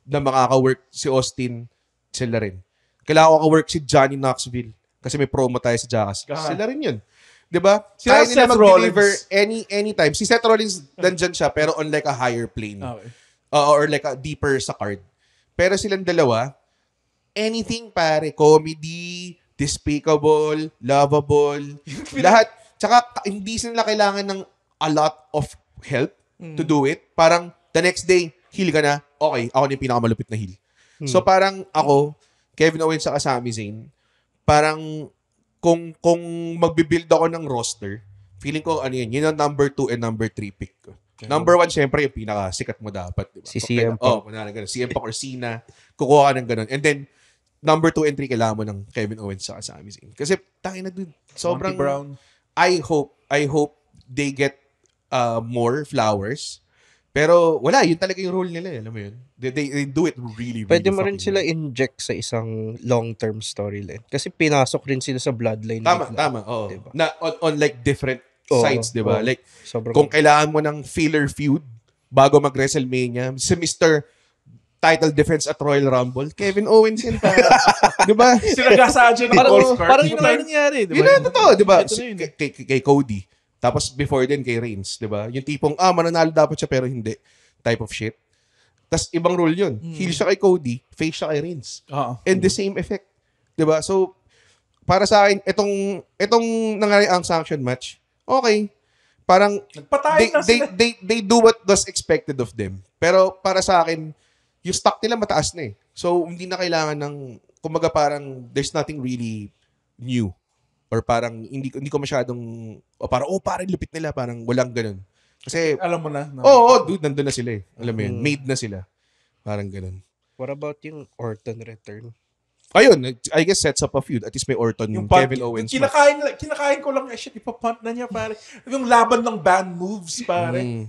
na makaka-work si Austin, sila rin. Kailangan ko maka-work si Johnny Knoxville kasi may promo tayo sa Jackass. Sila rin yun. Diba? Kaya nila mag-deliver anytime. Si Seth Rollins, nandyan siya, pero on like a higher plane. Okay. Or like a deeper sa card. Pero silang dalawa, anything pare, comedy, despicable, lovable, lahat. Tsaka hindi sila kailangan ng a lot of help to do it. Parang the next day, heel ka na, okay, ako na yung pinakamalupit na heel. So parang ako, Kevin Owens sa Sami Zayn, parang kung magbibuild ako ng roster, feeling ko yun ang number 2 and number 3 pick ko. Number 1, syempre, yung pinaka-sikat mo dapat. Diba? Si CM Punk. CM Punk or Cena, kukuha ka ng ganun. And then, number 2 and 3, kailangan mo ng Kevin Owens sa Sami Zayn. Kasi, tayo na dude, sobrang... Brown. I hope they get more flowers. Pero, wala, yun talaga yung role nila. Alam mo yun? They do it really, really Pwede mo rin sila inject sa isang long-term storyline. Kasi pinasok rin sila sa bloodline. Tama. Oo. Diba? Na, on like different sides, diba? Like, kung kailangan mo ng filler feud bago mag-WrestleMania, si Mr. Title Defense at Royal Rumble, Kevin Owens yun pa. Diba? Sinagasaan siya ng golf cart. Parang yun na nangyari, diba? Yun na totoo, diba? Kay Cody. Tapos before din kay Reigns, diba? Yung tipong, mananalo dapat siya pero hindi. Type of shit. Tapos ibang role yun. Heel siya kay Cody, face siya kay Reigns. And the same effect. Diba? So, para sa akin, itong nangyari ang sanction match, okay. Parang, they do what was expected of them. Pero para sa akin, yung stock nila mataas na eh. So, hindi na kailangan ng, kumbaga parang, there's nothing really new. Or parang, hindi ko masyadong, parang lupit nila, parang walang ganun. Kasi, alam mo na. Dude, nandun na sila eh. Alam mo yun, made na sila. Parang ganun. What about yung Orton return? Ayun, I guess sets up a feud. At least may Orton, yung Kevin Owens. Kinakain ko lang, shit, ipapunt na niya, pare. Yung laban ng band moves, pare.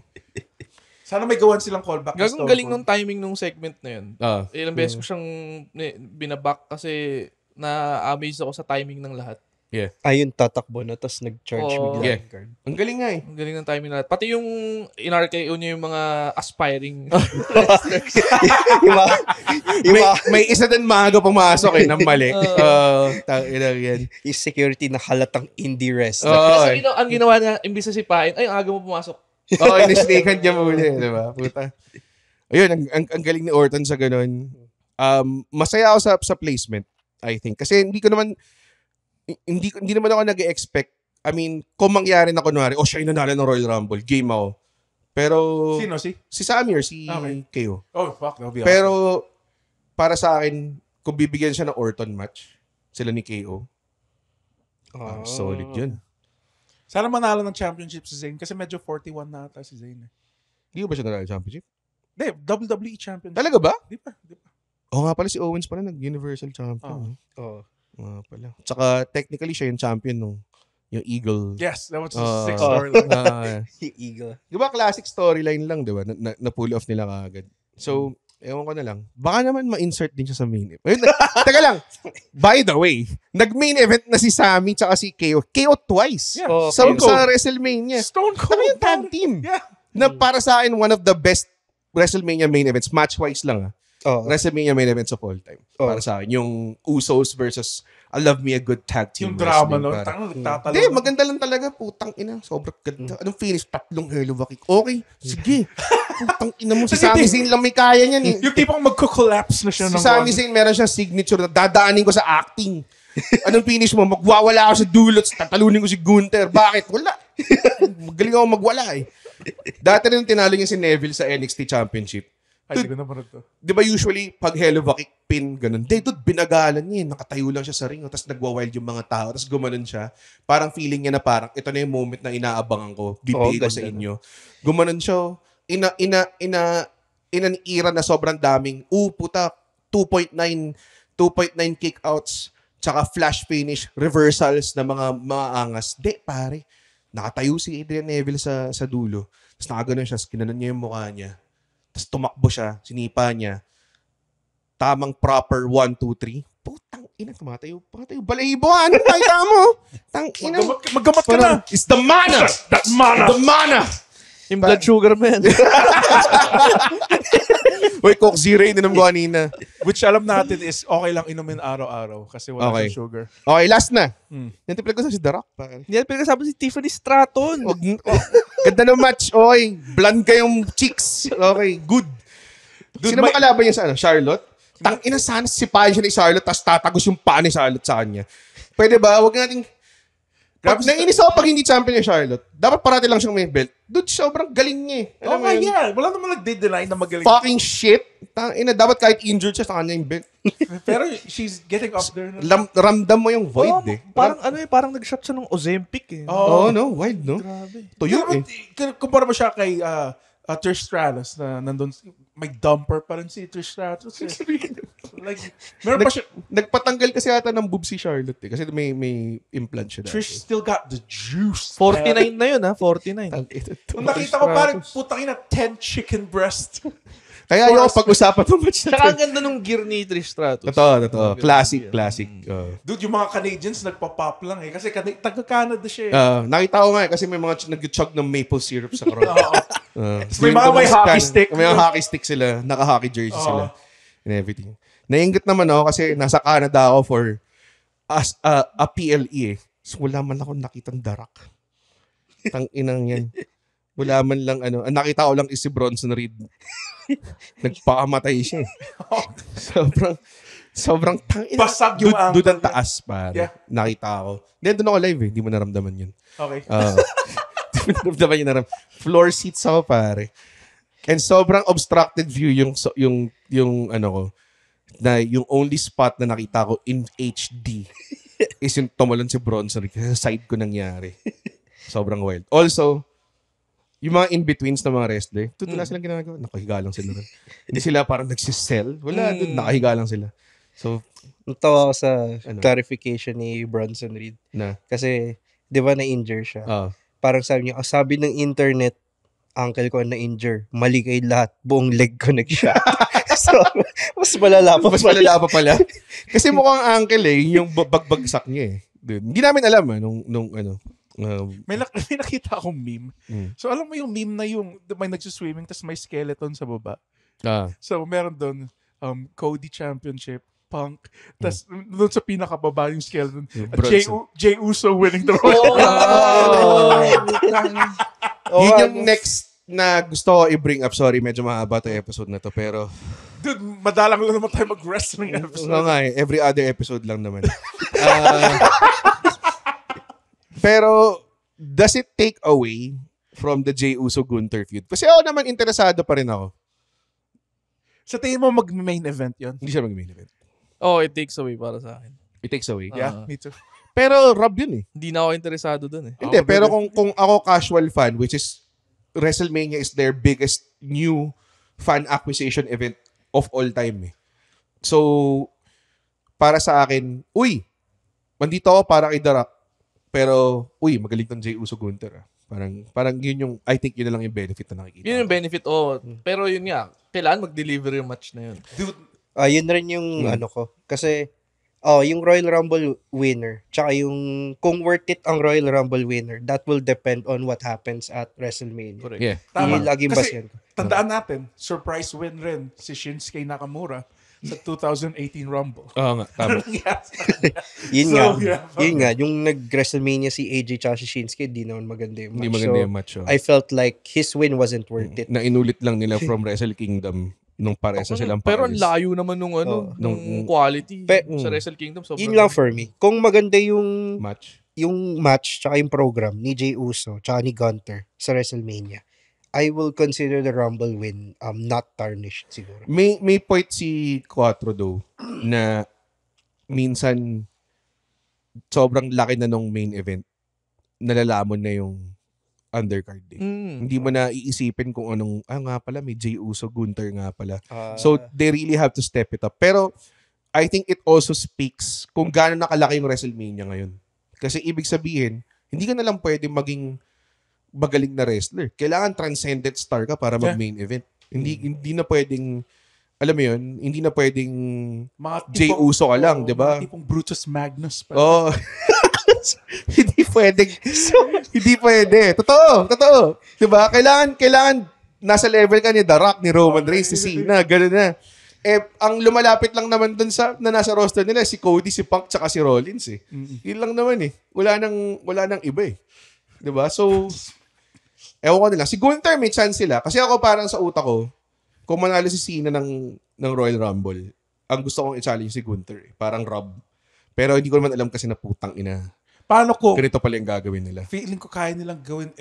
Sana may gawan silang callback. Gagong galing nung timing nung segment na yun. Ilang beses ko siyang binaback kasi na-amaze ako sa timing ng lahat. Yeah. Ayun, tatakbo na, tapos nag-charge bigla. Yeah. Ang galing nga eh. Ang galing ng timing na lahat. Pati yung in-RKO niya yung mga aspiring may isa din maaga pumasok eh, ng mali. Yan. Yung security na halatang indie wrestler. Kasi ang ginawa niya, imbis na sipain, ay, ang aga mo pumasok. In-snakean niya muna. Diba? Puta. Ayun, ang galing ni Orton sa ganun. Masaya ako sa placement, I think. Kasi hindi naman ako nag-expect. I mean, kung mangyari na kunwari, siya yung nanalo ng Royal Rumble, game ako. Pero... Sino? Si Sammy or si KO. Oh, fuck. That'll be awesome. Pero, para sa akin, kung bibigyan siya ng Orton match, sila ni KO, solid yun. Sana manalo ng championship si Zayn kasi medyo 41 na ata si Zayn. Hindi ba siya nanalo ng championship? Hindi, WWE champion. Talaga ba? Di pa. Nga pala si Owens pala nag-Universal Champion. Pala. Tsaka technically siya yung champion nung yung Eagle. Yes, that was the sixth storyline. Yung Eagle. Di ba classic storyline lang, di ba? Na pull off nila kaagad. So, ewan ko na lang. Baka naman ma-insert din siya sa main event. Teka lang. By the way, nag-main event na si Sammy tsaka si KO. KO twice. Yeah. Sa WrestleMania. Stone Cold. Saka yung tag team. Yeah. Na para sa akin, one of the best WrestleMania main events. Match-wise lang WrestleMania main events of all time. Para sa akin. Yung Usos versus I Love Me a Good Tag Team. Yung drama, no? Hindi, maganda lang talaga. Putang ina. Sobrang ganda. Anong finish? 3 hell of a kick. Okay, sige. Putang ina mo. Si Sami Zayn lang may kaya niyan eh. Yung tipong magko-collapse na siya. Si Sami Zayn meron siyang signature na dadaanin ko sa acting. Anong finish mo? Magwawala ako sa dulot. Tatalunin ko si Gunther. Bakit? Wala. Magaling ako magwala eh. Dati rin tinalo niya si Neville sa NXT Championship. Ay, hindi ko naman ito. Di ba usually, pag hell of a kick pin, ganun. Dude, binagalan niya. Nakatayo lang siya sa ring. Tapos nagwa-wild yung mga tao. Tapos gumanon siya. Parang feeling niya na parang, ito na yung moment na inaabangan ko. Bibigay ko sa inyo. Gumanon siya. In an era na sobrang daming, puta, 2.9 kickouts, tsaka flash finish, reversals na mga angas. Pare. Nakatayo si Adrian Neville sa dulo. Tapos nakaganon siya. Kinanon niya yung mukha niya. Tapos tumakbo siya, sinipa niya. Tamang proper 1, 2, 3. Putang ina, tumatayo. Balahibo, ano nakita mo? Tang ina. Maggamat ka na. It's the mana! That mana! The mana! Yung blood sugar, man. Uy, Coke Zero yun ko kanina. Which alam natin is okay lang inumin araw-araw kasi wala siyang sugar. Okay, last na. Yung tiplag ko sa si The Rock. Hindi, pinagkasama si Tiffany Stratton. Ganda ng match. Okay, blonde kayong chicks. Okay, good. Dude, sino makalaban niya sa Charlotte? Tang-ina sana sipahin siya ni Charlotte tapos tatagos yung paa ni Charlotte sa kanya. Pwede ba? Huwag natin... Naiinis ako pag hindi champion yung Charlotte. Dapat parati lang siyang may belt. Dude, sobrang galing niya eh. Alam mo yun? Yeah. Wala naman nagde-deny na magaling. Fucking shit. Tangina, dapat kahit injured siya sa kanya yung belt. Pero she's getting up there. Ramdam mo yung void eh. Parang nag-shot siya ng Ozempic eh. No? Wild, no? Grabe. Tuyo eh. Kumpara mo siya kay Trish Stratus na nandun, may dumper pa rin si Trish Stratus. Like, meron pa siya. Nagpatanggal kasi ata ng boob si Charlotte eh. Kasi may implant siya dati. Trish still got the juice. 49 na yun 49. Kung nakita ko parang putang ina 10 chicken breast. Kaya ayaw pag-usapan ng match na Saka ang ganda nung gear ni Trish Stratus. Totoo. Classic. Dude, yung mga Canadians nagpa-pop lang eh. Kasi taga-Canada siya eh. Nakita ko nga eh. Kasi may mga nag-chug ng maple syrup sa karon. May mga may hockey stick. May mga hockey stick sila. Naka-hockey jersey sila. And everything. Nainggit naman ako kasi nasa Canada ako for a PLE eh. So wala man ako nakitang darak. Tang-inang yan. Wala man lang nakita ko lang is si Bronson Reed. Nagpakamatay siya eh. Sobrang tangina. Basag yung angle. Doon ang taas pare. Yeah. Nakita ko. Doon ako live eh. Hindi mo naramdaman yun. Okay. Hindi mo naramdaman yun. Floor seats ako pare. And sobrang obstructed view yung ko. Na yung only spot na nakita ko in HD is yung tumalon si Bronson Reed. Kasi sa side ko nangyari. Sobrang wild. Also, yung mga in-betweens na mga wrestler, wala silang ginagawa. Nakahiga lang sila rin. Hindi sila parang nagsisell. Wala, nakahiga lang sila. So, natawa ako sa clarification ni Bronson Reed. Na? Kasi, di ba na-injure siya? Parang sabi niya, sabi ng internet, uncle ko na-injure. Mali kayo lahat. Buong leg ko nag-shot. So, mas malala pa. Mas malala pa pala. Kasi mukhang uncle yung bagbagsak niya eh. Hindi namin alam nung ano. May nakita akong meme. So alam mo yung meme na yung may nagsuswimming tapos may skeleton sa baba. So meron doon Cody Championship, Punk, tapos doon sa pinakababa yung skeleton. Jey Uso winning the Royal Yun yung next na gusto ko i-bring up. Sorry, medyo mahaba to episode na to, pero dude, madalang lang naman tayo mag-wrestling episode. Oo nga eh, every other episode lang naman. Pero does it take away from the Jey Uso Gunther feud? Kasi ako naman interesado pa rin ako. Sa tingin mo mag-main event yun? Hindi siya mag-main event. Oh, it takes away para sa akin. It takes away? Yeah, me too. Pero Rob yun eh. Hindi na ako interesado dun eh. Hindi, pero kung ako casual fan, which is WrestleMania is their biggest new fan acquisition event of all time eh. So, para sa akin, mandito ako para kay The Rock. Pero, magaling tong Jey Uso Gunther ah. Parang yun yung, I think yun na lang yung benefit na nakikita. Yun yung benefit, pero yun nga, kailangan mag-deliver yung match na yun. Dude, yun rin yung ano ko. Kasi, yung Royal Rumble winner, tsaka yung, kung worth it ang Royal Rumble winner, that will depend on what happens at WrestleMania. Correct. Yeah. tama. Laging Kasi basyan ko. tandaan natin, surprise win rin si Shinsuke Nakamura sa 2018 Rumble. Oo nga, tama. Yun So, nga. yeah. Yun nga. Yung nag-WrestleMania si AJ tsaka si Shinsuke, di naman maganda yung match. Hindi maganda yung match. I felt like his win wasn't worth it. Na inulit lang nila from Wrestle Kingdom nung paresa silang Pero ang paalis. layo naman nung quality sa Wrestle Kingdom. Yun lang for me. Kung maganda yung match. tsaka yung program ni Jey Uso tsaka ni Gunther sa WrestleMania, I will consider the Rumble win not tarnished siguro. May point si Quattro though na minsan sobrang laki na nung main event, nalalamon na yung undercard eh. Hindi mo na iisipin kung anong, nga pala may Jey Uso, Gunther nga pala. So they really have to step it up. Pero I think it also speaks kung gaano nakalaki yung WrestleMania ngayon. Kasi ibig sabihin, hindi ka na lang pwede maging magaling na wrestler. Kailangan transcendent star ka para mag-main event. Hindi na pwedeng, alam mo yun, hindi na pwedeng Jey Uso ka lang, di ba? Tipong Brutus Magnus. Hindi pwedeng. Hindi pwede. Totoo. Di ba? Kailangan nasa level ka ni The Rock, ni Roman Reigns, si Cena, gano'n na. Ang lumalapit lang naman dun na nasa roster nila, si Cody, si Punk, tsaka si Rollins eh. Yun lang naman eh. Wala nang iba eh. Di ba? So, ewan ko nila. Si Gunther may chance sila. Kasi ako parang sa utak ko, kung manalo si Cena ng Royal Rumble, ang gusto kong i-challenge si Gunther eh. Parang Rob. Pero hindi ko naman alam kasi na putang ina. Paano ko? Ganito pala yung gagawin nila. Feeling ko kaya nilang gawin,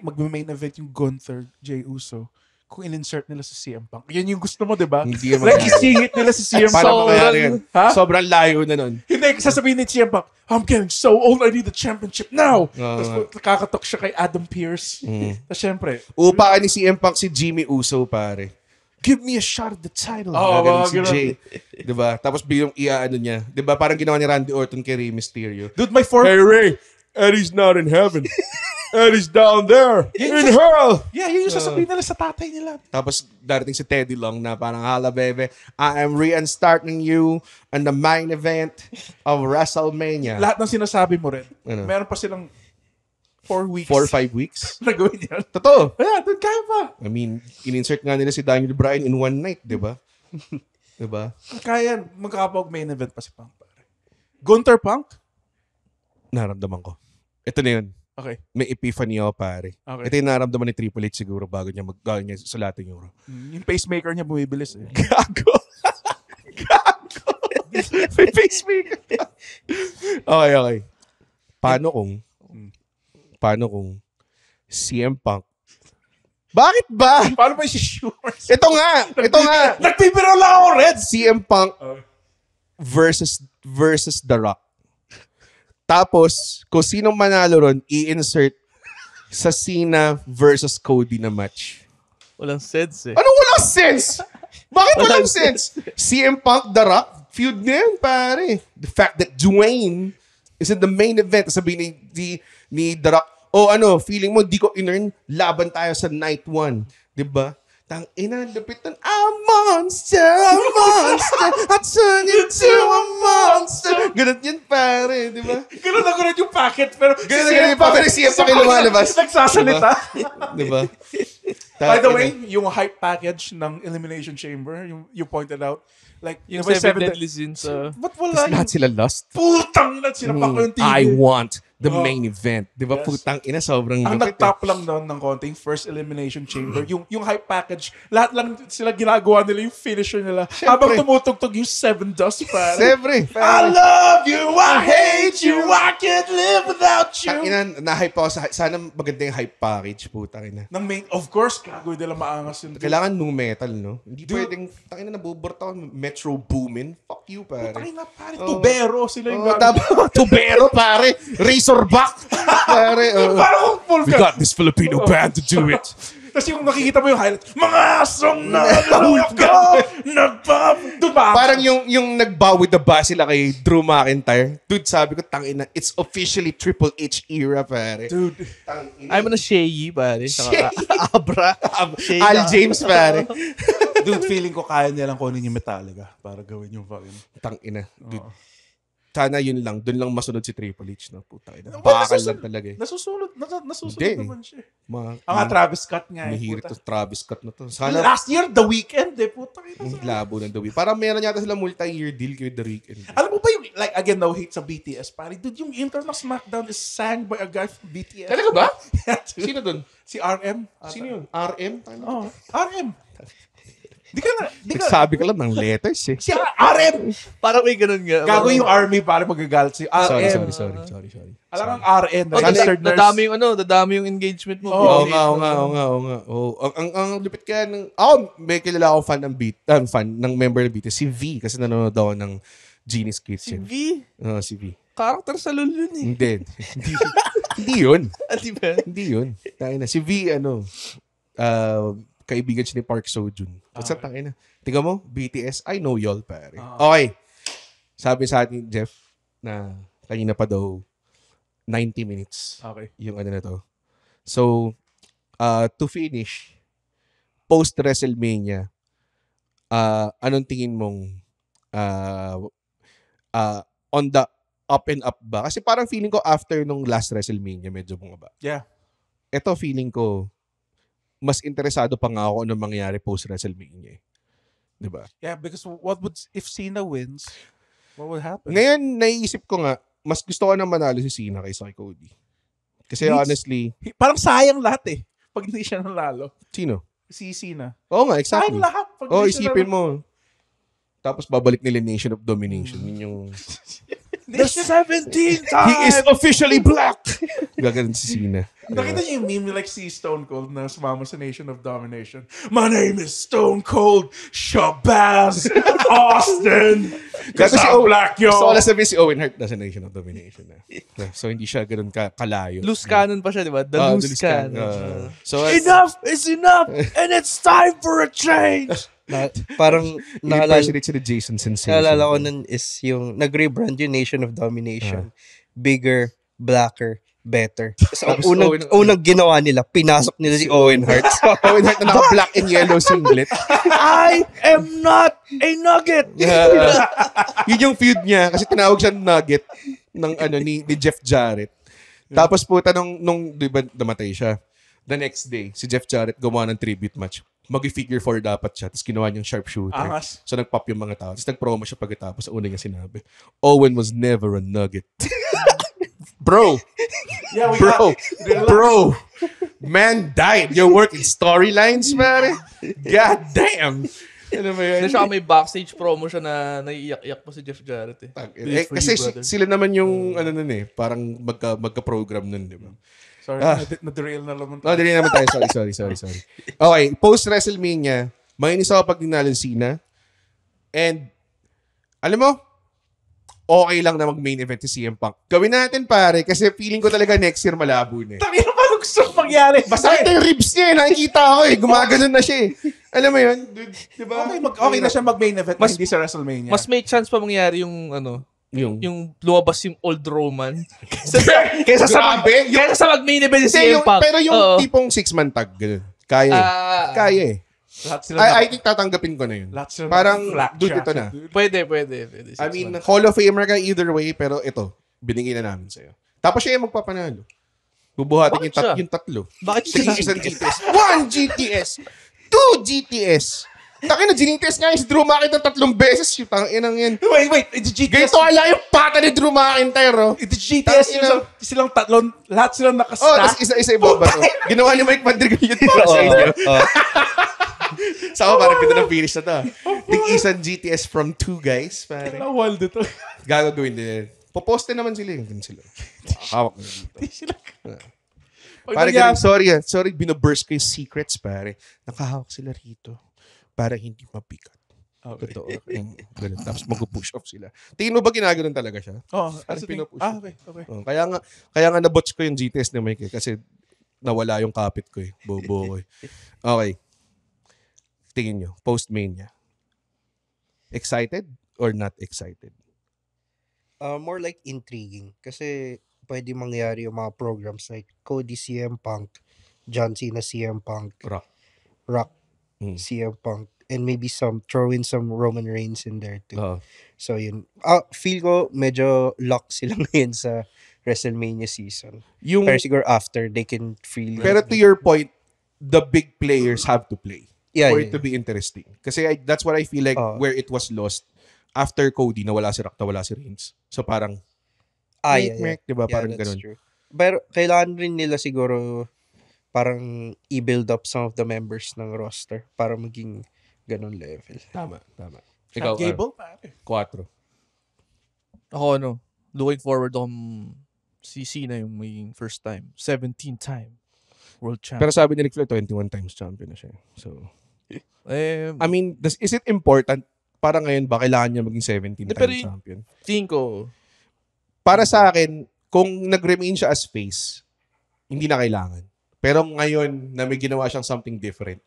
mag-main event yung Gunther, Jey Uso, kung in-insert nila sa CM Punk. Yan yung gusto mo, di ba? Hindi naman like, isingit nila si CM Punk. Paano mangyari yan? Ha? Sobrang layo na nun. Hindi, sasabihin ni CM Punk, I'm getting so old, I need the championship now. Tapos kakatok siya kay Adam Pearce. Tapos syempre, Upaan ni CM Punk si Jimmy Uso, pare. Give me a shot at the title. Si Jay. Diba? Tapos biglang iaano niya. Diba? Parang ginawa ni Randy Orton kay Rey Mysterio. Dude, my Hey Ray, Eddie's not in heaven. Eddie's down there. In hell. Yeah, yun yung sasabihin nila sa tatay nila. Tapos darating si Teddy Long na parang, hala bebe, I am reinstarting you on the main event of WrestleMania. Lahat ng sinasabi mo rin. Ano? Meron pa silang 4 weeks. 4 or 5 weeks. na gawin yan. Totoo. Yeah, dude, kaya pa. I mean, in-insert nga nila si Daniel Bryan in one night, di ba? Di ba? Kaya yan. Magkakapag main event pa si Punk. Pare. Gunther Punk? Naramdaman ko. Ito na yun. Okay. May epiphany ako, pare. Okay. Ito yung naramdaman ni Triple H siguro bago niya mag-gawin niya sa lating euro. Yung pacemaker niya bumibilis eh. Gago! May pacemaker. Okay. Paano kung CM Punk? Bakit ba? Paano ba si Shores? Ito nga. Nagpipiro lang ako, Red! CM Punk versus The Rock. Tapos, kung sinong manalo ron, i-insert sa Cena versus Cody na match. Walang sense eh. Anong walang sense? Bakit walang sense? CM Punk, The Rock, feud na yun, pare. The fact that Dwayne is in the main event, sabihin ni The Rock, O ano, feeling mo, di ko in-earn, laban tayo sa night 1. Diba? Tangina, lapit nun, I'm monster, I turn into a monster. Ganun yun, pare, di ba? Ganun na ganun yung packet, pero Ganun yung packet, siya pa kayo lumalabas. Nagsasalita. Di ba? By the way, yung hype package ng Elimination Chamber, you pointed out, like, Yung diba, 7 deadly sins. Ba't wala Lahat sila lost. Putang ina, sinapak ko yung TV. I want the main event. Di ba? Putang ina, sobrang Ang lupit. nag-top lang doon ng konting first Elimination Chamber, yung hype package, lahat lang sila ginagawa nila, yung finisher nila. Habang tumutugtog yung 7 dust, pare. Siyempre. I love you, I hate you, I can't live without you. Tangina, na-hype ako sa sana maganda yung hype package, putang ina. Ng main, of course, gagawin nila maangas yun. Kailangan nu metal, no? Hindi pwedeng, tangina, nabuburt ako, Metro Boomin. Fuck you, pare. Tangina, pare, tubero sila yung Tubero, pare. Razorback. Pare, Parang kung full we got this Filipino band to do it. Kasi yung nakikita mo yung highlight, mga asong nalulog ka, nagpapagduba. Parang yung nag-bow with the bass sila kay Drew McIntyre. Dude, sabi ko, tangina, it's officially Triple H era, pare. Dude. I'm on a Shea, pare. Saka Abra. Al James, pare. Dude, feeling ko kaya nilang kunin yung Metallica para gawin yung fucking... Tangina, dude. Sana yun lang. Doon lang masunod si Triple H, no? Putangina. Bakal lang talaga eh. Nasusunod Hindi, naman siya. Ang Travis Scott nga. Mahirap to Travis Scott na to. Sana, Sana last year, The Weeknd eh. Putangina. labo ng The Weeknd. Parang meron yata sila multi-year deal kay The Weeknd. Alam mo ba yung, like, again, no hate sa BTS, pare. Dude, yung intro ng SmackDown is sang by a guy from BTS. Talaga ba? Yeah, dude. Sino doon? Si RM. Sino yun? RM? Oh, RM. Di ka na. Nagsabi ka lang ng letters eh. Si RM. Parang may ganun nga. Gago yung army para magagalit si RM. Sorry. Alam ang RN. Dadami yung engagement mo. Oo nga. Ang lupit kaya ng... may kilala ako fan ng member ng BTS. Si V. Kasi nanonood ako ng Genius Kitchen. V? Si V. Karakter sa LOL yun eh. Hindi yun. Di ba? Hindi yun. Tangina. Si V, kaibigan siya ni Park Seo-joon. Tapos tangina. Tingnan mo, BTS, I know y'all, pare. Okay. Sabi sa atin, Jeff, na kanina pa daw, 90 minutes. Okay. Yung na to. So, to finish, post-WrestleMania, anong tingin mong on the up and up ba? Kasi parang feeling ko after nung last WrestleMania, medyo bumaba. Yeah. Ito feeling ko, mas interesado pa nga ako anong mangyayari post-WrestleMania. Diba? Yeah, because if Cena wins, what would happen? Ngayon, naiisip ko nga, mas gusto ko na manalo si Cena kaysa kay Cody. Kasi honestly... Parang sayang lahat eh. Pag hindi siya nanalo. Sino? Si Cena. Oo nga, exactly. Sayang lahat. Pag hindi siya isipin nanalo. mo. Tapos babalik nila Nation of Domination. Yun yung... The 17 time! He is officially black! Gaganon si Cena. Nakita niyo yung meme like si Stone Cold na sumama sa Nation of Domination. My name is Stone Cold Shabazz Austin. Kasi I'm black, yo. So, wala sabihin si Owen Hart na sa Nation of Domination. So, hindi siya ganun kalayo. Loose cannon pa siya, di ba? The loose cannon. So, Enough is enough and it's time for a change. Parang impersonate si Jason Sensation. naalala ko nun is yung nag-rebrand yung Nation of Domination. Bigger, blacker, better. So, ang unang ginawa nila, pinasok nila si Owen Hart. Owen Hart na naka-black and yellow singlet. I am not a nugget. Yun yung feud niya kasi tinawag siya nugget ng ni Jeff Jarrett. Tapos puta nung di ba namatay siya. The next day, si Jeff Jarrett gumawa ng tribute match. Mag-figure 4 dapat siya. Tapos ginawa niyang sharpshooter. Angas. So nag-pop yung mga tao. Tapos nag-promo siya pagkatapos. Sa una niya sinabi, Owen was never a nugget. Bro. Yeah, Bro. Man died. You're working storylines, man. God damn. Ano ba yun? Siya may backstage promo siya na naiiyak-iyak pa si Jeff Jarrett eh. Kasi sila naman yung parang magka-program nun, di ba? Sorry, na-derail na naman. Derail naman tayo. Sorry. Okay, post-WrestleMania, mainis ako pag dinalo si Cena. And, alam mo, okay lang na mag-main event si CM Punk. Gawin natin, pare, kasi feeling ko talaga next year malabo na eh. Tangina pa gusto mangyari. Basta ito yung ribs niya eh. Nakikita ako eh. Gumaganon na siya eh. Alam mo yun? Dude, diba? Okay na siya mag-main event na hindi sa WrestleMania. Mas may chance pa mangyari yung Yung lumabas yung old Roman. Kaysa sa mag-main event si CM Punk. Pero yung tipong 6-man tag, ganun. Kaya eh. I think tatanggapin ko na yun. Parang, dude, ito na. Pwede. I mean, Hall of Famer ka either way, pero ito, binigay na namin sa'yo. Tapos siya yung magpapanalo. Bubuhatin yung tatlo. Bakit siya? 3 isang GTS. 1 GTS. 2 GTS. Takin na, GTS nga yung si Drew McIntyre 3 beses. Yung tanginang yan. Wait. GTS. Ganito ala yung pata ni Drew McIntyre, oh. Ito GTS silang tatlong, lahat silang nakastack. Tapos isa-isa ibaba to. Ginawa ni Mike Madrigal yun para sa inyo. Saka parang ganda ng finish na to. Tig-isang GTS from 2 guys. Wild ito. Gagawin din. Poposte naman sila. Ganun sila. Hawak na dito. Pare ganun, sorry, binaburst ko yung secrets, pare. Nakahawak sila rito. Para hindi mabigat. Okay. Totoo. Ganun. Tapos mag-push off sila. Tingin mo ba ginaganon talaga siya? As pinupush. Okay. Kaya nga nabots ko yung GTS ni Mike kasi nawala yung kapit ko eh. Bobo ko eh. Okay. Tingin nyo, post-mania. Excited or not excited? More like intriguing. Kasi pwede mangyari yung mga programs like Cody CM Punk, John Cena CM Punk, Rock CM Punk, and maybe throw in some Roman Reigns in there too. So yun. Feel ko medyo lock sila ngayon sa WrestleMania season. Pero siguro after, they can feel... Pero to your point, the big players have to play for it to be interesting. Kasi that's what I feel like where it was lost. After Cody, nawala si Rock, nawala si Reigns. So parang... diba? Parang ganun. True. Pero kailangan rin nila siguro parang i-build up some of the members ng roster para maging ganun level. Tama. Ikaw, Gable, 4. Ako looking forward si Cena yung maging first time. 17-time world champion. Pero sabi ni Ric Flair, 21 times champion na siya. So, I mean, is it important para ngayon ba kailangan niya maging 17 times champion? Tingin ko. Para sa akin, kung nag-remain siya as face, hindi na kailangan. Pero ngayon na may ginawa siyang something different,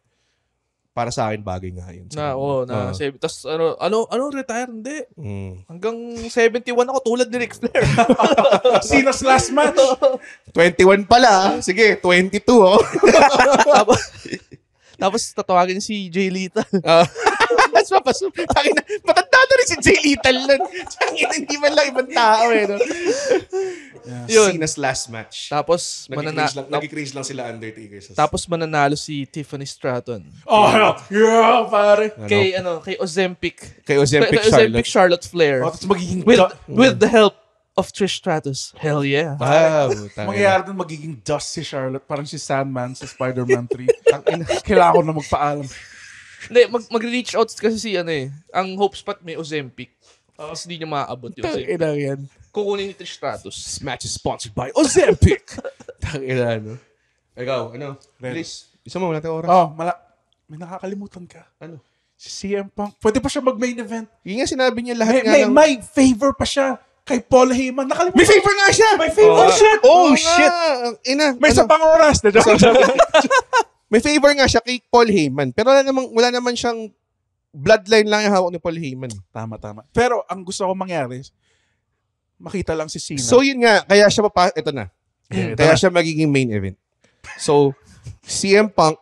para sa akin bagay nga yun. Tapos ano retire? Hindi. Hanggang 71 ako tulad ni Ric Flair. Cena's last match. 21 pala. Sige, 22 oh. Tapos tatawagin si Jay Lethal. Matanda na rin si Jay Lethal nun. Hindi man lang ibang tao eh. No? Yun. Cena's last match. Tapos nag-cringe lang sila Undertaker. Tapos mananalo si Tiffany Stratton. Pare. Kay Ozempic. Kay Ozempic Charlotte Flair. Tapos magiging with the help of Trish Stratus. Hell yeah. Wow. Mangyayari doon magiging dust si Charlotte. Parang si Sandman sa Spider-Man 3. Kailangan ko na magpaalam. Hindi, mag-reach out kasi si ang hope spot may Ozempic. Tapos hindi niya maaabot yun. Kukunin ni Trish Stratus. This match is sponsored by Ozempic. Tangina, no? Ikaw, please. Isa mo, wala tayong oras. May nakakalimutan ka. Ano? Si CM Punk. Pwede pa siya mag-main event. Yun nga sinabi niya lahat nga lang. May favor pa siya kay Paul Heyman. Nakalimutan. May favor nga siya! May favor siya! Oh, shit! May isa pang oras. May favor nga siya kay Paul Heyman. Pero wala naman siyang bloodline lang yung hawak ni Paul Heyman. Tama. Pero ang gusto ko mangyari, makita lang si Cena. So yun nga, kaya siya ito na. Kaya siya magiging main event. So, CM Punk,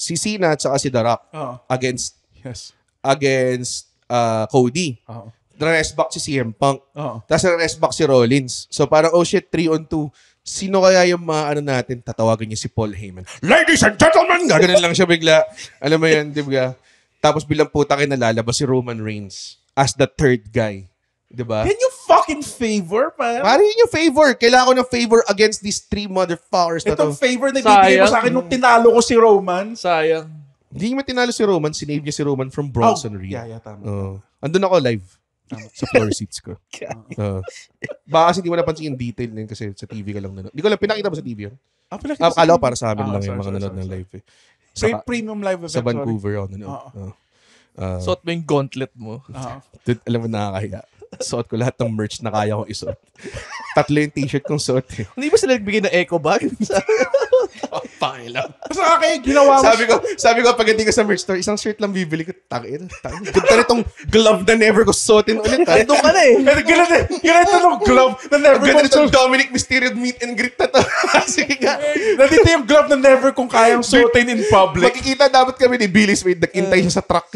si Cena at si The Rock against Cody. Rest back si CM Punk. Tapos rest back si Rollins. So parang, 3-on-2. Sino kaya yung mga natin, tatawagan niya si Paul Heyman. Ladies and gentlemen! Ganun lang siya bigla. Alam mo yan, di ba? Tapos bilang puta kayo nalalabas si Roman Reigns as the third guy. Diba? Yan yung fucking favor, pa. Parang yun yung favor. Kailangan ko ng favor against these 3 motherfuckers na to. Itong favor na bibigay mo sa akin nung tinalo ko si Roman. Sayang. Hindi mo tinalo si Roman. Sinave niya si Roman from Bronson Reed. Yeah, tama. Andun ako live. Sa floor seats ko. Baka kasi hindi mo napansin yung detail din kasi sa TV ka lang nanonood. Hindi ko lang, pinakita mo sa TV yun? Akala ko para sa amin lang yung mga nanonood ng live. Premium live event. Sa Vancouver ako nanonood. Suot mo yung gauntlet mo. Dude, alam mo, nakakahiya. Suot ko lahat ng merch na kaya kong isuot. 3 yung t-shirt kong suot eh. Hindi ba sila nagbigay ng eco bag? pakialam. Sa akin, ginawa mo. Sabi ko, pagdating ko sa merch store, isang shirt lang bibili ko. Tangin. Ganda nitong glove na never ko suotin ulit. Doon ka na eh. Ganito ng glove na never Ganda nitong Dominic Mysterio meet and greet na to. Sige nga. Nandito yung glove na never kong kayang suotin in public. Makikita dapat kami ni Billy's Wade. Nag-intay siya sa truck.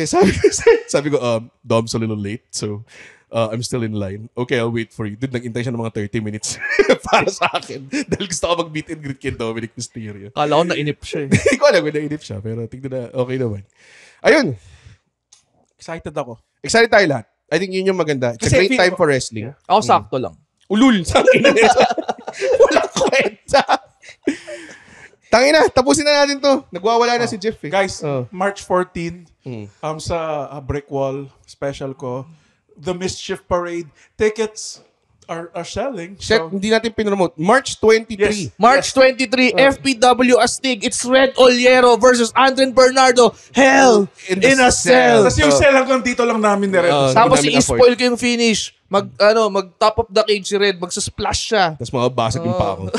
Sabi ko, Dom's a little late. So, I'm still in line. Okay, I'll wait for you. Dude, nag-intay siya ng mga 30 minutes para sa akin. Dahil gusto ko mag-meet and greet kay Dominic Mysterio. Kala ko nainip siya eh. Hindi ko alam kung nainip siya. Pero tignan na, okay naman. Ayun. Excited ako. Excited tayo lahat. I think yun yung maganda. It's a great time for wrestling. Ako sakto lang. Ulul. Walang kwenta. Tangina, tapusin na natin to. Nagwawala na si Jeff eh. Guys, March 14, sa Brick Wall special ko, The Mischief Parade, tickets are selling. Shit, hindi natin pinromote. March 23. Yes. March 23, FPW Astig. It's Red Oliero versus Andren Bernardo. Hell in a cell. Tapos yung cell hanggang dito lang namin ni Red. Tapos hindi namin i-spoil ko yung finish. Mag top of the cage si Red. Magsa-splash siya. Tapos mababasag yung pa ako.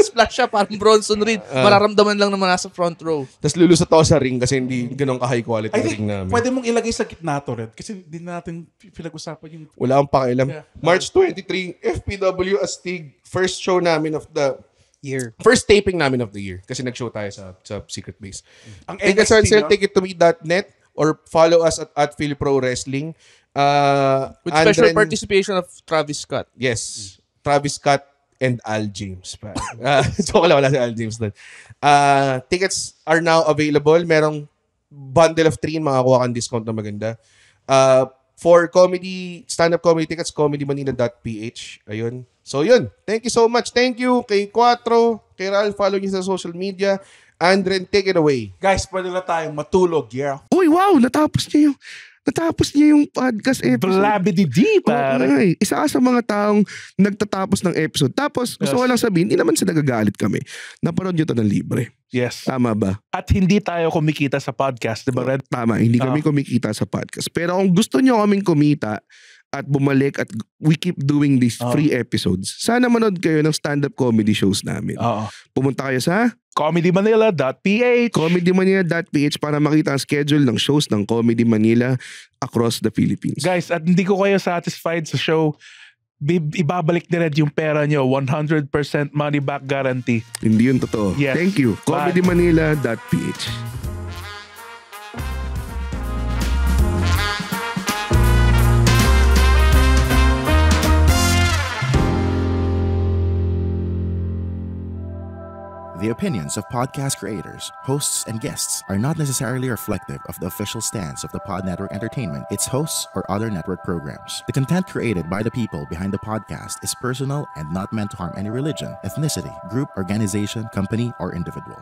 Splash siya parang Bronson Reed. Mararamdaman lang naman nasa front row. Tapos lulusot ako sa ring kasi hindi ganun ka-high quality I think ring namin. pwede mong ilagay sa gitna to, Red. Kasi hindi natin pinag-usapan yung... Wala akong pakialam. Yeah. March 23, FPW Astig. First show namin of the year. First taping namin of the year. Kasi nag-show tayo sa Secret Base. Ang Tickets NXT, on sale, no? ticket2me.net or follow us at Philip Pro Wrestling. With special participation of Travis Scott. Yes. Travis Scott and Al James. So wala si Al James doon. Tickets are now available. Merong bundle of 3 makakuha kang discount na maganda. For comedy, stand-up comedy tickets, comedymanila.ph. Ayun. So yun. Thank you so much. Thank you kay Quattro, kay Ral. Follow niyo sa social media. Andren, take it away. Guys, pwede na tayong matulog, yeah. Uy, wow! Natapos niya yung podcast episode. Blabidi-di, pare. Ay, isa ka sa mga taong nagtatapos ng episode. Tapos, gusto ko lang sabihin, hindi naman sila nagagalit kami. Napanood nyo ito ng libre. Yes. Tama ba? At hindi tayo kumikita sa podcast, di ba, Red? Tama, hindi kami kumikita sa podcast. Pero kung gusto nyo kaming kumita at bumalik at we keep doing these free episodes, sana manood kayo ng stand-up comedy shows namin. Pumunta kayo sa comedymanila.ph comedymanila.ph para makita ang schedule ng shows ng Comedy Manila across the Philippines. Guys, at hindi ko kayo satisfied sa show, ibabalik ni Red yung pera nyo. 100% money back guarantee. Hindi yun totoo. Yes. Thank you. comedymanila.ph. The opinions of podcast creators, hosts, and guests are not necessarily reflective of the official stance of the Pod Network Entertainment, its hosts, or other network programs. The content created by the people behind the podcast is personal and not meant to harm any religion, ethnicity, group, organization, company, or individual.